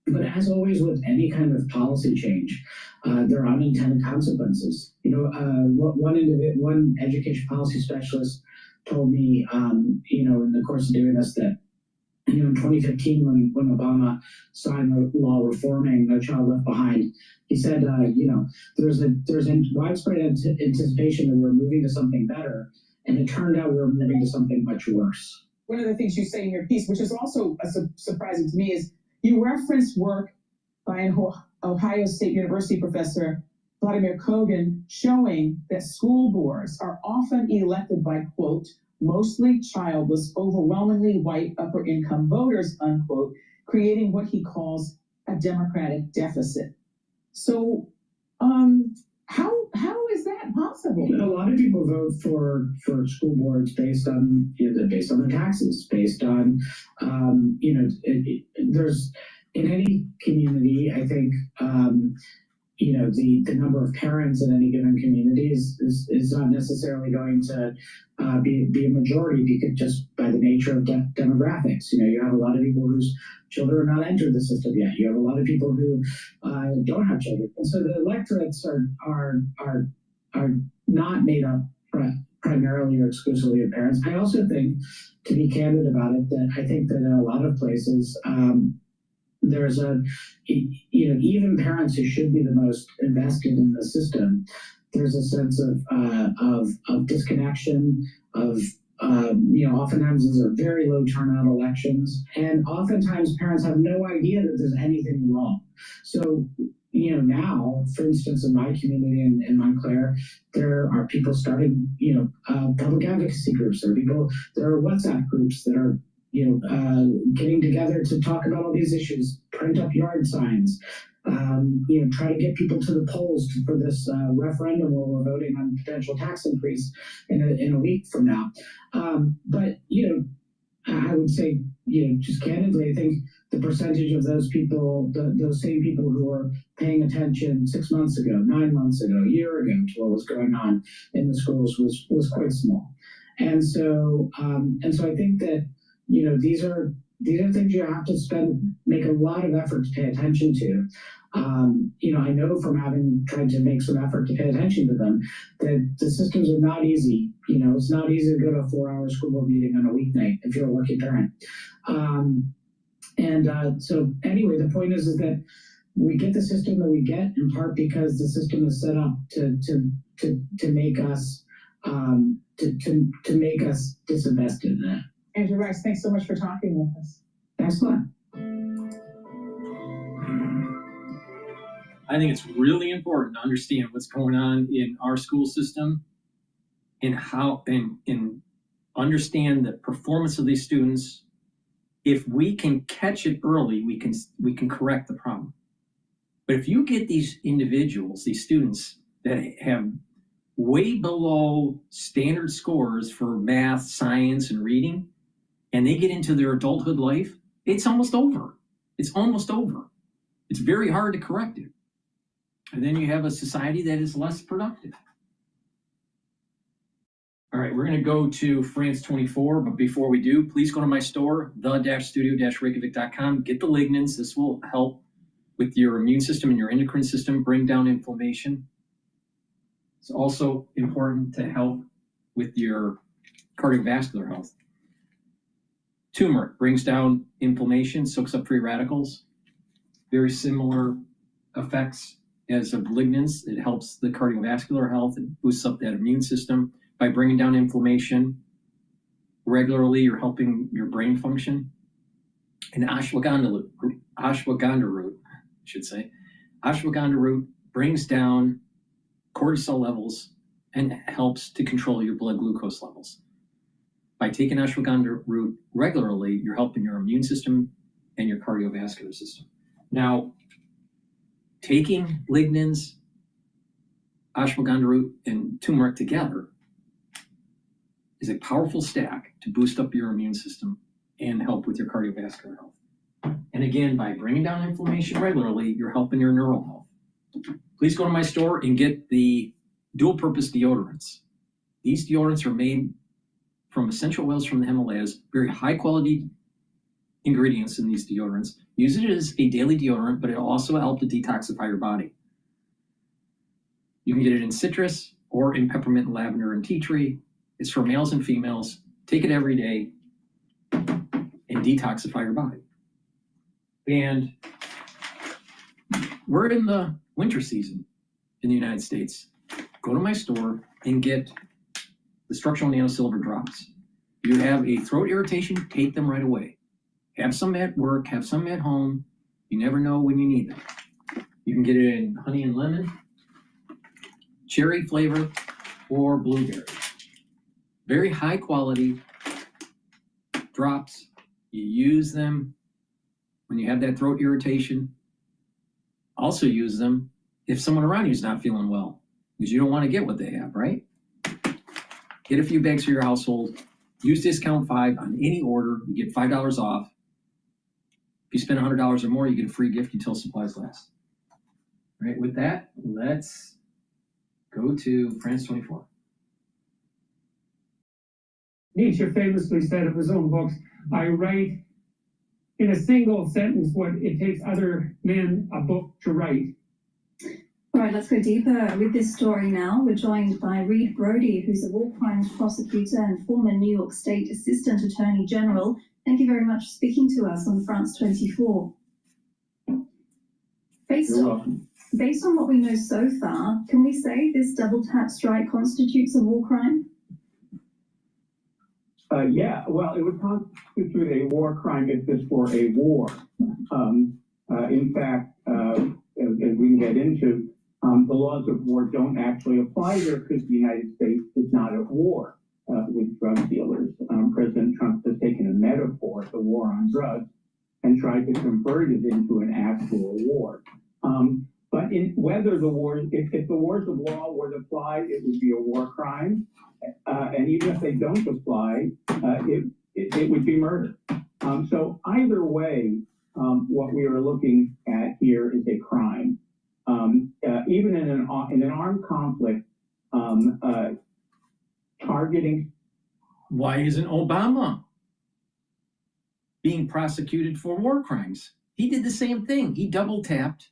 But as always with any kind of policy change, there are unintended consequences. One education policy specialist told me, in the course of doing this, that in 2015 when Obama signed the law reforming No Child Left Behind, he said, there's a widespread anticipation that we're moving to something better, and it turned out we were moving to something much worse. One of the things you say in your piece, which is also surprising to me, is you reference work by an Ohio State University professor, Vladimir Kogan, showing that school boards are often elected by, quote, mostly childless, overwhelmingly white upper-income voters, unquote, creating what he calls a democratic deficit. So, how is that possible? A lot of people vote for school boards based on their taxes, based on there's in any community, I think. The number of parents in any given community is not necessarily going to be a majority because just by the nature of demographics. You have a lot of people whose children are not entered the system yet. You have a lot of people who don't have children, and so the electorates are not made up primarily or exclusively of parents. I also think, to be candid about it, that I think that in a lot of places. There's even parents who should be the most invested in the system. There's a sense of disconnection, oftentimes these are very low turnout elections, and oftentimes parents have no idea that there's anything wrong. So, now, for instance, in my community in Montclair, there are people starting, public advocacy groups. There are WhatsApp groups that are getting together to talk about all these issues, print up yard signs, try to get people to the polls for this referendum where we're voting on potential tax increase in a week from now. But I would say, just candidly, I think the percentage of those people, those same people who were paying attention 6 months ago, 9 months ago, a year ago to what was going on in the schools was quite small. And so I think that these are things you have to make a lot of effort to pay attention to. I know from having tried to make some effort to pay attention to them that the systems are not easy. It's not easy to go to a 4-hour school board meeting on a weeknight if you're a working parent. So anyway, the point is that we get the system that we get in part because the system is set up to make us to make us disinvested in it. Andrew Rice, thanks so much for talking with us. Thanks a lot. I think it's really important to understand what's going on in our school system and understand the performance of these students. If we can catch it early, we can correct the problem. But if you get these individuals, these students that have way below standard scores for math, science, and reading, and they get into their adulthood life, it's almost over. It's almost over. It's very hard to correct it. And then you have a society that is less productive. All right, we're going to go to France 24, but before we do, please go to my store, the-studio-reykjavik.com. Get the lignans. This will help with your immune system and your endocrine system, bring down inflammation. It's also important to help with your cardiovascular health. Turmeric brings down inflammation, soaks up free radicals. Very similar effects as of lignans. It helps the cardiovascular health. It boosts up that immune system. By bringing down inflammation regularly, you're helping your brain function. And ashwagandha root, ashwagandha root brings down cortisol levels and helps to control your blood glucose levels. By taking ashwagandha root regularly, you're helping your immune system and your cardiovascular system. Now, taking lignans, ashwagandha root, and turmeric together is a powerful stack to boost up your immune system and help with your cardiovascular health. And again, by bringing down inflammation regularly, you're helping your neural health. Please go to my store and get the dual-purpose deodorants. These deodorants are made from essential oils from the Himalayas, very high-quality ingredients in these deodorants. Use it as a daily deodorant, but it'll also help to detoxify your body. You can get it in citrus or in peppermint, lavender, and tea tree. It's for males and females. Take it every day, and and detoxify your body. And we're in the winter season in the United States. Go to my store and get the structural nanosilver drops. You have a throat irritation, take them right away. Have some at work, have some at home. You never know when you need them. You can get it in honey and lemon, cherry flavor, or blueberry. Very high quality drops. You use them when you have that throat irritation. Also use them if someone around you is not feeling well, because you don't want to get what they have, right? Get a few bags for your household. Use discount 5 on any order. You get $5 off. If you spend $100 or more, you get a free gift until supplies last. All right, with that, let's go to France 24. Nietzsche famously said of his own books, I write in a single sentence what it takes other men a book to write. All right, let's go deeper with this story now. We're joined by Reed Brody, who's a war crimes prosecutor and former New York State Assistant Attorney General. Thank you very much for speaking to us on France 24. Based on what we know so far, can we say this double tap strike constitutes a war crime? Yeah, well, it would constitute a war crime if this were a war. In fact, as we can get into, the laws of war don't actually apply here because the United States is not at war with drug dealers. President Trump has taken a metaphor, the war on drugs, and tried to convert it into an actual war. But whether the wars, if the wars of law were to apply, it would be a war crime. And even if they don't apply, it would be murder. So either way, what we are looking at here is a crime. Even in an armed conflict, targeting. Why isn't Obama being prosecuted for war crimes? He did the same thing. He double tapped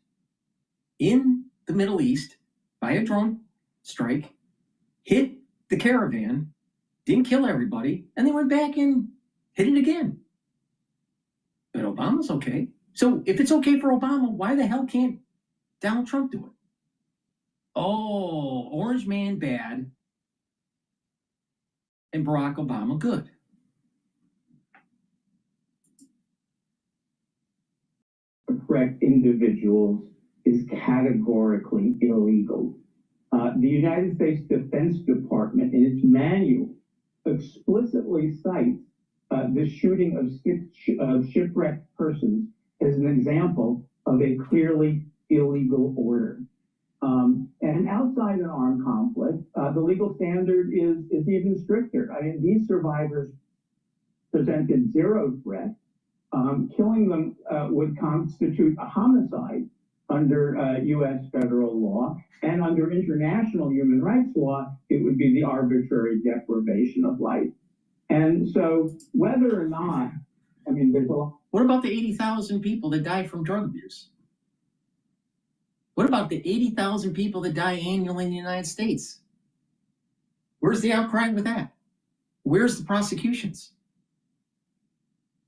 in the Middle East by a drone strike, hit the caravan, didn't kill everybody, and they went back and hit it again. But Obama's okay. So if it's okay for Obama, why the hell can't Donald Trump do it? Oh, Orange Man bad and Barack Obama good. Correct individuals is categorically illegal. The United States Defense Department in its manual explicitly cites the shooting of shipwrecked persons as an example of a clearly illegal order. And outside an armed conflict, the legal standard is even stricter. I mean, these survivors presented zero threat. Killing them would constitute a homicide under U.S. federal law, and under international human rights law, it would be the arbitrary deprivation of life. And so whether or not, I mean, there's a lot. What about the 80,000 people that die from drug abuse? What about the 80,000 people that die annually in the United States? Where's the outcry with that? Where's the prosecutions?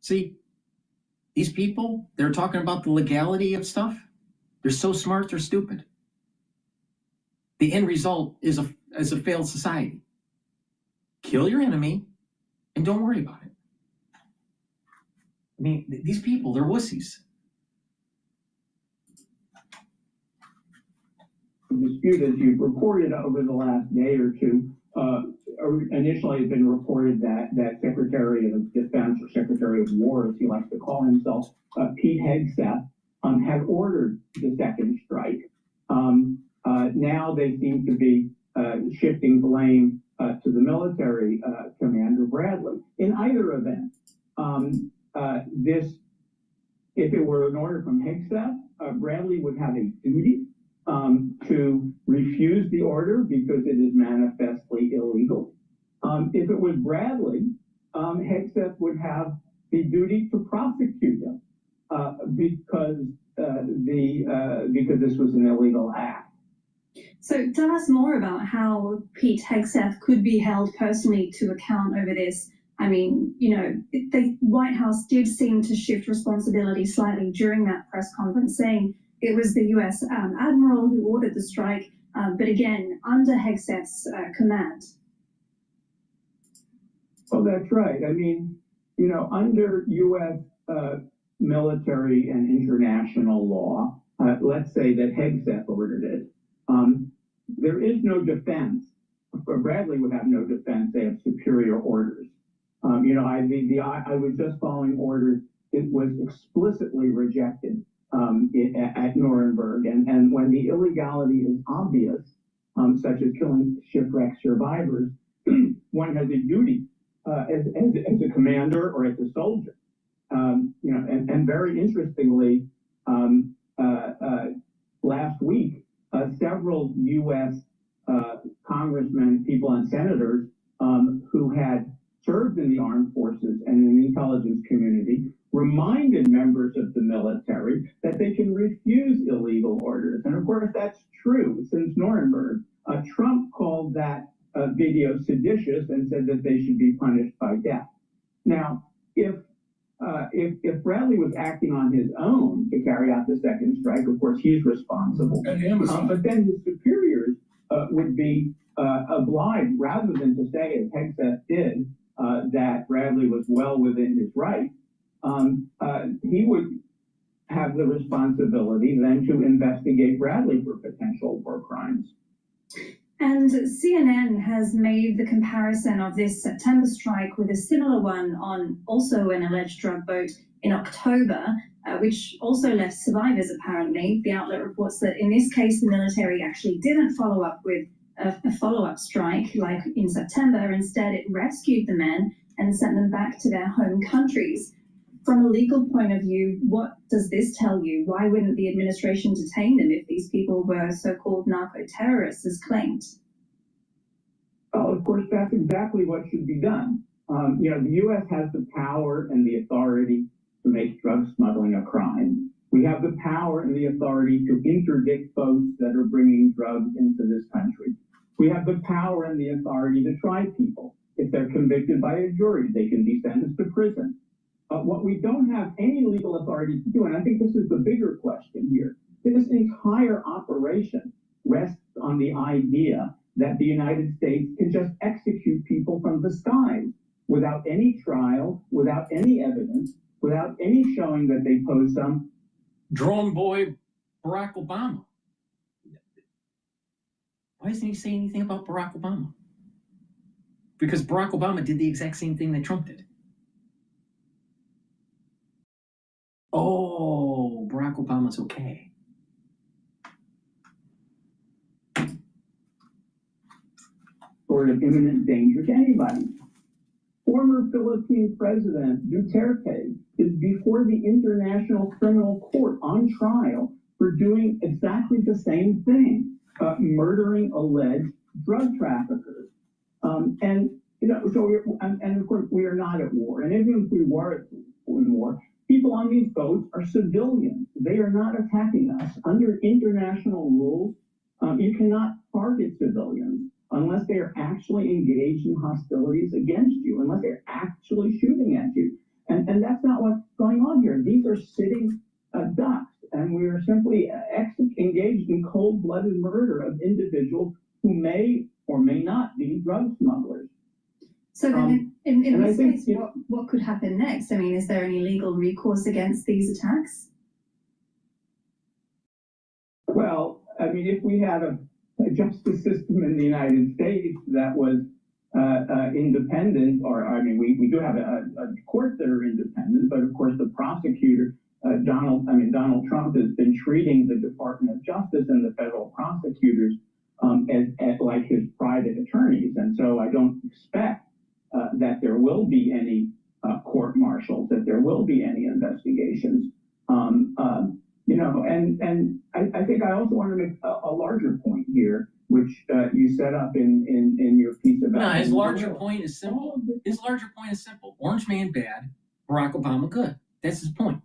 See, these people, they're talking about the legality of stuff. They're so smart, they're stupid. The end result is a failed society. Kill your enemy and don't worry about it. I mean, these people, they're wussies. Dispute, as you've reported over the last day or two, initially it's been reported that Secretary of Defense, or Secretary of War, as he likes to call himself, Pete Hegseth, had ordered the second strike. Now they seem to be shifting blame to the military commander, Bradley. In either event, if it were an order from Hegseth, Bradley would have a duty to refuse the order because it is manifestly illegal. If it was Bradley, Hegseth would have the duty to prosecute him because this was an illegal act. So tell us more about how Pete Hegseth could be held personally to account over this. I mean, you know, the White House did seem to shift responsibility slightly during that press conference, saying it was the U.S. Admiral who ordered the strike, but again, under Hegseth's command. Well, that's right. I mean, you know, under U.S. Military and international law, let's say that Hegseth ordered it, there is no defense. Bradley would have no defense. They have superior orders. You know, I was just following orders. It was explicitly rejected at Nuremberg, and when the illegality is obvious, such as killing shipwreck survivors, one has a duty as a commander or as a soldier. You know, and very interestingly, last week, several U.S. Congressmen, people, and senators who had served in the armed forces and in the intelligence community reminded members of the military that they can refuse illegal orders. And of course, that's true since Nuremberg. Trump called that video seditious and said that they should be punished by death. Now, if Bradley was acting on his own to carry out the second strike, of course, he's responsible. But then his superiors would be obliged, rather than to say, as Hegseth did, that Bradley was well within his rights, he would have the responsibility then to investigate Bradley for potential war crimes. And CNN has made the comparison of this September strike with a similar one on also an alleged drug boat in October, which also left survivors apparently. The outlet reports that in this case, the military actually didn't follow up with a follow-up strike like in September. Instead, it rescued the men and sent them back to their home countries. From a legal point of view, what does this tell you? Why wouldn't the administration detain them if these people were so-called narco-terrorists as claimed? Well, of course, that's exactly what should be done. You know, the U.S. has the power and the authority to make drug smuggling a crime. We have the power and the authority to interdict boats that are bringing drugs into this country. We have the power and the authority to try people. If they're convicted by a jury, they can be sentenced to prison. What we don't have any legal authority to do, and I think this is the bigger question here, this entire operation rests on the idea that the United States can just execute people from the skies without any trial, without any evidence, without any showing that they pose some. Drone boy Barack Obama. Why doesn't he say anything about Barack Obama? Because Barack Obama did the exact same thing that Trump did. Oh, Barack Obama's okay. Sort of imminent danger to anybody. Former Philippine President Duterte is before the International Criminal Court on trial for doing exactly the same thing, murdering alleged drug traffickers. And you know, so and of course we are not at war. And even if we were in war, people on these boats are civilians. They are not attacking us. Under international rules, you cannot target civilians unless they are actually engaged in hostilities against you, unless they're actually shooting at you. And that's not what's going on here. These are sitting ducks, and we are simply engaged in cold-blooded murder of individuals who may or may not be drug smugglers. So then in this case, what could happen next? I mean, is there any legal recourse against these attacks? Well, I mean, if we had a justice system in the United States that was independent, or I mean, we do have a courts that are independent, but of course the prosecutor, Donald Trump has been treating the Department of Justice and the federal prosecutors as like his private attorneys, and so I don't expect that there will be any court martials, that there will be any investigations. You know, and I think I also want to make a larger point here, which you set up in your piece about. No, his larger point is simple. His larger point is simple. Orange man bad, Barack Obama good. That's his point.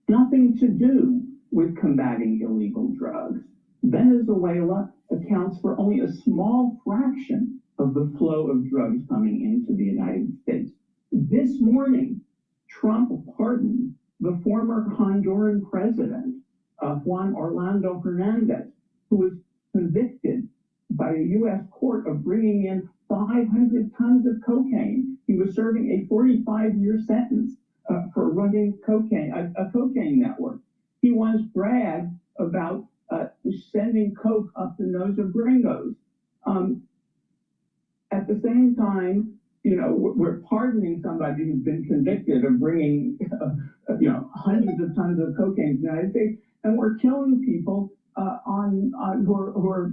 Nothing to do with combating illegal drugs. Venezuela accounts for only a small fraction of the flow of drugs coming into the United States. This morning, Trump pardoned the former Honduran president, Juan Orlando Hernandez, who was convicted by a U.S. court of bringing in 500 tons of cocaine. He was serving a 45-year sentence for running a cocaine network. He once bragged about sending coke up the nose of gringos. At the same time, we're pardoning somebody who's been convicted of bringing, hundreds of tons of cocaine to the United States, and we're killing people who are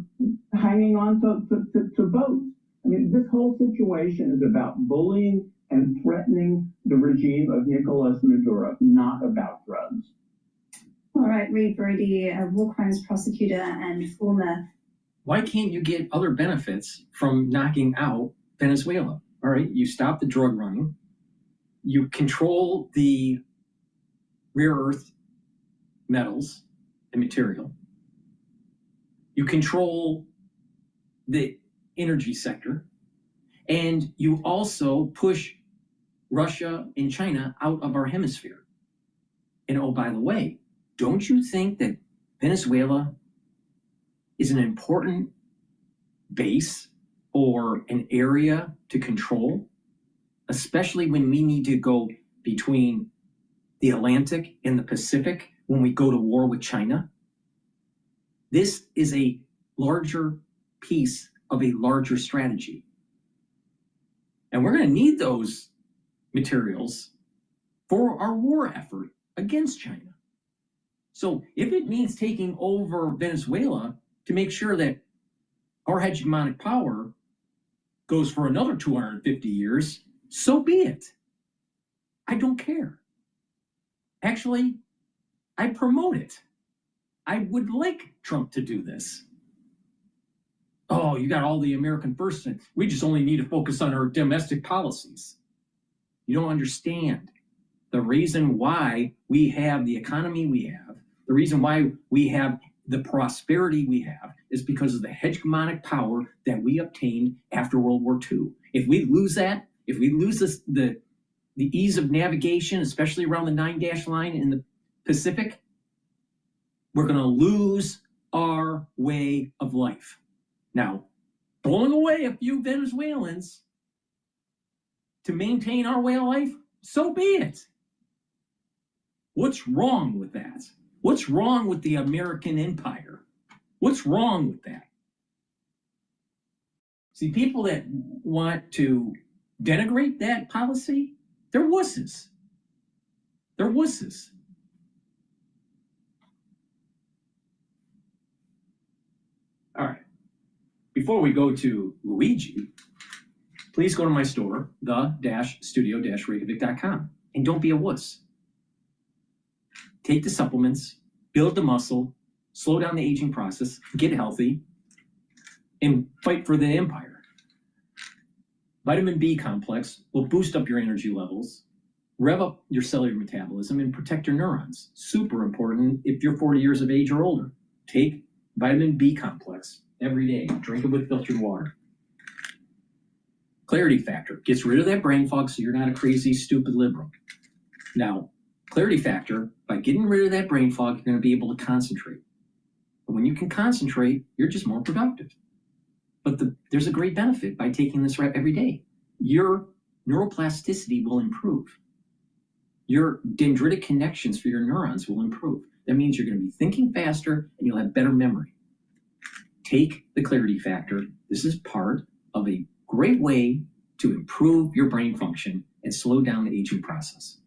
hanging on to boats. I mean, this whole situation is about bullying and threatening the regime of Nicolas Maduro, not about drugs. All right, Reed Brody, a war crimes prosecutor and former. Why can't you get other benefits from knocking out Venezuela? All right, you stop the drug running, you control the rare earth metals and material, you control the energy sector, and you also push Russia and China out of our hemisphere. And oh, by the way, don't you think that Venezuela is an important base or an area to control, especially when we need to go between the Atlantic and the Pacific when we go to war with China? This is a larger piece of a larger strategy. And we're going to need those materials for our war effort against China. So if it means taking over Venezuela to make sure that our hegemonic power goes for another 250 years, so be it. I don't care. Actually, I promote it. I would like Trump to do this. Oh, you got all the American first, and we just only need to focus on our domestic policies. You don't understand the reason why we have the economy we have, the reason why we have the prosperity we have is because of the hegemonic power that we obtained after World War II. If we lose that, if we lose the ease of navigation, especially around the 9-dash line in the Pacific, we're going to lose our way of life. Now, blowing away a few Venezuelans to maintain our way of life, so be it. What's wrong with that? What's wrong with the American empire? What's wrong with that? See, people that want to denigrate that policy, they're wusses. They're wusses. All right. Before we go to Luigi, please go to my store, the-studio-reykjavik.com, and don't be a wuss. Take the supplements, build the muscle, slow down the aging process, get healthy, and fight for the empire. Vitamin B complex will boost up your energy levels, rev up your cellular metabolism, and protect your neurons. Super important if you're 40 years of age or older. Take vitamin B complex every day. Drink it with filtered water. Clarity factor gets rid of that brain fog so you're not a crazy, stupid liberal. Now, clarity factor, by getting rid of that brain fog, you're going to be able to concentrate. But when you can concentrate, you're just more productive. But there's a great benefit by taking this every day. Your neuroplasticity will improve. Your dendritic connections for your neurons will improve. That means you're going to be thinking faster and you'll have better memory. Take the clarity factor. This is part of a great way to improve your brain function and slow down the aging process.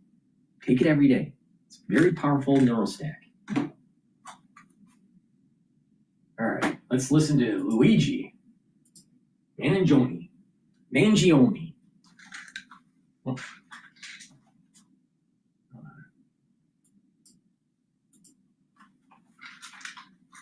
Take it every day. It's a very powerful neurostack. All right, let's listen to Luigi Mangione.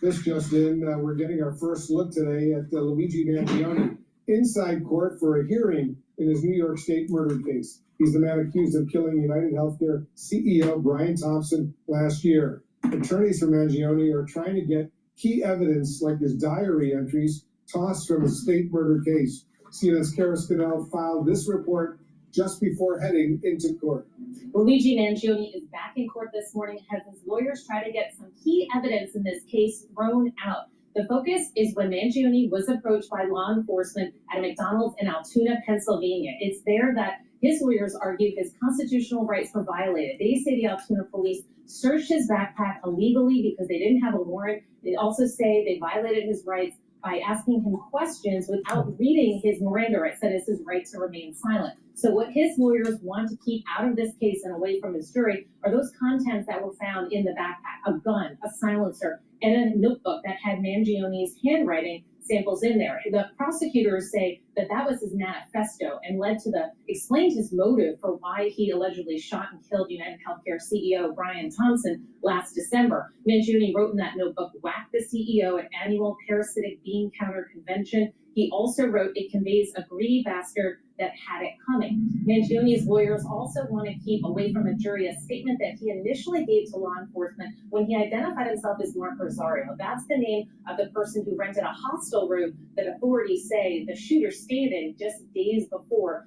This just in, we're getting our first look today at Luigi Mangione inside court for a hearing in his New York State murder case. He's the man accused of killing United Healthcare CEO Brian Thompson last year. Attorneys for Mangione are trying to get key evidence like his diary entries tossed from a state murder case. CNN's Kara Scannell filed this report just before heading into court. Luigi Mangione is back in court this morning as his lawyers try to get some key evidence in this case thrown out. The focus is when Mangione was approached by law enforcement at a McDonald's in Altoona, Pennsylvania. It's there that his lawyers argue his constitutional rights were violated. They say the Altoona police searched his backpack illegally because they didn't have a warrant. They also say they violated his rights by asking him questions without reading his Miranda rights, that is his right to remain silent. So what his lawyers want to keep out of this case and away from his jury are those contents that were found in the backpack, a gun, a silencer, and a notebook that had Mangione's handwriting samples in there. The prosecutors say that that was his manifesto and explained his motive for why he allegedly shot and killed United Healthcare CEO Brian Thompson last December. Mangione wrote in that notebook, "Whack the CEO at annual parasitic bean counter convention." He also wrote, "It conveys a greedy bastard that had it coming." Mangione's lawyers also want to keep away from the jury a statement that he initially gave to law enforcement when he identified himself as Mark Rosario. That's the name of the person who rented a hostel room that authorities say the shooter stayed in just days before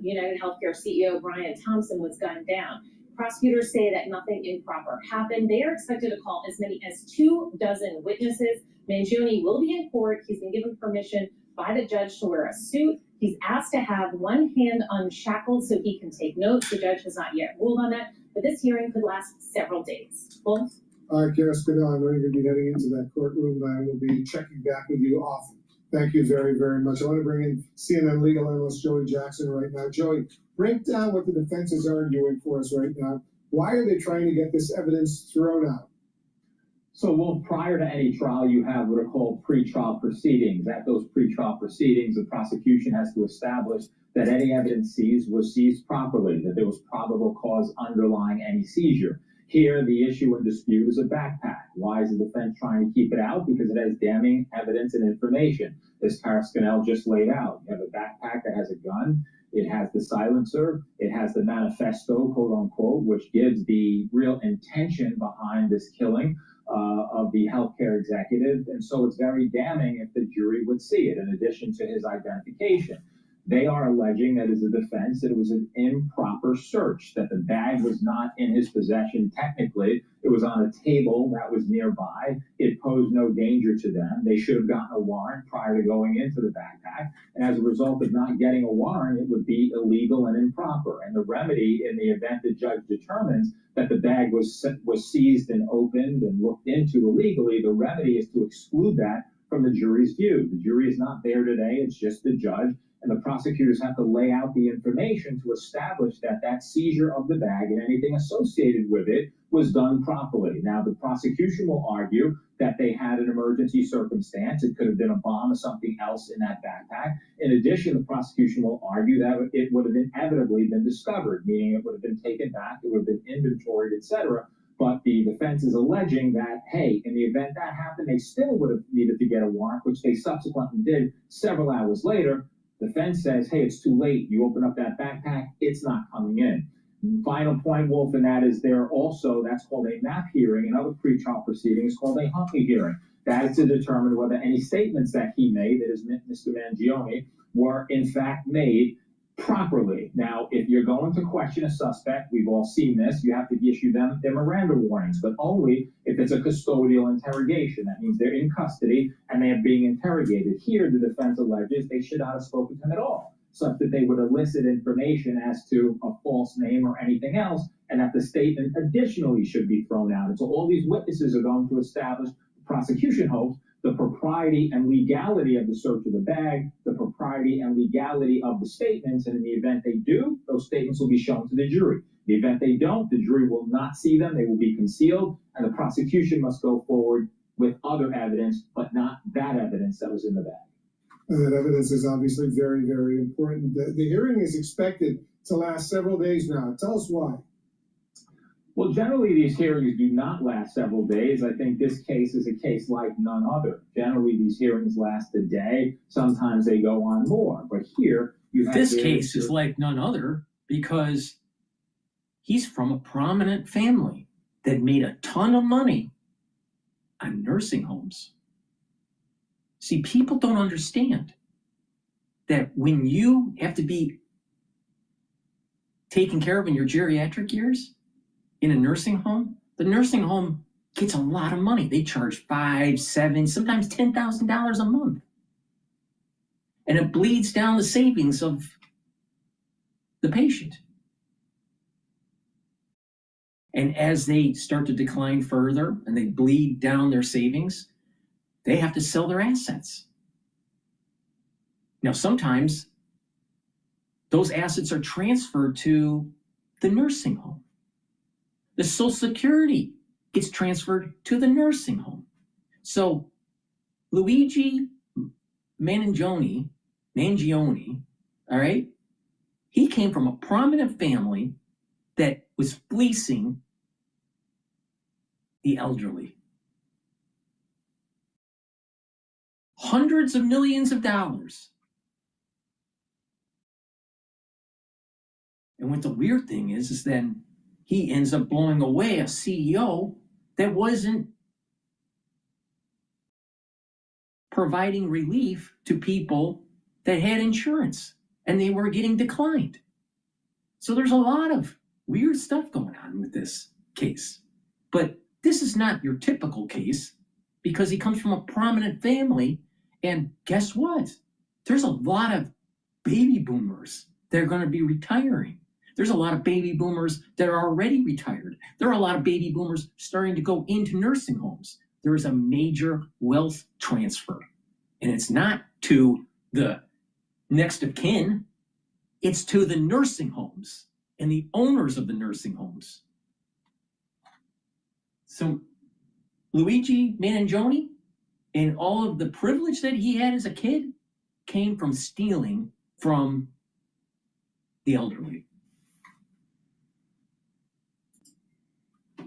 United Healthcare CEO Brian Thompson was gunned down. Prosecutors say that nothing improper happened. They are expected to call as many as 24 witnesses. Mangione will be in court. He's been given permission by the judge to wear a suit. He's asked to have one hand unshackled so he can take notes. The judge has not yet ruled on that, but this hearing could last several days. Wolf? All right, Kara Scannell, I know you're going to be heading into that courtroom. I will be checking back with you often. Thank you very, very much. I want to bring in CNN legal analyst Joey Jackson right now. Joey, break down what the defense is arguing for us right now. Why are they trying to get this evidence thrown out? So, well, prior to any trial, you have what are called pretrial proceedings. At those pretrial proceedings, the prosecution has to establish that any evidence seized was seized properly, that there was probable cause underlying any seizure. Here, the issue and dispute is a backpack. Why is the defense trying to keep it out? Because it has damning evidence and information, as Kara Scannell just laid out. You have a backpack that has a gun. It has the silencer. It has the manifesto, quote unquote, which gives the real intention behind this killing of the healthcare executive. And so it's very damning if the jury would see it, in addition to his identification. They are alleging that as a defense that it was an improper search, that the bag was not in his possession technically. It was on a table that was nearby. It posed no danger to them. They should have gotten a warrant prior to going into the backpack. And as a result of not getting a warrant, it would be illegal and improper. And the remedy, in the event the judge determines that the bag was seized and opened and looked into illegally, the remedy is to exclude that from the jury's view. The jury is not there today. It's just the judge. And the prosecutors have to lay out the information to establish that that seizure of the bag and anything associated with it was done properly. Now, the prosecution will argue that they had an emergency circumstance. It could have been a bomb or something else in that backpack. In addition, the prosecution will argue that it would have inevitably been discovered, meaning it would have been taken back, it would have been inventoried, etc. But the defense is alleging that, hey, in the event that happened, they still would have needed to get a warrant, which they subsequently did several hours later. Defense says, hey, it's too late. You open up that backpack, it's not coming in. Final point, Wolf, and that is there also, that's called a MAP hearing. Another pretrial proceeding is called a Huntley hearing. That is to determine whether any statements that he made, that is Mr. Mangione, were in fact made properly. Now, if you're going to question a suspect, we've all seen this, you have to issue them their Miranda warnings, but only if it's a custodial interrogation. That means they're in custody and they are being interrogated. Here, the defense alleges they should not have spoken to him at all, such that they would elicit information as to a false name or anything else, and that the statement additionally should be thrown out. And so all these witnesses are going to establish, the prosecution hopes, the propriety and legality of the search of the bag, the propriety and legality of the statements, and in the event they do, those statements will be shown to the jury. In the event they don't, the jury will not see them, they will be concealed, and the prosecution must go forward with other evidence, but not that evidence that was in the bag. And that evidence is obviously very, very important. The hearing is expected to last several days now. Tell us why. Well, generally, these hearings do not last several days. I think this case is a case like none other. Generally, these hearings last a day. Sometimes they go on more. But here, you have... This case is like none other because he's from a prominent family that made a ton of money on nursing homes. See, people don't understand that when you have to be taken care of in your geriatric years in a nursing home, the nursing home gets a lot of money. They charge $5,000, $7,000, sometimes $10,000 a month. And it bleeds down the savings of the patient. And as they start to decline further and they bleed down their savings, they have to sell their assets. Now, sometimes those assets are transferred to the nursing home. The Social Security gets transferred to the nursing home. So Luigi Mangione, all right, he came from a prominent family that was fleecing the elderly. Hundreds of millions of dollars. And what the weird thing is then he ends up blowing away a CEO that wasn't providing relief to people that had insurance and they were getting declined. So there's a lot of weird stuff going on with this case. But this is not your typical case because he comes from a prominent family. And guess what? There's a lot of baby boomers that are going to be retiring. There's a lot of baby boomers that are already retired. There are a lot of baby boomers starting to go into nursing homes. There is a major wealth transfer. And it's not to the next of kin. It's to the nursing homes and the owners of the nursing homes. So Luigi Mangione and all of the privilege that he had as a kid came from stealing from the elderly.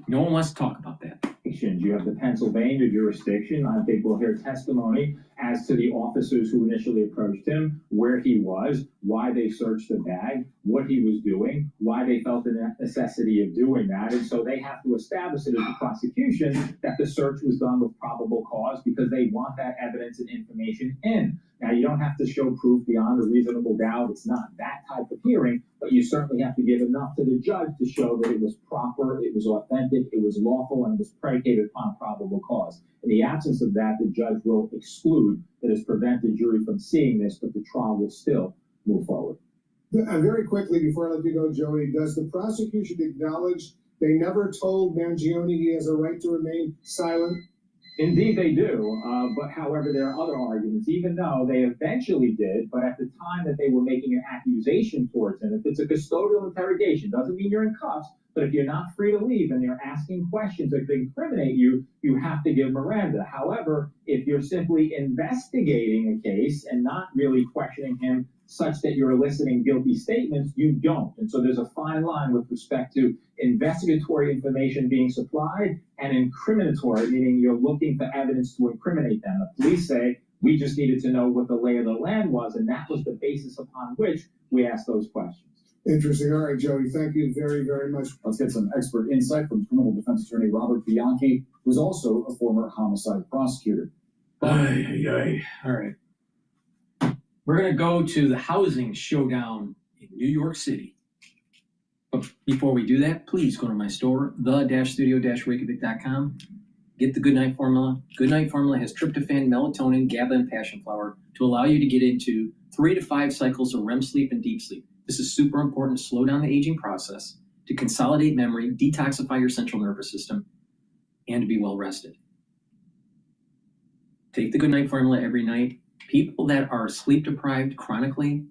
No one wants to talk about that. You have the Pennsylvania jurisdiction. I think we'll hear testimony as to the officers who initially approached him, where he was, why they searched the bag, what he was doing, why they felt the necessity of doing that. And so they have to establish it as a prosecution that the search was done with probable cause because they want that evidence and information in. Now, you don't have to show proof beyond a reasonable doubt. It's not that type of hearing, but you certainly have to give enough to the judge to show that it was proper, it was authentic, it was lawful, and it was predicated upon probable cause. In the absence of that, the judge will exclude that has prevented the jury from seeing this, but the trial will still move forward. Very quickly, before I let you go, Joey, does the prosecution acknowledge they never told Mangione he has a right to remain silent? Indeed, they do. But however, there are other arguments, even though they eventually did, but at the time that they were making an accusation towards him, if it's a custodial interrogation, doesn't mean you're in cuffs, but if you're not free to leave and they're asking questions that could incriminate you, you have to give Miranda. However, if you're simply investigating a case and not really questioning him such that you're eliciting guilty statements, you don't. And so there's a fine line with respect to investigatory information being supplied and incriminatory, meaning you're looking for evidence to incriminate them. The police say, we just needed to know what the lay of the land was, and that was the basis upon which we asked those questions. Interesting. All right, Joey, thank you very, very much. Let's get some expert insight from criminal defense attorney Robert Bianchi, who's also a former homicide prosecutor. All right. We're going to go to the housing showdown in New York City. But before we do that, please go to my store, the-studio-reykjavik.com. Get the Goodnight Formula. Goodnight Formula has tryptophan, melatonin, GABA, and passion flower to allow you to get into 3 to 5 cycles of REM sleep and deep sleep. This is super important to slow down the aging process, to consolidate memory, detoxify your central nervous system, and to be well rested. Take the Goodnight Formula every night. People that are sleep deprived chronically,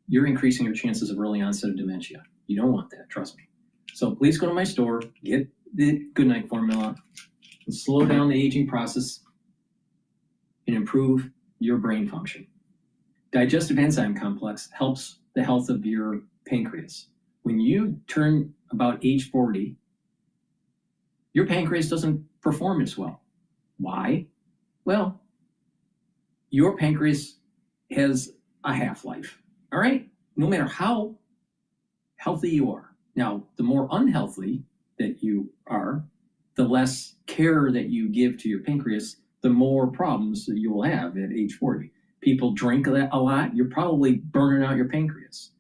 you're increasing your chances of early onset of dementia. You don't want that, trust me. So please go to my store, get the Goodnight Formula, and slow down the aging process and improve your brain function. Digestive enzyme complex helps the health of your pancreas. When you turn about age 40, your pancreas doesn't perform as well. Why? Well, your pancreas has a half-life, all right? No matter how healthy you are. Now, the more unhealthy that you are, the less care that you give to your pancreas, the more problems that you will have at age 40. People drink a lot, you're probably burning out your pancreas.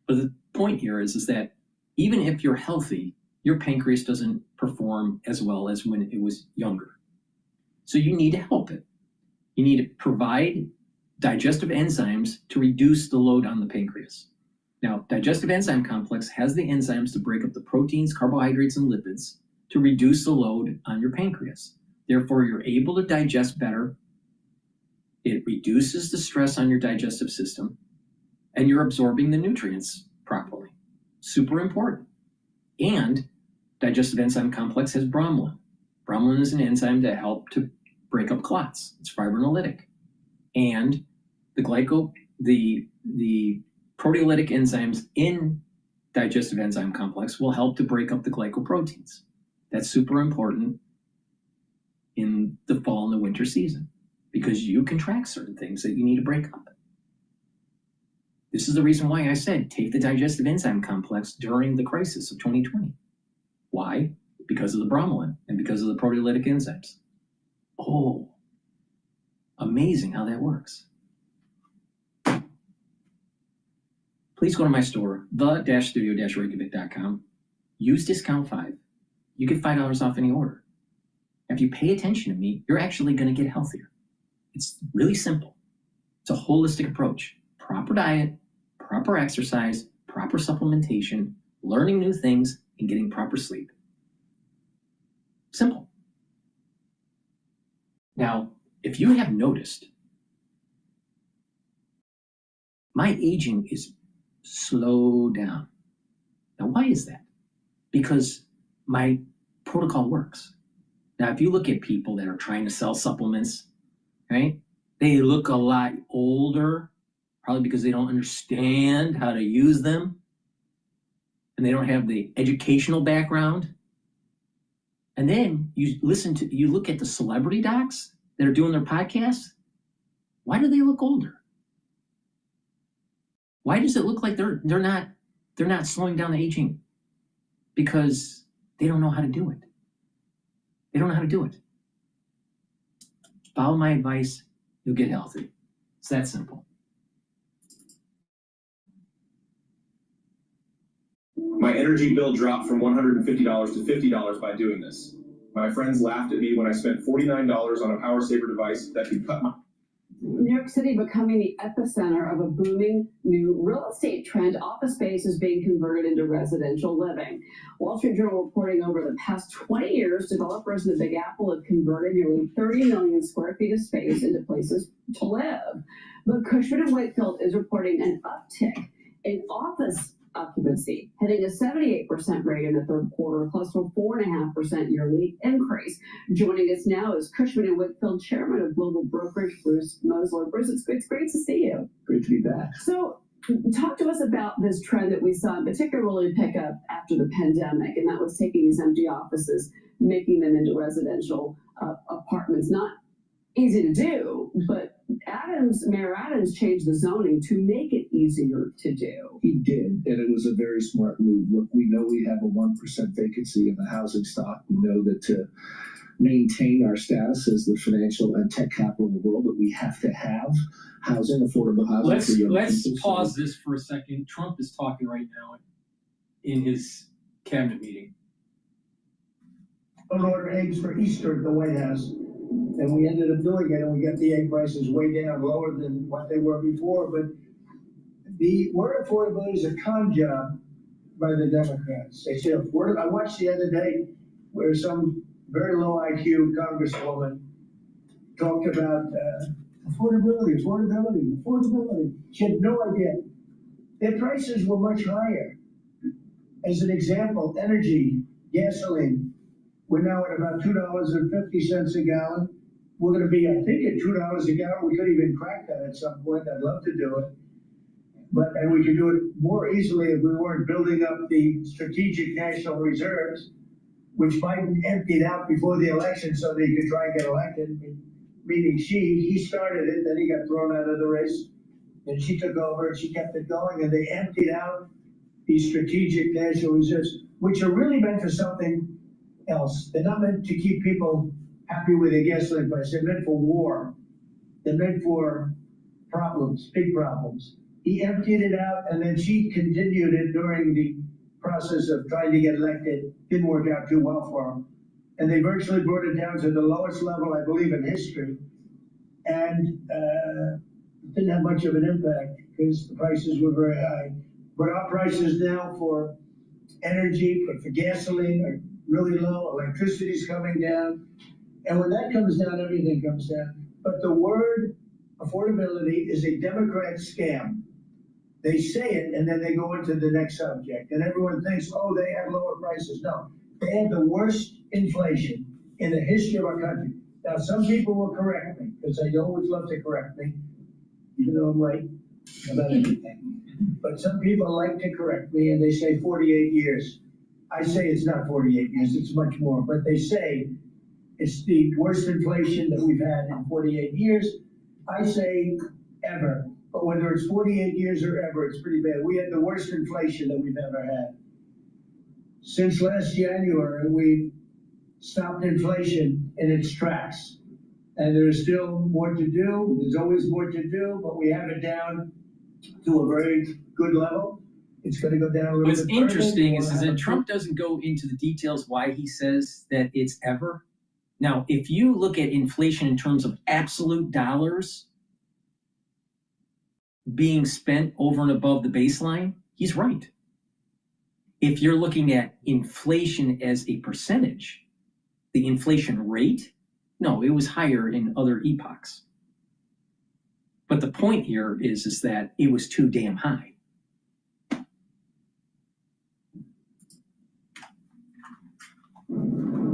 But the point here is that even if you're healthy, your pancreas doesn't perform as well as when it was younger. So you need to help it. You need to provide digestive enzymes to reduce the load on the pancreas. Now, digestive enzyme complex has the enzymes to break up the proteins, carbohydrates, and lipids to reduce the load on your pancreas. Therefore, you're able to digest better. It reduces the stress on your digestive system, and you're absorbing the nutrients properly. Super important. And digestive enzyme complex has bromelain. Bromelain is an enzyme that helps to break up clots. It's fibrinolytic. And the proteolytic enzymes in digestive enzyme complex will help to break up the glycoproteins. That's super important in the fall and the winter season because you contract certain things that you need to break up. This is the reason why I said take the digestive enzyme complex during the crisis of 2020. Why? Because of the bromelain and because of the proteolytic enzymes. Oh, amazing how that works. Please go to my store, the-studio-reykjavik.com. Use discount 5. You get $5 off any order. If you pay attention to me, you're actually going to get healthier. It's really simple. It's a holistic approach. Proper diet, proper exercise, proper supplementation, learning new things, and getting proper sleep. Simple. Now, if you have noticed, my aging is slow down. Now, why is that? Because my protocol works. Now, if you look at people that are trying to sell supplements, right? They look a lot older, probably because they don't understand how to use them, and they don't have the educational background. And then you look at the celebrity docs that are doing their podcasts. Why do they look older? Why does it look like they're not slowing down the aging? Because they don't know how to do it. They don't know how to do it. Follow my advice, you'll get healthy. It's that simple. My energy bill dropped from $150 to $50 by doing this. My friends laughed at me when I spent $49 on a power saver device that could cut my... New York City becoming the epicenter of a booming new real estate trend. Office space is being converted into residential living. Wall Street Journal reporting over the past 20 years, developers in the Big Apple have converted nearly 30 million square feet of space into places to live. But Cushman & Wakefield is reporting an uptick in office occupancy, hitting a 78% rate in the third quarter, close to a 4.5% yearly increase. Joining us now is Cushman & Wakefield Chairman of Global Brokerage, Bruce Mosler. Bruce, it's great to see you. Great to be back. So talk to us about this trend that we saw particularly pick up after the pandemic, and that was taking these empty offices, making them into residential apartments. Not easy to do, but Mayor Adams changed the zoning to make it easier to do. He did, and it was a very smart move. Look, we know we have a 1% vacancy in the housing stock. We know that to maintain our status as the financial and tech capital of the world, that we have to have housing, affordable housing for young people. Let's pause this for a second. Trump is talking right now in his cabinet meeting. Don't order eggs for Easter at the White House. And we ended up doing it, and we got the egg prices way down, lower than what they were before. But the word affordability is a con job by the Democrats. They say affordable. I watched the other day where some very low IQ congresswoman talked about affordability. She had no idea. Their prices were much higher. As an example, energy, gasoline, we're now at about $2.50 a gallon. We're going to be, I think, at $2 a gallon. We could even crack that at some point. I'd love to do it. And we could do it more easily if we weren't building up the strategic national reserves, which Biden emptied out before the election so that he could try and get elected. Meaning he started it, then he got thrown out of the race. And she took over and she kept it going, and they emptied out these strategic national reserves, which are really meant for something else. They're not meant to keep people happy with their gasoline price. They're meant for war. They're meant for problems, big problems. He emptied it out, and then she continued it during the process of trying to get elected. Didn't work out too well for him. And they virtually brought it down to the lowest level, I believe, in history. And didn't have much of an impact because the prices were very high. But our prices now for energy, but for gasoline are really low. Electricity's coming down. And when that comes down, everything comes down. But the word affordability is a Democrat scam. They say it, and then they go into the next subject. And everyone thinks, oh, they have lower prices. No, they have the worst inflation in the history of our country. Now, some people will correct me, because they always love to correct me, even though I'm right about everything. But some people like to correct me, and they say 48 years. I say it's not 48 years, it's much more. But they say it's the worst inflation that we've had in 48 years. I say ever. But whether it's 48 years or ever, it's pretty bad. We had the worst inflation that we've ever had. Since last January, we stopped inflation in its tracks. And there's still more to do. There's always more to do, but we have it down to a very good level. It's going to go down a little What's bit further. interesting is that Trump doesn't go into the details why he says that it's ever. Now, if you look at inflation in terms of absolute dollars being spent over and above the baseline, he's right. If you're looking at inflation as a percentage, the inflation rate, no, it was higher in other epochs. But the point here is that it was too damn high.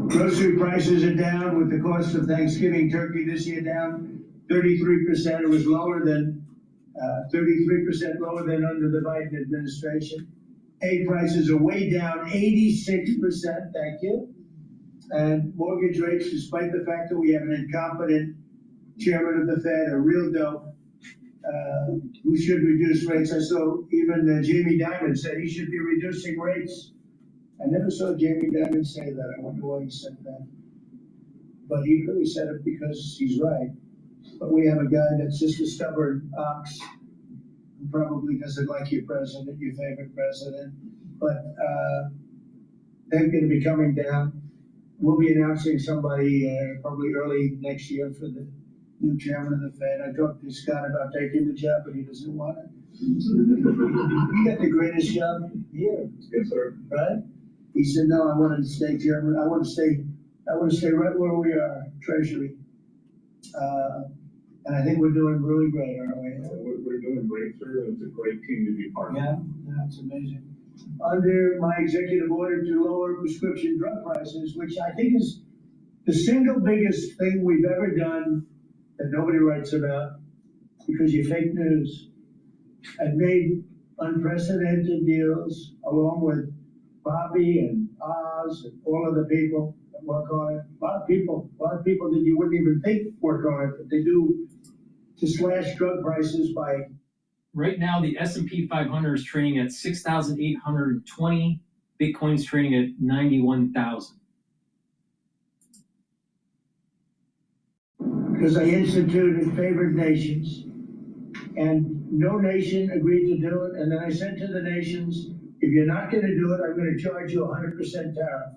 Grocery prices are down with the cost of Thanksgiving turkey this year down 33%. It was lower than 33% lower than under the Biden administration. Egg prices are way down 86%. Thank you. And mortgage rates, despite the fact that we have an incompetent chairman of the Fed, a real dope, who should reduce rates. I saw even Jamie Dimon said he should be reducing rates. I never saw Jamie Dimon say that. I wonder why he said that. But he really said it because he's right. But we have a guy that's just a stubborn ox who probably doesn't like your president, your favorite president. But they're going to be coming down. We'll be announcing somebody probably early next year for the new chairman of the Fed. I talked to Scott about taking the job, but he doesn't want it. You got the greatest job here. Yes, sir. Right? He said, no, I wanted to stay chairman. I want to stay right where we are, Treasury. And I think we're doing really great, aren't we? We're doing great, sir. It's a great team to be part of. Yeah, it's amazing. Under my executive order to lower prescription drug prices, which I think is the single biggest thing we've ever done that nobody writes about because you're fake news. I've made unprecedented deals along with Bobby and Oz and all of the people that work on it. A lot of people that you wouldn't even think work on it, but they do, to slash drug prices by. Right now, the S&P 500 is trading at 6,820. Bitcoin's trading at 91,000. Because I instituted favored nations, and no nation agreed to do it. And then I said to the nations, if you're not going to do it, I'm going to charge you 100% tariff,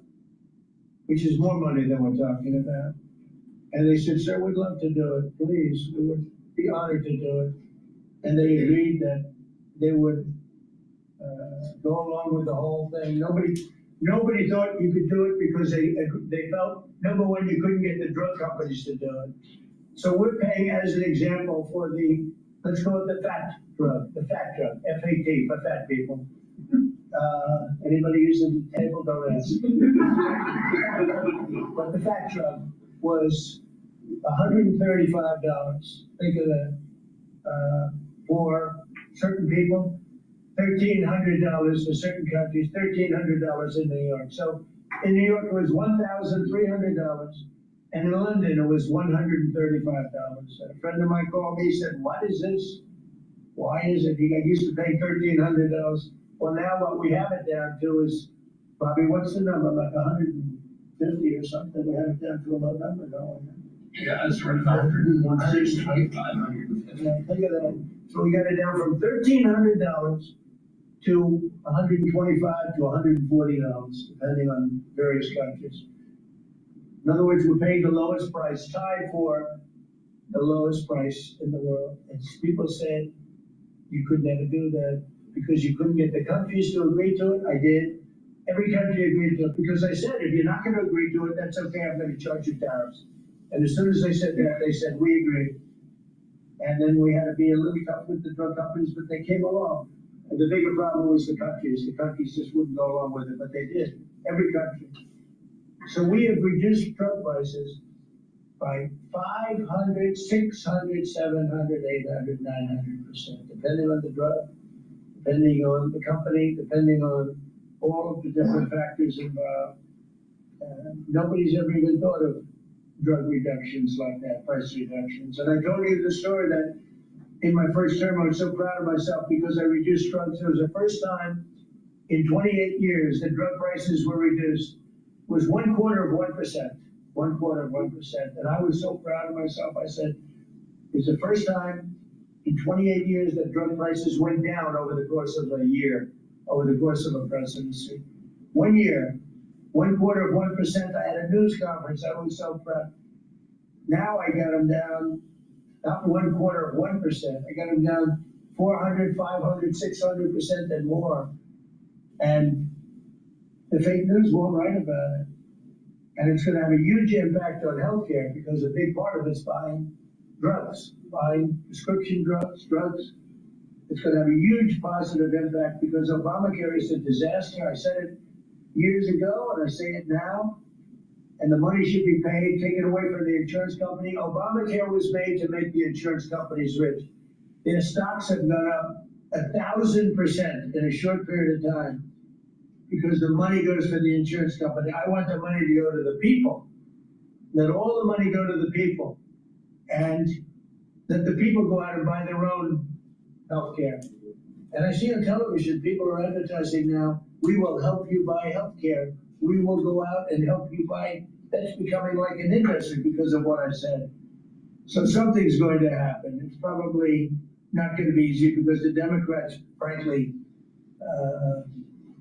which is more money than we're talking about. And they said, sir, we'd love to do it. Please, we would be honored to do it. And they agreed that they would go along with the whole thing. Nobody thought you could do it because they felt, number one, you couldn't get the drug companies to do it. So we're paying, as an example, for the, let's call it the fat drug, F-A-T, for fat people. Anybody using the table, don't ask. But the fat drug was $135. Think of that. For certain people, $1,300 for certain countries, $1,300 in New York. So in New York it was $1,300, and in London it was $135. A friend of mine called me, he said, what is this? Why is it? I used to pay $1,300. Well, now what we have it down to is, Bobby, what's the number? Like $150 50 or something, we had it down to a low number, no? Yeah, it's right about 125. Yeah, think of that. So we got it down from $1,300 to $125 to $140, depending on various countries. In other words, we're paying the lowest price, tied for the lowest price in the world. And people said you could never do that because you couldn't get the countries to agree to it. I did. Every country agreed to it because I said, if you're not going to agree to it, that's okay, I'm going to charge you tariffs. And as soon as they said that, they said, we agree. And then we had to be a little tough with the drug companies, but they came along. And the bigger problem was the countries. The countries just wouldn't go along with it, but they did. Every country. So we have reduced drug prices by 500, 600, 700, 800, 900%, depending on the drug, depending on the company, depending on all of the different factors involved. Nobody's ever even thought of drug reductions like that, price reductions. And I told you the story that in my first term, I was so proud of myself because I reduced drugs. It was the first time in 28 years that drug prices were reduced. It was 1/4 of 1%, 1/4 of 1%. And I was so proud of myself. I said, it's the first time in 28 years that drug prices went down over the course of a year, over the course of a presidency. 1 year, 1/4 of 1%. I had a news conference. I was so proud. Now I got them down, not 1/4 of 1%. I got them down 400, 500, 600% and more. And the fake news won't write about it. And it's going to have a huge impact on healthcare because a big part of it's buying drugs, buying prescription drugs. It's going to have a huge positive impact because Obamacare is a disaster. I said it years ago and I say it now. And the money should be paid, taken away from the insurance company. Obamacare was made to make the insurance companies rich. Their stocks have gone up 1,000% in a short period of time because the money goes to the insurance company. I want the money to go to the people. Let all the money go to the people. And let the people go out and buy their own health care. And I see on television, people are advertising now, we will help you buy health care. We will go out and help you buy. That's becoming like an industry because of what I said. So something's going to happen. It's probably not going to be easy because the Democrats, frankly,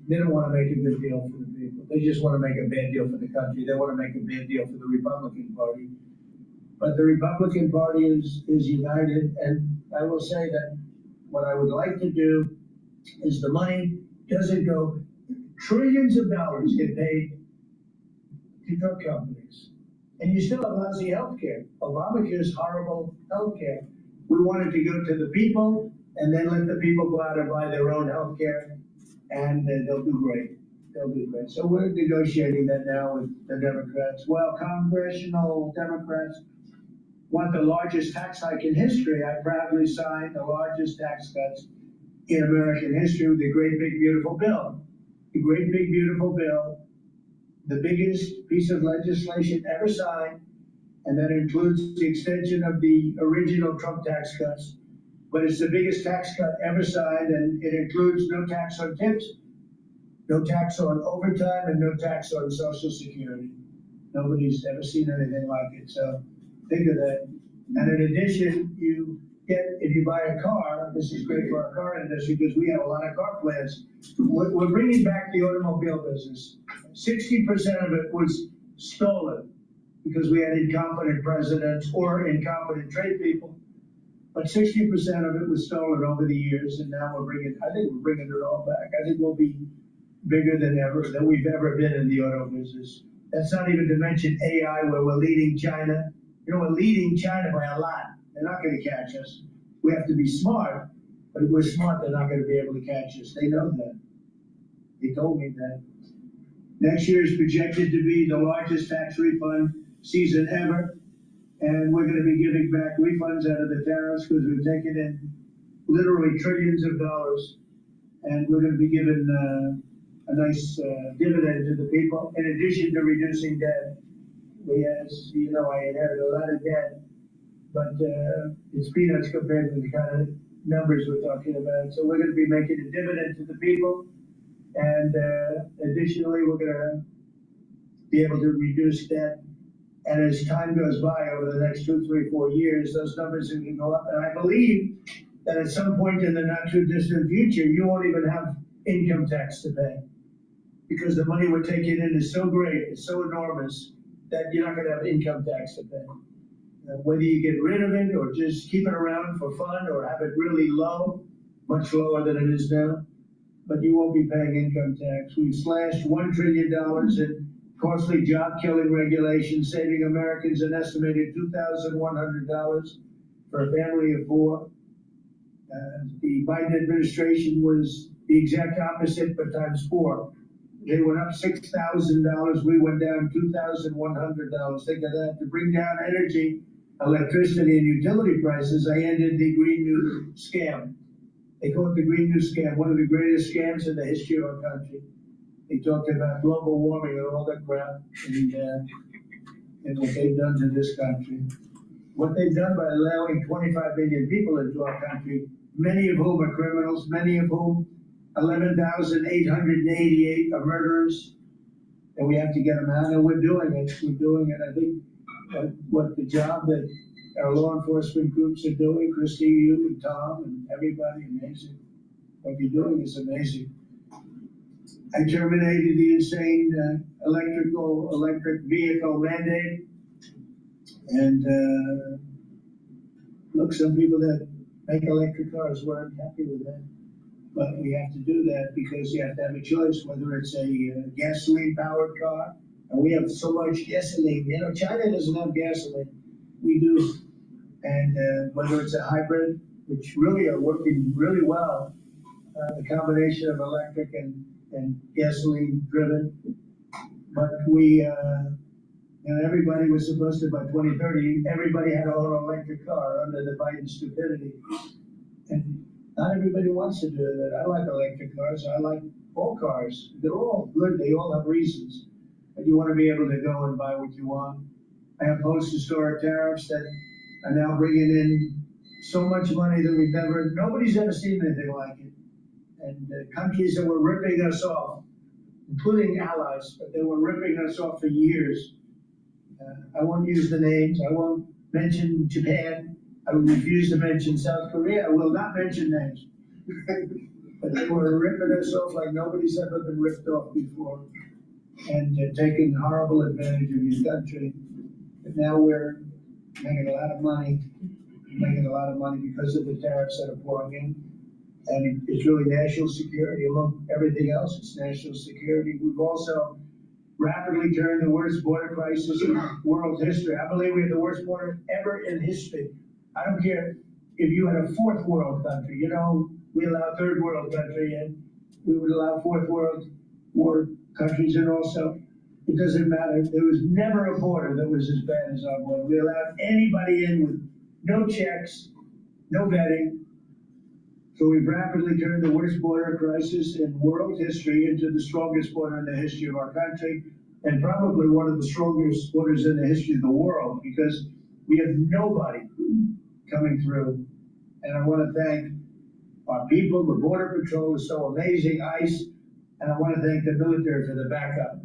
they don't want to make a good deal for the people. They just want to make a bad deal for the country. They want to make a bad deal for the Republican Party. But the Republican Party is united, and I will say that what I would like to do is the money doesn't go, trillions of dollars get paid to drug companies. And you still have lousy health care. Obamacare is horrible health care. We want it to go to the people and then let the people go out and buy their own health care and they'll do great. They'll do great. So we're negotiating that now with the Democrats. Well, congressional Democrats want the largest tax hike in history. I proudly signed the largest tax cuts in American history with the Great Big Beautiful Bill. The Great Big Beautiful Bill, the biggest piece of legislation ever signed, and that includes the extension of the original Trump tax cuts. But it's the biggest tax cut ever signed, and it includes no tax on tips, no tax on overtime, and no tax on Social Security. Nobody's ever seen anything like it, so think of that. And in addition, you get, if you buy a car, this is great for our car industry because we have a lot of car plants. We're bringing back the automobile business. 60% of it was stolen because we had incompetent presidents or incompetent trade people. But 60% of it was stolen over the years, and now I think we're bringing it all back. I think we'll be bigger than we've ever been in the auto business. That's not even to mention AI, where we're leading China. You know, we're leading China by a lot. They're not going to catch us. We have to be smart, but if we're smart, they're not going to be able to catch us. They know that. They told me that. Next year is projected to be the largest tax refund season ever. And we're going to be giving back refunds out of the tariffs because we've taken in literally trillions of dollars. And we're going to be giving a nice dividend to the people, in addition to reducing debt. As you know, I inherited a lot of debt, but it's peanuts compared to the kind of numbers we're talking about. So we're going to be making a dividend to the people. And additionally, we're going to be able to reduce debt. And as time goes by over the next 2, 3, 4 years, those numbers can go up. And I believe that at some point in the not too distant future, you won't even have income tax to pay. Because the money we're taking in is so great, it's so enormous, that you're not gonna have income tax to pay. Whether you get rid of it or just keep it around for fun or have it really low, much lower than it is now, but you won't be paying income tax. We've slashed $1 trillion in costly job-killing regulations, saving Americans an estimated $2,100 for a family of 4. The Biden administration was the exact opposite, but times 4. They went up $6,000, we went down $2,100. Think of that. To bring down energy, electricity, and utility prices, I ended the Green New Scam. They call it the Green New Scam, one of the greatest scams in the history of our country. They talked about global warming and all that crap, and what they've done to this country. What they've done by allowing 25 million people into our country, many of whom are criminals, many of whom 11,888 are murderers, and we have to get them out, and we're doing it. We're doing it. I think what the job that our law enforcement groups are doing, Christy, you and Tom and everybody, amazing. What you're doing is amazing. I terminated the insane electric vehicle mandate, and look, some people that make electric cars weren't happy with that. But we have to do that because you have to have a choice, whether it's a gasoline-powered car, and we have so much gasoline. You know, China doesn't have gasoline. We do. And whether it's a hybrid, which really are working really well, the combination of electric and gasoline-driven. But we, everybody was supposed to, by 2030, everybody had to own an electric car under the Biden stupidity. And not everybody wants to do that. I like electric cars. I like all cars. They're all good. They all have reasons. But you want to be able to go and buy what you want. I have post-historic tariffs that are now bringing in so much money that nobody's ever seen anything like it. And countries that were ripping us off, including allies, but they were ripping us off for years. I won't use the names. I won't mention Japan. I will refuse to mention South Korea. I will not mention names. But they were ripping us off like nobody's ever been ripped off before, and taking horrible advantage of your country. But now we're making a lot of money, because of the tariffs that are pouring in. And it's really national security. Among everything else, it's national security. We've also rapidly turned the worst border crisis in world history. I believe we have the worst border ever in history. I don't care if you had a 4th world country. You know, we allow 3rd world country in. We would allow 4th world war countries in also. It doesn't matter. There was never a border that was as bad as our border. We allowed anybody in with no checks, no vetting. So we've rapidly turned the worst border crisis in world history into the strongest border in the history of our country, and probably one of the strongest borders in the history of the world, because we have nobody coming through. And I want to thank our people. The Border Patrol is so amazing, ICE, and I want to thank the military for the backup,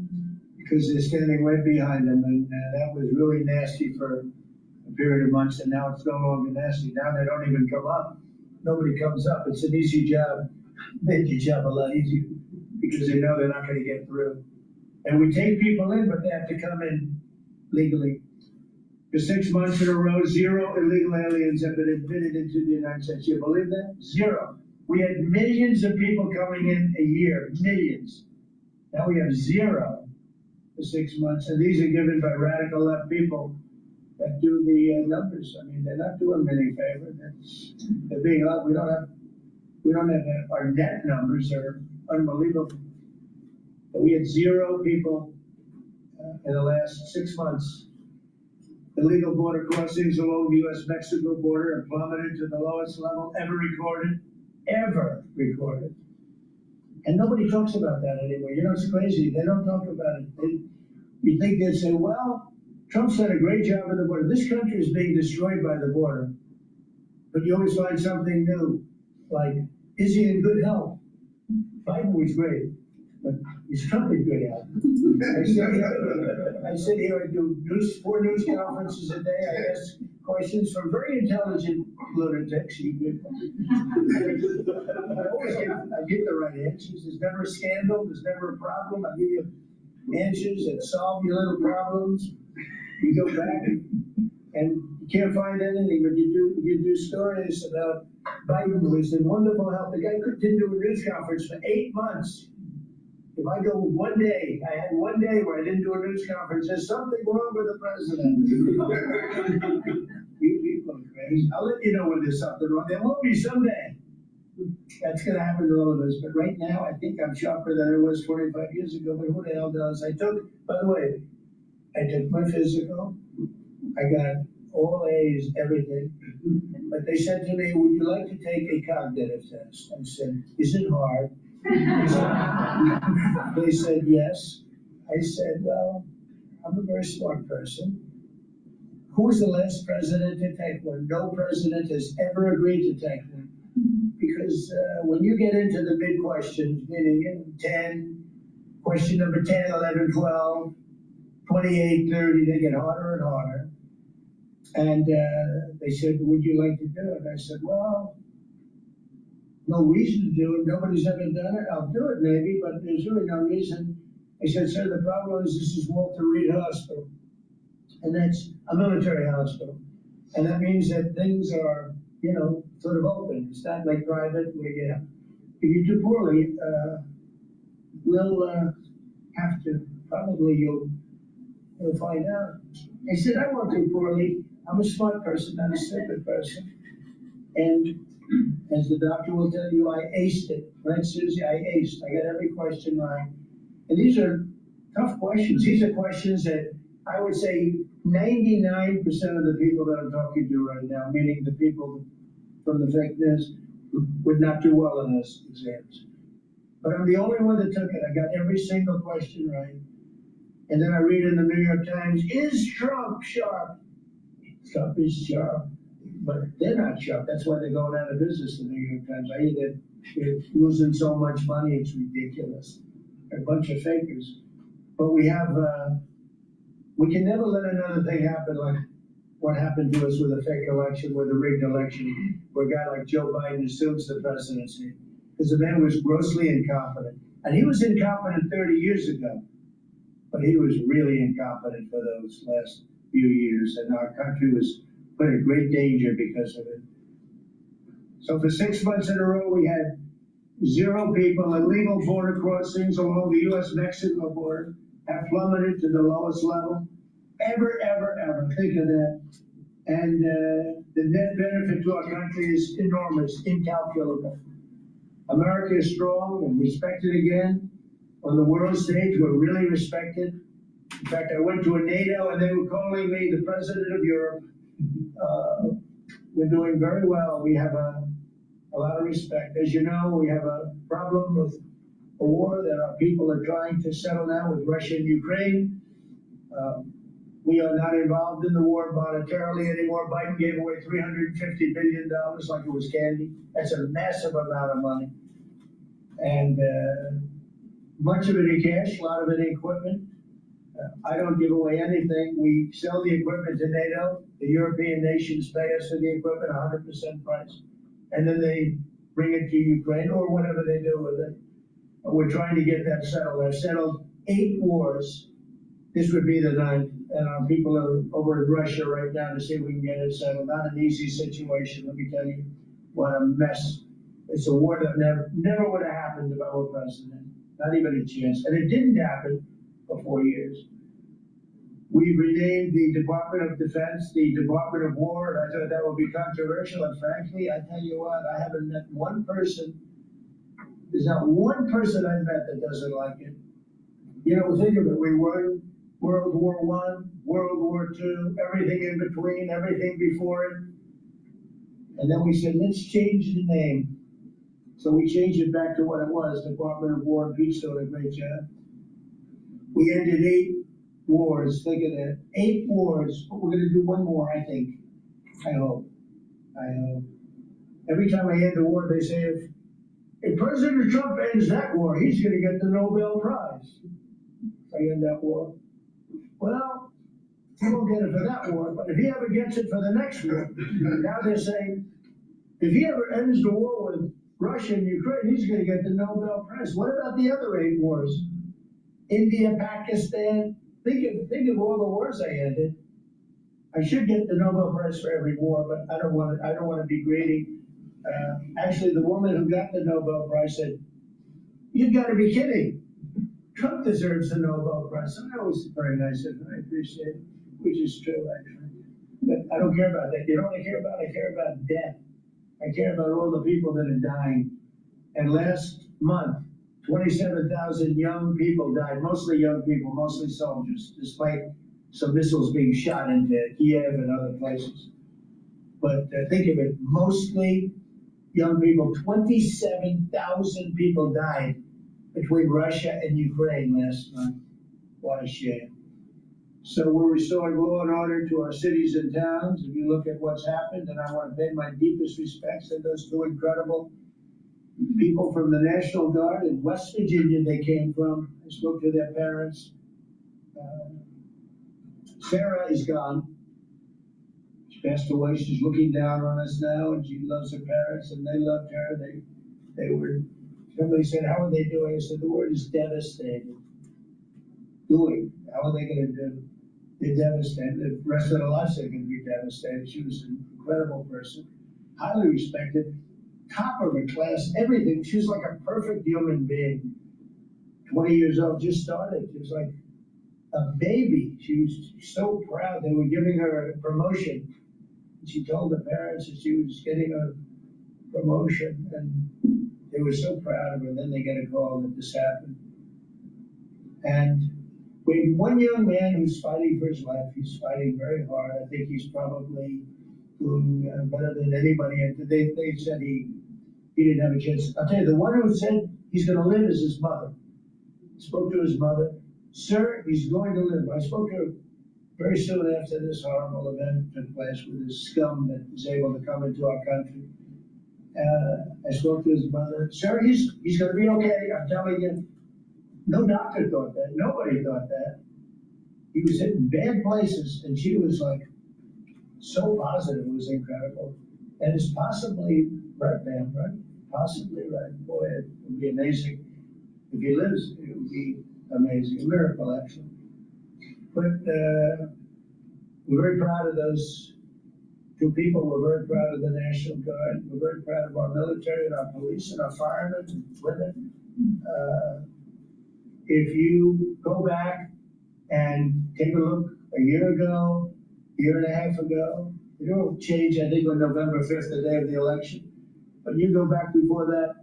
because they're standing right behind them, and that was really nasty for a period of months, and now it's no longer nasty. Now they don't even come up. Nobody comes up. It's an easy job. Make your job a lot easier, because they know they're not going to get through. And we take people in, but they have to come in legally. For 6 months in a row, 0 illegal aliens have been admitted into the United States. You believe that? 0. We had millions of people coming in a year, millions. Now we have 0 for 6 months, and these are given by radical left people that do the numbers. I mean, they're not doing them any favor. They're being allowed. We don't have our net numbers are unbelievable. But we had 0 people in the last 6 months. Illegal border crossings along the U.S.-Mexico border have plummeted to the lowest level ever recorded. And nobody talks about that anymore. You know, it's crazy. They don't talk about it. You think they'd say, well, Trump's done a great job at the border. This country is being destroyed by the border. But you always find something new. Like, is he in good health? Biden was great. but he's trumpet good at it. I sit here, I do 4 news conferences a day, I ask questions from very intelligent lunatics. I give the right answers. There's never a scandal, there's never a problem. I give you answers that solve your little problems. You go back and you can't find anything, but you do stories about Biden was in wonderful health. The guy didn't do a news conference for 8 months. If I go one day, I had one day where I didn't do a news conference, there's something wrong with the president. You people are crazy. I'll let you know when there's something wrong. There will be someday. That's going to happen to all of us. But right now, I think I'm sharper than I was 25 years ago. But who the hell knows? By the way, I took my physical. I got all A's, everything. But they said to me, would you like to take a cognitive test? I said, is it hard? They said, yes. I said, well, I'm a very smart person. Who was the last president to take one? No president has ever agreed to take one. Because when you get into the big questions, meaning 10, question number 10, 11, 12, 28, 30, they get harder and harder. And they said, would you like to do it? I said, well, no reason to do it. Nobody's ever done it. I'll do it maybe, but there's really no reason. I said, sir, the problem is this is Walter Reed Hospital. And that's a military hospital. And that means that things are, sort of open. It's not like private where if you do poorly, we'll have to, probably you'll find out. I said, I won't do poorly. I'm a smart person, not a stupid person. And as the doctor will tell you, I aced it. Right, Susie? I aced. I got every question right. And these are tough questions. These are questions that I would say 99% of the people that I'm talking to right now, meaning the people from the fake news, would not do well in those exams. But I'm the only one that took it. I got every single question right. And then I read in the New York Times, is Trump sharp? Trump is sharp, but they're not sharp. That's why they're going out of business, the New York Times. They're losing so much money, it's ridiculous. They're a bunch of fakers. But we can never let another thing happen like what happened to us with a fake election, with a rigged election, where a guy like Joe Biden assumes the presidency. Because the man was grossly incompetent. And he was incompetent 30 years ago. But he was really incompetent for those last few years, and our country was put in great danger because of it. So for 6 months in a row, we had 0 people. Illegal border crossings along the U.S.-Mexico border have plummeted to the lowest level ever. Think of that. And the net benefit to our country is enormous, incalculable. America is strong and respected again. On the world stage, we're really respected. In fact, I went to a NATO and they were calling me the president of Europe. We're doing very well. We have a lot of respect. As you know, we have a problem with a war that our people are trying to settle now with Russia and Ukraine. We are not involved in the war monetarily anymore. Biden gave away $350 billion like it was candy. That's a massive amount of money. And much of it in cash, a lot of it in equipment. I don't give away anything. We sell the equipment to NATO. The European nations pay us for the equipment, 100% price. And then they bring it to Ukraine or whatever they do with it. We're trying to get that settled. I've settled 8 wars. This would be the 9th. And our people are over in Russia right now to see if we can get it settled. Not an easy situation, let me tell you. What a mess. It's a war that never would have happened if I were president. Not even a chance. And it didn't happen for 4 years. We renamed the Department of Defense the Department of War. I thought that would be controversial. And frankly, I tell you what, I haven't met one person. There's not one person I've met that doesn't like it. Think of it. We won World War I, World War II, everything in between, everything before it. And then we said, let's change the name. So we changed it back to what it was, Department of War. Pete's doing a great job. We ended 8 wars. Think of that. 8 wars. But we're going to do one more, I think. I hope. Every time I end a war, they say, if President Trump ends that war, he's gonna get the Nobel Prize. If I end that war. Well, he won't get it for that war, but if he ever gets it for the next war, now they're saying, if he ever ends the war with Russia and Ukraine, he's gonna get the Nobel Prize. What about the other 8 wars? India, Pakistan, think of all the wars I ended. I should get the Nobel Prize for every war, but I don't want to be greedy. Actually, the woman who got the Nobel Prize said, "You've got to be kidding. Trump deserves the Nobel Prize." And that was very nice of her. I appreciate it, which is true, actually. But I don't care about that. You know what I care about? I care about death. I care about all the people that are dying. And last month, 27,000 young people died, mostly young people, mostly soldiers, despite some missiles being shot into Kiev and other places. But think of it, mostly young people. 27,000 people died between Russia and Ukraine last month. What a shame. So we're restoring law and order to our cities and towns. If you look at what's happened, and I want to pay my deepest respects to those 2 incredible people from the National Guard in West Virginia they came from. I spoke to their parents. Sarah is gone. She passed away. She's looking down on us now, and she loves her parents, and they loved her. They were, somebody said, "How are they doing?" I said, "The word is devastated." Doing. How are they going to do? They're devastated. The rest of their lives they're going to be devastated. She was an incredible person, highly respected, top of her class, everything. She was like a perfect human being. 20 years old, just started. She was like a baby. She was so proud. They were giving her a promotion. She told the parents that she was getting a promotion, and they were so proud of her. Then they get a call that this happened. And we have one young man who's fighting for his life. He's fighting very hard. I think he's probably doing better than anybody. And they said he didn't have a chance. I'll tell you, the one who said he's going to live is his mother. Spoke to his mother. "Sir, he's going to live." I spoke to her very soon after this horrible event took place with this scum that was able to come into our country. I spoke to his mother. "Sir, he's going to be okay. I'm telling you." No doctor thought that. Nobody thought that. He was in bad places, and she was like so positive. It was incredible. And it's possibly right, ma'am, right? Possibly right. Boy, it would be amazing. If he lives, it would be amazing. A miracle, actually. But we're very proud of those 2 people. We're very proud of the National Guard. We're very proud of our military and our police and our firemen and women. If you go back and take a look a year ago, year and a half ago, it will change, I think, on November 5th, the day of the election. But you go back before that,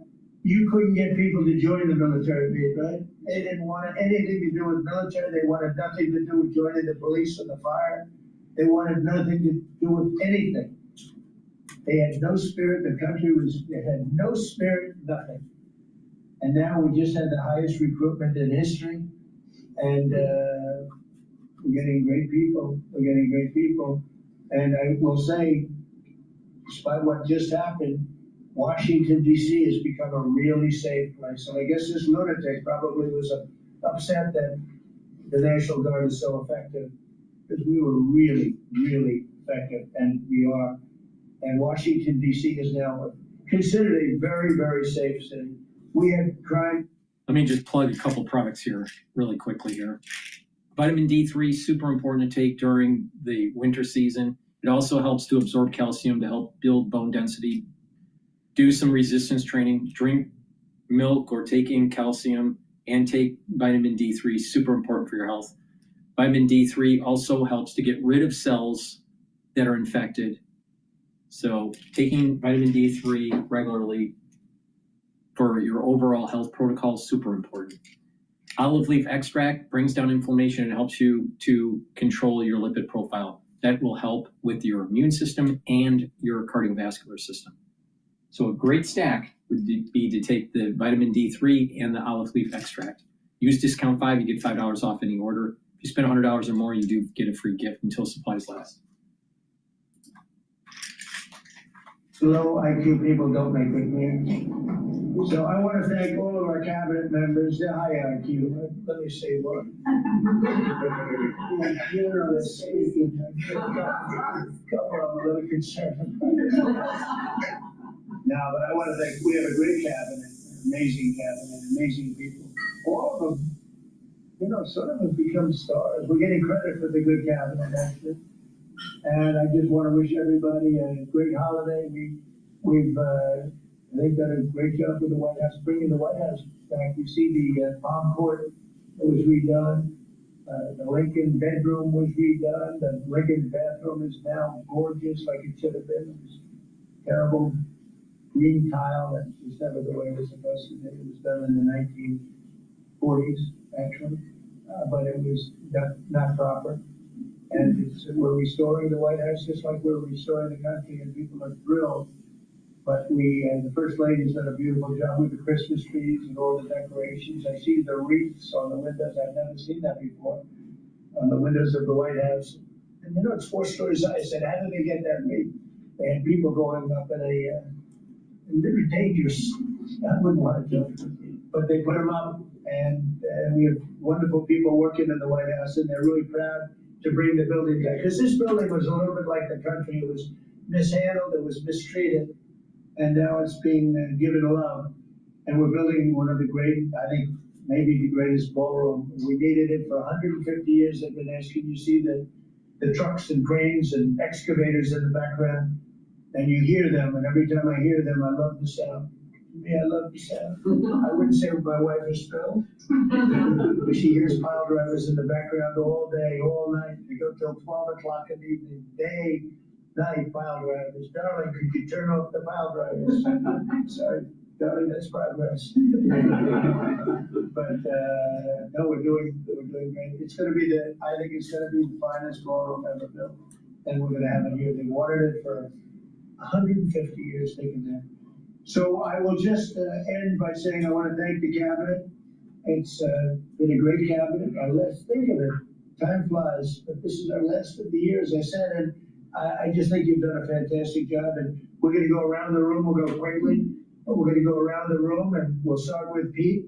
you couldn't get people to join the military, right? They didn't want anything to do with military. They wanted nothing to do with joining the police or the fire. They wanted nothing to do with anything. They had no spirit. The country had no spirit, nothing. And now we just had the highest recruitment in history. And we're getting great people. We're getting great people. And I will say, despite what just happened, Washington, D.C. has become a really safe place. And I guess this lunatic probably was upset that the National Guard is so effective, because we were really, really effective, and we are. And Washington, D.C. is now considered a very, very safe city. We had crime. Let me just plug a couple products here really quickly here. Vitamin D3, super important to take during the winter season. It also helps to absorb calcium to help build bone density. Do some resistance training, drink milk or take in calcium, and take vitamin D3, super important for your health. Vitamin D3 also helps to get rid of cells that are infected. So taking vitamin D3 regularly for your overall health protocol is super important. Olive leaf extract brings down inflammation and helps you to control your lipid profile. That will help with your immune system and your cardiovascular system. So a great stack would be to take the vitamin D3 and the olive leaf extract. Use discount 5, you get $5 off any order. If you spend $100 or more, you do get a free gift until supplies last. Low IQ people don't make good marriage. So I want to thank all of our cabinet members, the hierarchy. Let me say what. Generally speaking, a couple of them a little concerned. No, but I want to thank, we have a great cabinet, amazing cabinet, amazing people. All of them, you know, sort of have become stars. We're getting credit for the good cabinet, actually. And I just want to wish everybody a great holiday. We've they've done a great job with the White House, bringing the White House back. You see the palm court that was redone. The Lincoln bedroom was redone. The Lincoln bathroom is now gorgeous, like it should have been. It was terrible green tile that was never the way it was supposed to be. It was done in the 1940s, actually, but it was not proper. And we're restoring the White House just like we're restoring the country, and people are thrilled. But the First Lady's done a beautiful job with the Christmas trees and all the decorations. I see the wreaths on the windows. I've never seen that before. On the windows of the White House. And you know, it's 4 stories high. I said, how did they get that wreath? They had people going up in a little dangerous. I wouldn't want to joke, but they put them up, and we have wonderful people working in the White House, and they're really proud to bring the building back. Because this building was a little bit like the country. It was mishandled, it was mistreated, and now it's being given love. And we're building one of the great, I think, maybe the greatest ballroom. We needed it for 150 years. I've been asking. You see the trucks and cranes and excavators in the background, and you hear them, and every time I hear them, I love the sound. Yeah, I love the sound. I wouldn't say my wife is thrilled, but she hears pile drivers in the background all day, all night. They go till 12 o'clock in the evening, day, night, pile drivers. Darling, could you turn off the pile drivers? Sorry, darling, that's progress. But no, we're doing great. It's going to be I think it's going to be the finest ballroom ever built, and we're going to have it here. They wanted it for 150 years, thinking that. So I will just end by saying I want to thank the cabinet. It's been a great cabinet. Think of it, time flies, but this is our last of the year, as I said, and I just think you've done a fantastic job. And we're going to go around the room. We'll go quickly. We're going to go around the room, and we'll start with Pete,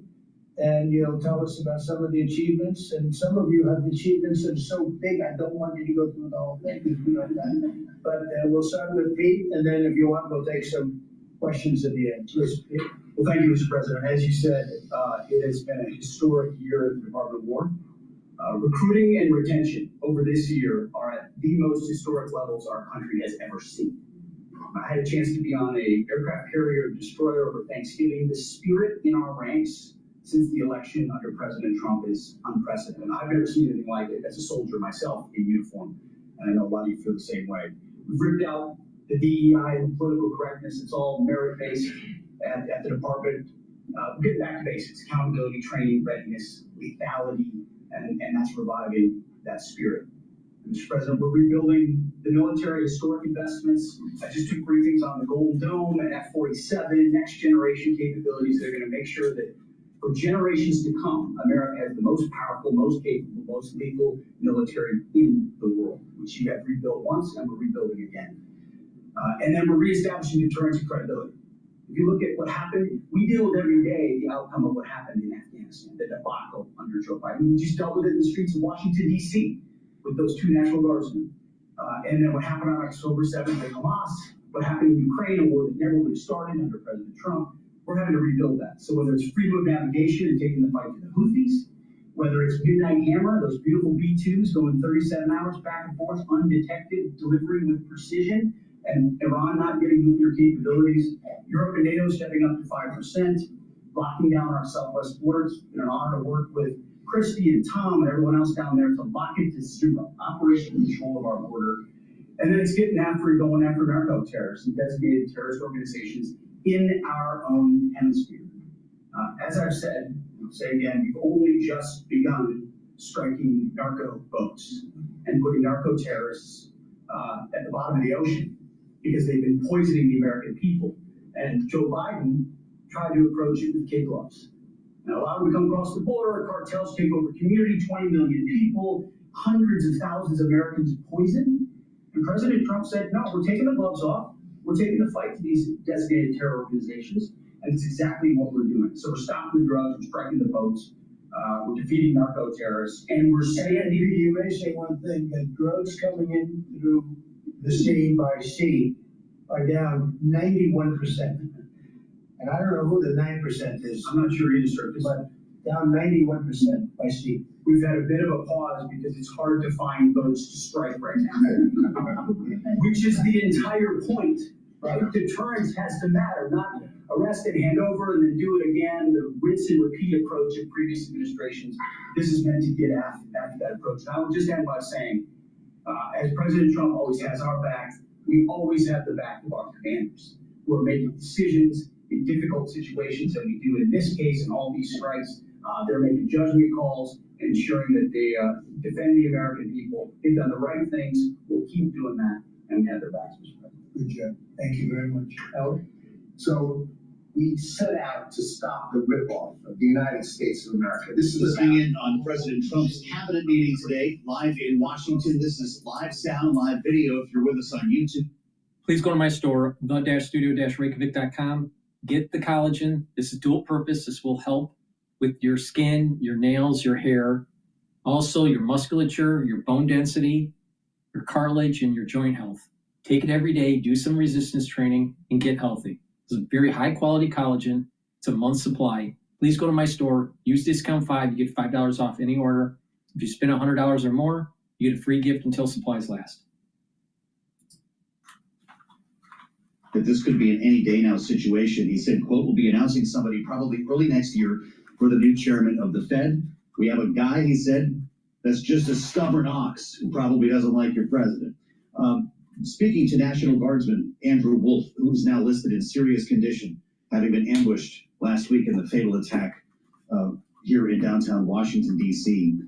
and you'll tell us about some of the achievements. And some of you have achievements that are so big, I don't want you to go through the whole thing, because we don't that. But we'll start with Pete, and then if you want, we'll take some questions at the end. Well, thank you, Mr. President. As you said, it has been a historic year at the Department of War. Recruiting and retention over this year are at the most historic levels our country has ever seen. I had a chance to be on a aircraft carrier destroyer over Thanksgiving. The spirit in our ranks since the election under President Trump is unprecedented. I've never seen anything like it as a soldier myself in uniform, and I know a lot of you feel the same way. We've ripped out the DEI and political correctness. It's all merit-based at the department. We're getting back to basics: accountability, training, readiness, lethality, and that's reviving that spirit. Mr. President, we're rebuilding the military historic investments. I just took briefings on the Golden Dome and F-47, next generation capabilities that are going to make sure that for generations to come, America has the most powerful, most capable, most lethal military in the world, which you have rebuilt once and we're rebuilding again. And then we're reestablishing deterrence and credibility. If you look at what happened, we deal with every day the outcome of what happened in Afghanistan, the debacle under Joe Biden. We just dealt with it in the streets of Washington, D.C. with those 2 National Guardsmen. And then what happened on October 7th with Hamas, what happened in Ukraine, a war that never would have started under President Trump, we're having to rebuild that. So whether it's freedom of navigation and taking the fight to the Houthis, whether it's Midnight Hammer, those beautiful B-2s going 37 hours back and forth, undetected, delivering with precision, and Iran not getting nuclear capabilities, Europe and NATO stepping up to 5%, locking down our southwest borders. It's been an honor to work with Christy and Tom and everyone else down there to lock it to zero, operational control of our border. And then it's getting after and going after narco terrorists and designated terrorist organizations in our own hemisphere. As I've said, I'll say again, we've only just begun striking narco boats and putting narco terrorists at the bottom of the ocean because they've been poisoning the American people. And Joe Biden tried to approach it with kid gloves. Now, allow them to come across the border, cartels take over community, 20 million people, hundreds of thousands of Americans poisoned. And President Trump said, no, we're taking the gloves off. We're taking the fight to these designated terror organizations. And it's exactly what we're doing. So we're stopping the drugs, we're striking the boats, we're defeating narco terrorists, and we're saying, you may say one thing, that drugs coming in through the sea by sea are down 91%. And I don't know who the 9% is. I'm not sure either, sir, but down 91% by sea. We've had a bit of a pause because it's hard to find boats to strike right now. Which is the entire point, right? Deterrence has to matter, not arrest and hand over and then do it again, the rinse and repeat approach of previous administrations. This is meant to get after that approach. And I would just end by saying, as President Trump always has our back, we always have the back of our commanders who are making decisions in difficult situations that we do in this case and all these strikes. They're making judgment calls and ensuring that they defend the American people. They've done the right things. We'll keep doing that, and we have their backs, Mr. President. Good job. Thank you very much. Howard? So we set out to stop the ripoff of the United States of America. This is listening in on President Trump's cabinet meeting today, live in Washington. This is live sound, live video. If you're with us on YouTube, please go to my store, the-studio-reykjavik.com. Get the collagen. This is dual purpose. This will help with your skin, your nails, your hair, also your musculature, your bone density, your cartilage, and your joint health. Take it every day, do some resistance training, and get healthy. It's a very high quality collagen. It's a month's supply. Please go to my store, use discount 5, you get $5 off any order. If you spend $100 or more, you get a free gift until supplies last. that this could be an any day now situation. He said, quote, we'll be announcing somebody probably early next year for the new chairman of the Fed. We have a guy, he said, that's just a stubborn ox who probably doesn't like your president. Speaking to National Guardsman Andrew Wolf, who's now listed in serious condition, having been ambushed last week in the fatal attack here in downtown Washington, D.C.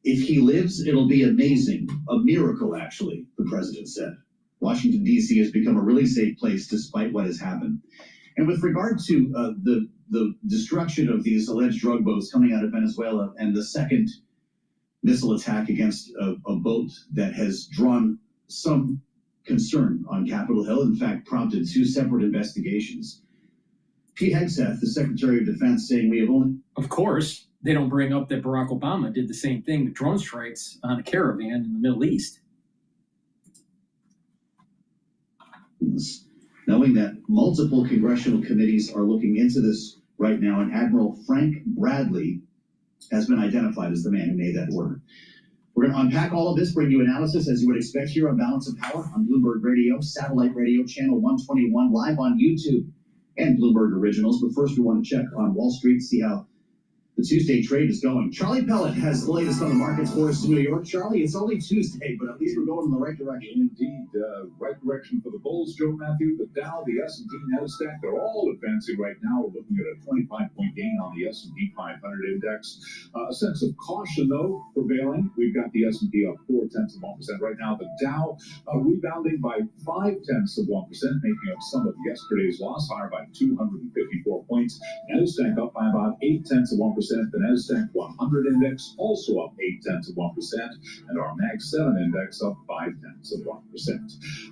If he lives, it'll be amazing. A miracle, actually, the president said. Washington, D.C. has become a really safe place despite what has happened. And with regard to the destruction of these alleged drug boats coming out of Venezuela and the second missile attack against a boat that has drawn some concern on Capitol Hill, in fact, prompted 2 separate investigations. Pete Hegseth, the Secretary of Defense, saying we have only... Of course, they don't bring up that Barack Obama did the same thing with drone strikes on a caravan in the Middle East. Knowing that multiple congressional committees are looking into this right now, and Admiral Frank Bradley has been identified as the man who made that order. We're going to unpack all of this, bring you analysis as you would expect here on Balance of Power on Bloomberg Radio, Satellite Radio, Channel 121, live on YouTube and Bloomberg Originals. But first, we want to check on Wall Street, see how the Tuesday trade is going. Charlie Pellet has the latest on the markets for us in New York. Charlie, it's only Tuesday, but at least we're going in the right direction. Indeed, right direction for the bulls, Joe Matthew. The Dow, the S&P, Nasdaq, they're all advancing right now. We're looking at a 25-point gain on the S&P 500 index. A sense of caution, though, prevailing. We've got the S&P up 0.4% right now. The Dow rebounding by 0.5%, making up some of yesterday's loss, higher by 254 points. Nasdaq up by about 0.8%. The Nasdaq 100 index also up 0.8%, and our Mag 7 index up 0.5%.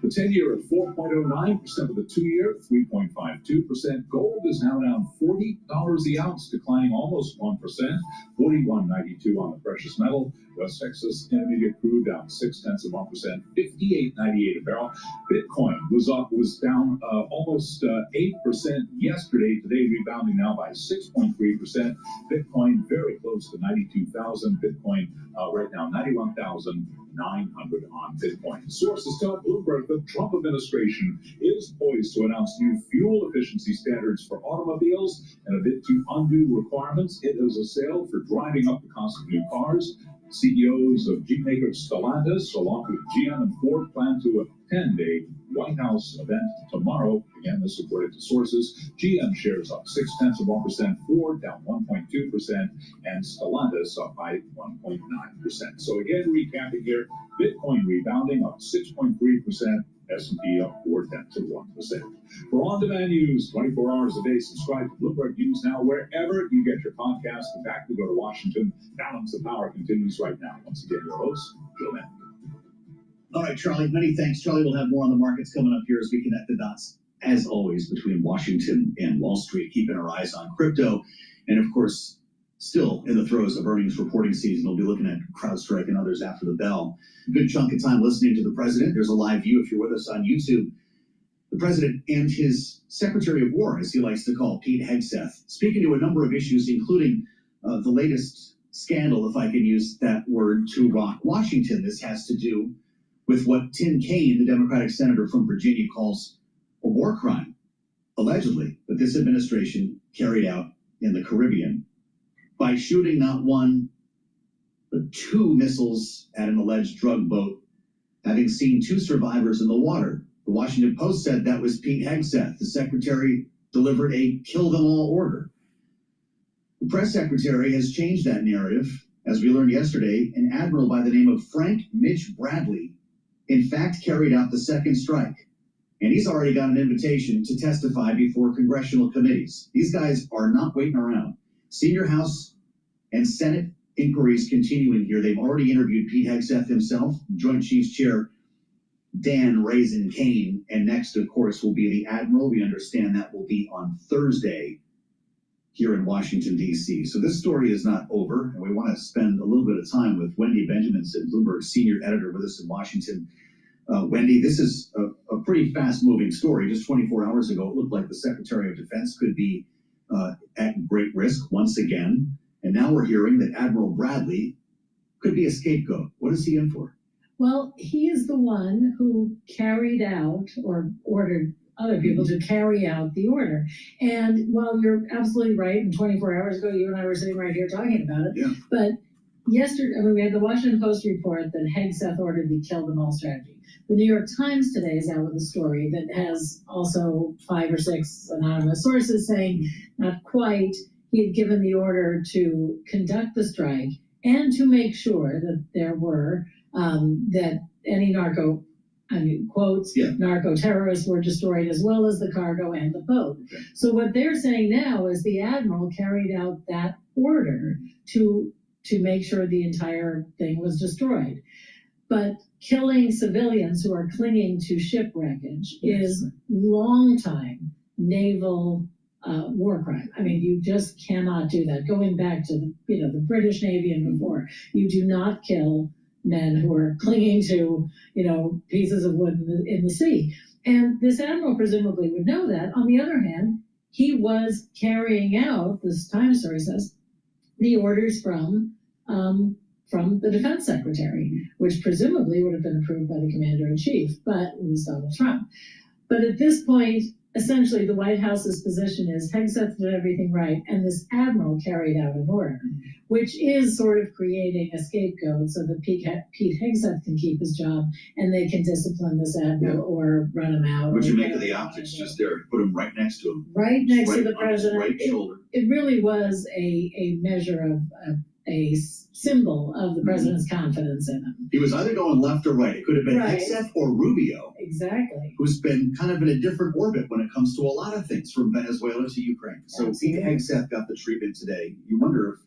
The 10-year at 4.09%, of the 2-year 3.52%. Gold is now down $40 the ounce, declining almost 1%. 41.92 on the precious metal. West Texas Intermediate crude down 0.6%, 58.98 a barrel. Bitcoin was down almost 8% yesterday. Today rebounding now by 6.3%. Bitcoin very close to 92,000. Bitcoin right now 91,900 on Bitcoin. Sources tell Bloomberg the Trump administration is poised to announce new fuel efficiency standards for automobiles and a bid to undo requirements. It is a sale for driving up the cost of new cars. CEOs of Jeep maker Stellantis, along with GM and Ford, plan to attend a White House event tomorrow. Again, this according to sources. GM shares up 0.6%, Ford down 1.2%, and Stellantis up by 1.9%. So again, recapping here, Bitcoin rebounding up 6.3%. S&P up 0.4%. For on-demand news, 24 hours a day, subscribe to Bloomberg News Now wherever you get your podcast. In fact, we go to Washington. Balance of Power continues right now. Once again, your host, Joe Matthew. All right, Charlie, many thanks. Charlie will have more on the markets coming up here as we connect the dots. as always, between Washington and Wall Street, keeping our eyes on crypto. And of course, still in the throes of earnings reporting season. We'll be looking at CrowdStrike and others after the bell. A good chunk of time listening to the president. There's a live view if you're with us on YouTube. The president and his Secretary of War, as he likes to call Pete Hegseth, speaking to a number of issues, including the latest scandal, if I can use that word, to rock Washington. This has to do with what Tim Kaine, the Democratic senator from Virginia, calls a war crime, allegedly, that this administration carried out in the Caribbean by shooting not one, but 2 missiles at an alleged drug boat, having seen 2 survivors in the water. The Washington Post said that was Pete Hegseth. The secretary delivered a kill-them-all order. The press secretary has changed that narrative. As we learned yesterday, an admiral by the name of Frank Mitch Bradley, in fact, carried out the second strike. And he's already got an invitation to testify before congressional committees. These guys are not waiting around. Senior House and Senate inquiries continuing here. They've already interviewed Pete Hegseth himself, Joint Chiefs Chair Dan Raisin Kane, and next, of course, will be the Admiral. We understand that will be on Thursday here in Washington, D.C. So this story is not over, and we want to spend a little bit of time with Wendy Benjaminson, Bloomberg's senior editor with us in Washington. Wendy, this is a pretty fast-moving story. Just 24 hours ago, it looked like the Secretary of Defense could be at great risk once again, and now we're hearing that Admiral Bradley could be a scapegoat. What is he in for? Well, he is the one who carried out or ordered other people to carry out the order. And while you're absolutely right, and 24 hours ago, you and I were sitting right here talking about it. Yeah. But yesterday, we had the Washington Post report that Hegseth ordered the kill them all strategy. The New York Times today is out with a story that has also 5 or 6 anonymous sources saying, not quite, he had given the order to conduct the strike and to make sure that there were that any narco terrorists were destroyed, as well as the cargo and the boat. Okay. So what they're saying now is the admiral carried out that order to make sure the entire thing was destroyed. But killing civilians who are clinging to ship wreckage is long time naval war crime. I mean, you just cannot do that. Going back to the British Navy and before, you do not kill men who are clinging to, pieces of wood in the sea. And this admiral presumably would know that. On the other hand, he was carrying out, this Times story says, the orders from the defense secretary, which presumably would have been approved by the commander-in-chief, but it was Donald Trump. But at this point, essentially, the White House's position is Hegseth did everything right, and this admiral carried out an order, which is sort of creating a scapegoat so that Pete Hegseth can keep his job and they can discipline this admiral or run him out. What'd you make of the optics just there? Put him right next to him. Right next to the president. Right shoulder. It really was a measure of a symbol of the president's confidence in him. He was either going left or right. It could have been Right. Hegseth or Rubio. Exactly. Who's been kind of in a different orbit when it comes to a lot of things, from Venezuela to Ukraine. So Pete Hegseth got the treatment today. You wonder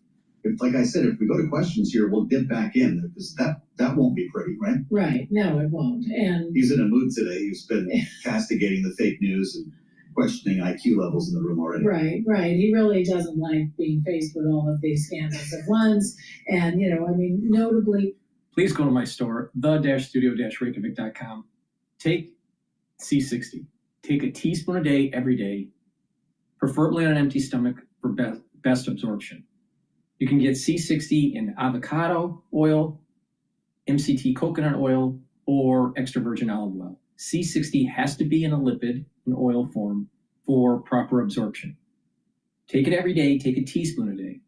if, like I said, if we go to questions here, we'll dip back in, because that won't be pretty, right? Right. No, it won't. And He's in a mood today. He's been castigating the fake news and questioning IQ levels in the room already. Right. He really doesn't like being faced with all of these scandals at once. And, notably. Please go to my store, the-studio-reykjavik.com. Take C60. Take a teaspoon a day, every day, preferably on an empty stomach for best absorption. You can get C60 in avocado oil, MCT coconut oil, or extra virgin olive oil. C60 has to be in a lipid, an oil form, for proper absorption. Take it every day, take a teaspoon a day.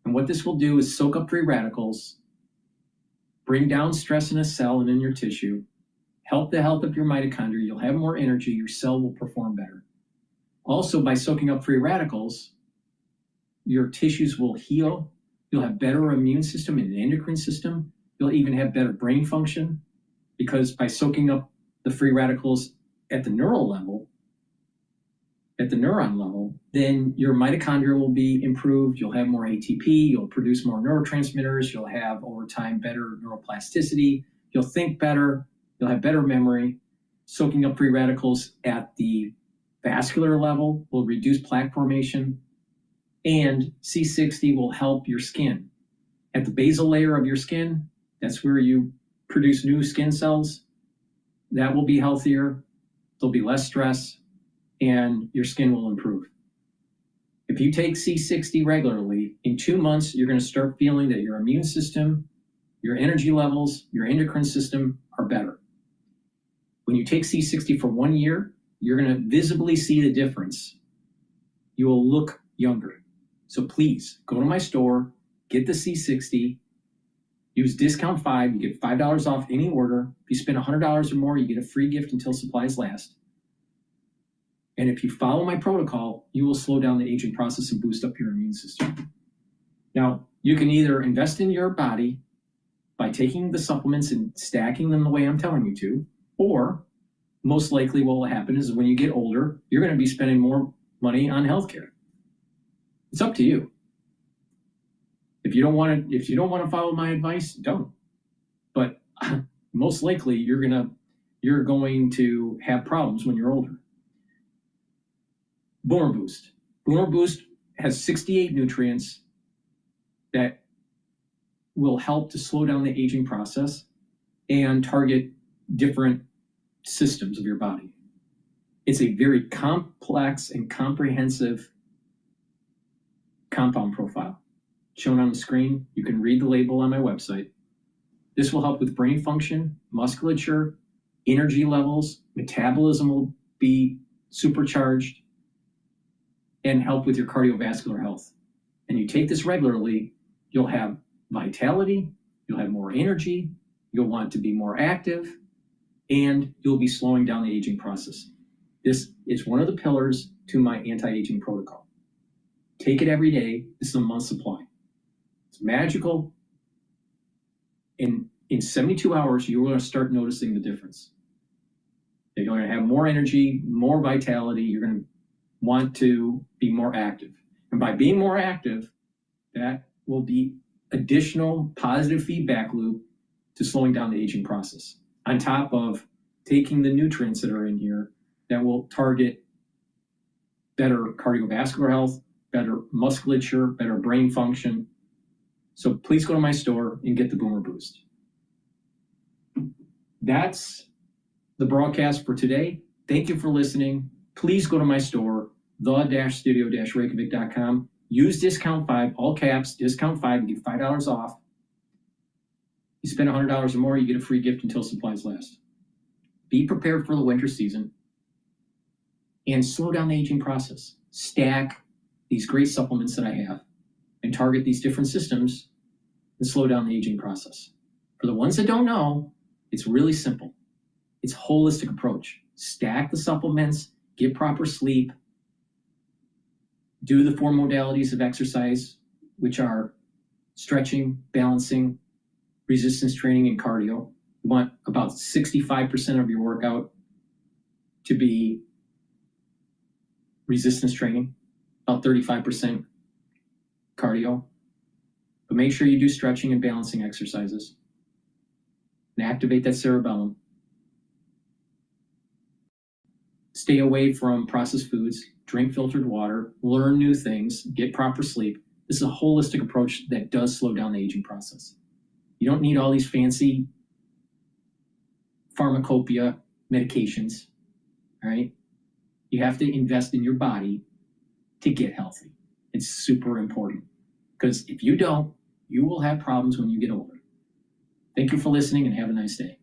And what this will do is soak up free radicals, bring down stress in a cell and in your tissue, help the health of your mitochondria. You'll have more energy, your cell will perform better. Also, by soaking up free radicals, your tissues will heal, you'll have better immune system and endocrine system, you'll even have better brain function, because by soaking up the free radicals at the neural level, at the neuron level, then your mitochondria will be improved, you'll have more ATP, you'll produce more neurotransmitters, you'll have over time better neuroplasticity, you'll think better, you'll have better memory. Soaking up free radicals at the vascular level, will reduce plaque formation, and C60 will help your skin. At the basal layer of your skin, that's where you produce new skin cells. That will be healthier, there'll be less stress, and your skin will improve. If you take C60 regularly, in 2 months, you're gonna start feeling that your immune system, your energy levels, your endocrine system are better. When you take C60 for 1 year, you're gonna visibly see the difference. You will look younger. So please, go to my store, get the C60, use discount 5, you get $5 off any order. If you spend $100 or more, you get a free gift until supplies last. And if you follow my protocol, you will slow down the aging process and boost up your immune system. Now, you can either invest in your body by taking the supplements and stacking them the way I'm telling you to, or most likely what will happen is when you get older, you're going to be spending more money on healthcare. It's up to you. If you don't want to follow my advice, don't. But most likely you're going to have problems when you're older. Boomer Boost. Boomer Boost has 68 nutrients that will help to slow down the aging process and target different systems of your body. It's a very complex and comprehensive compound profile shown on the screen. You can read the label on my website. This will help with brain function, musculature, energy levels, metabolism will be supercharged, and help with your cardiovascular health. And you take this regularly, you'll have vitality, you'll have more energy, you'll want to be more active, and you'll be slowing down the aging process. This is one of the pillars to my anti-aging protocol. Take it every day. This is a month supply. It's magical. In 72 hours, you're going to start noticing the difference. You're going to have more energy, more vitality. You're going to want to be more active. And by being more active, that will be additional positive feedback loop to slowing down the aging process. On top of taking the nutrients that are in here that will target better cardiovascular health, better musculature, better brain function. So please go to my store and get the Boomer Boost. That's the broadcast for today. Thank you for listening. Please go to my store, the-studio-reykjavik.com. Use discount 5, all caps, discount 5, you get $5 off. You spend $100 or more, you get a free gift until supplies last. Be prepared for the winter season and slow down the aging process. Stack these great supplements that I have and target these different systems and slow down the aging process. For the ones that don't know, it's really simple. It's a holistic approach. Stack the supplements, get proper sleep, do the 4 modalities of exercise, which are stretching, balancing, resistance training, and cardio. You want about 65% of your workout to be resistance training, about 35% cardio. But make sure you do stretching and balancing exercises and activate that cerebellum. Stay away from processed foods, drink filtered water, learn new things, get proper sleep. This is a holistic approach that does slow down the aging process. You don't need all these fancy pharmacopoeia medications, all right? You have to invest in your body to get healthy. It's super important because if you don't, you will have problems when you get older. Thank you for listening and have a nice day.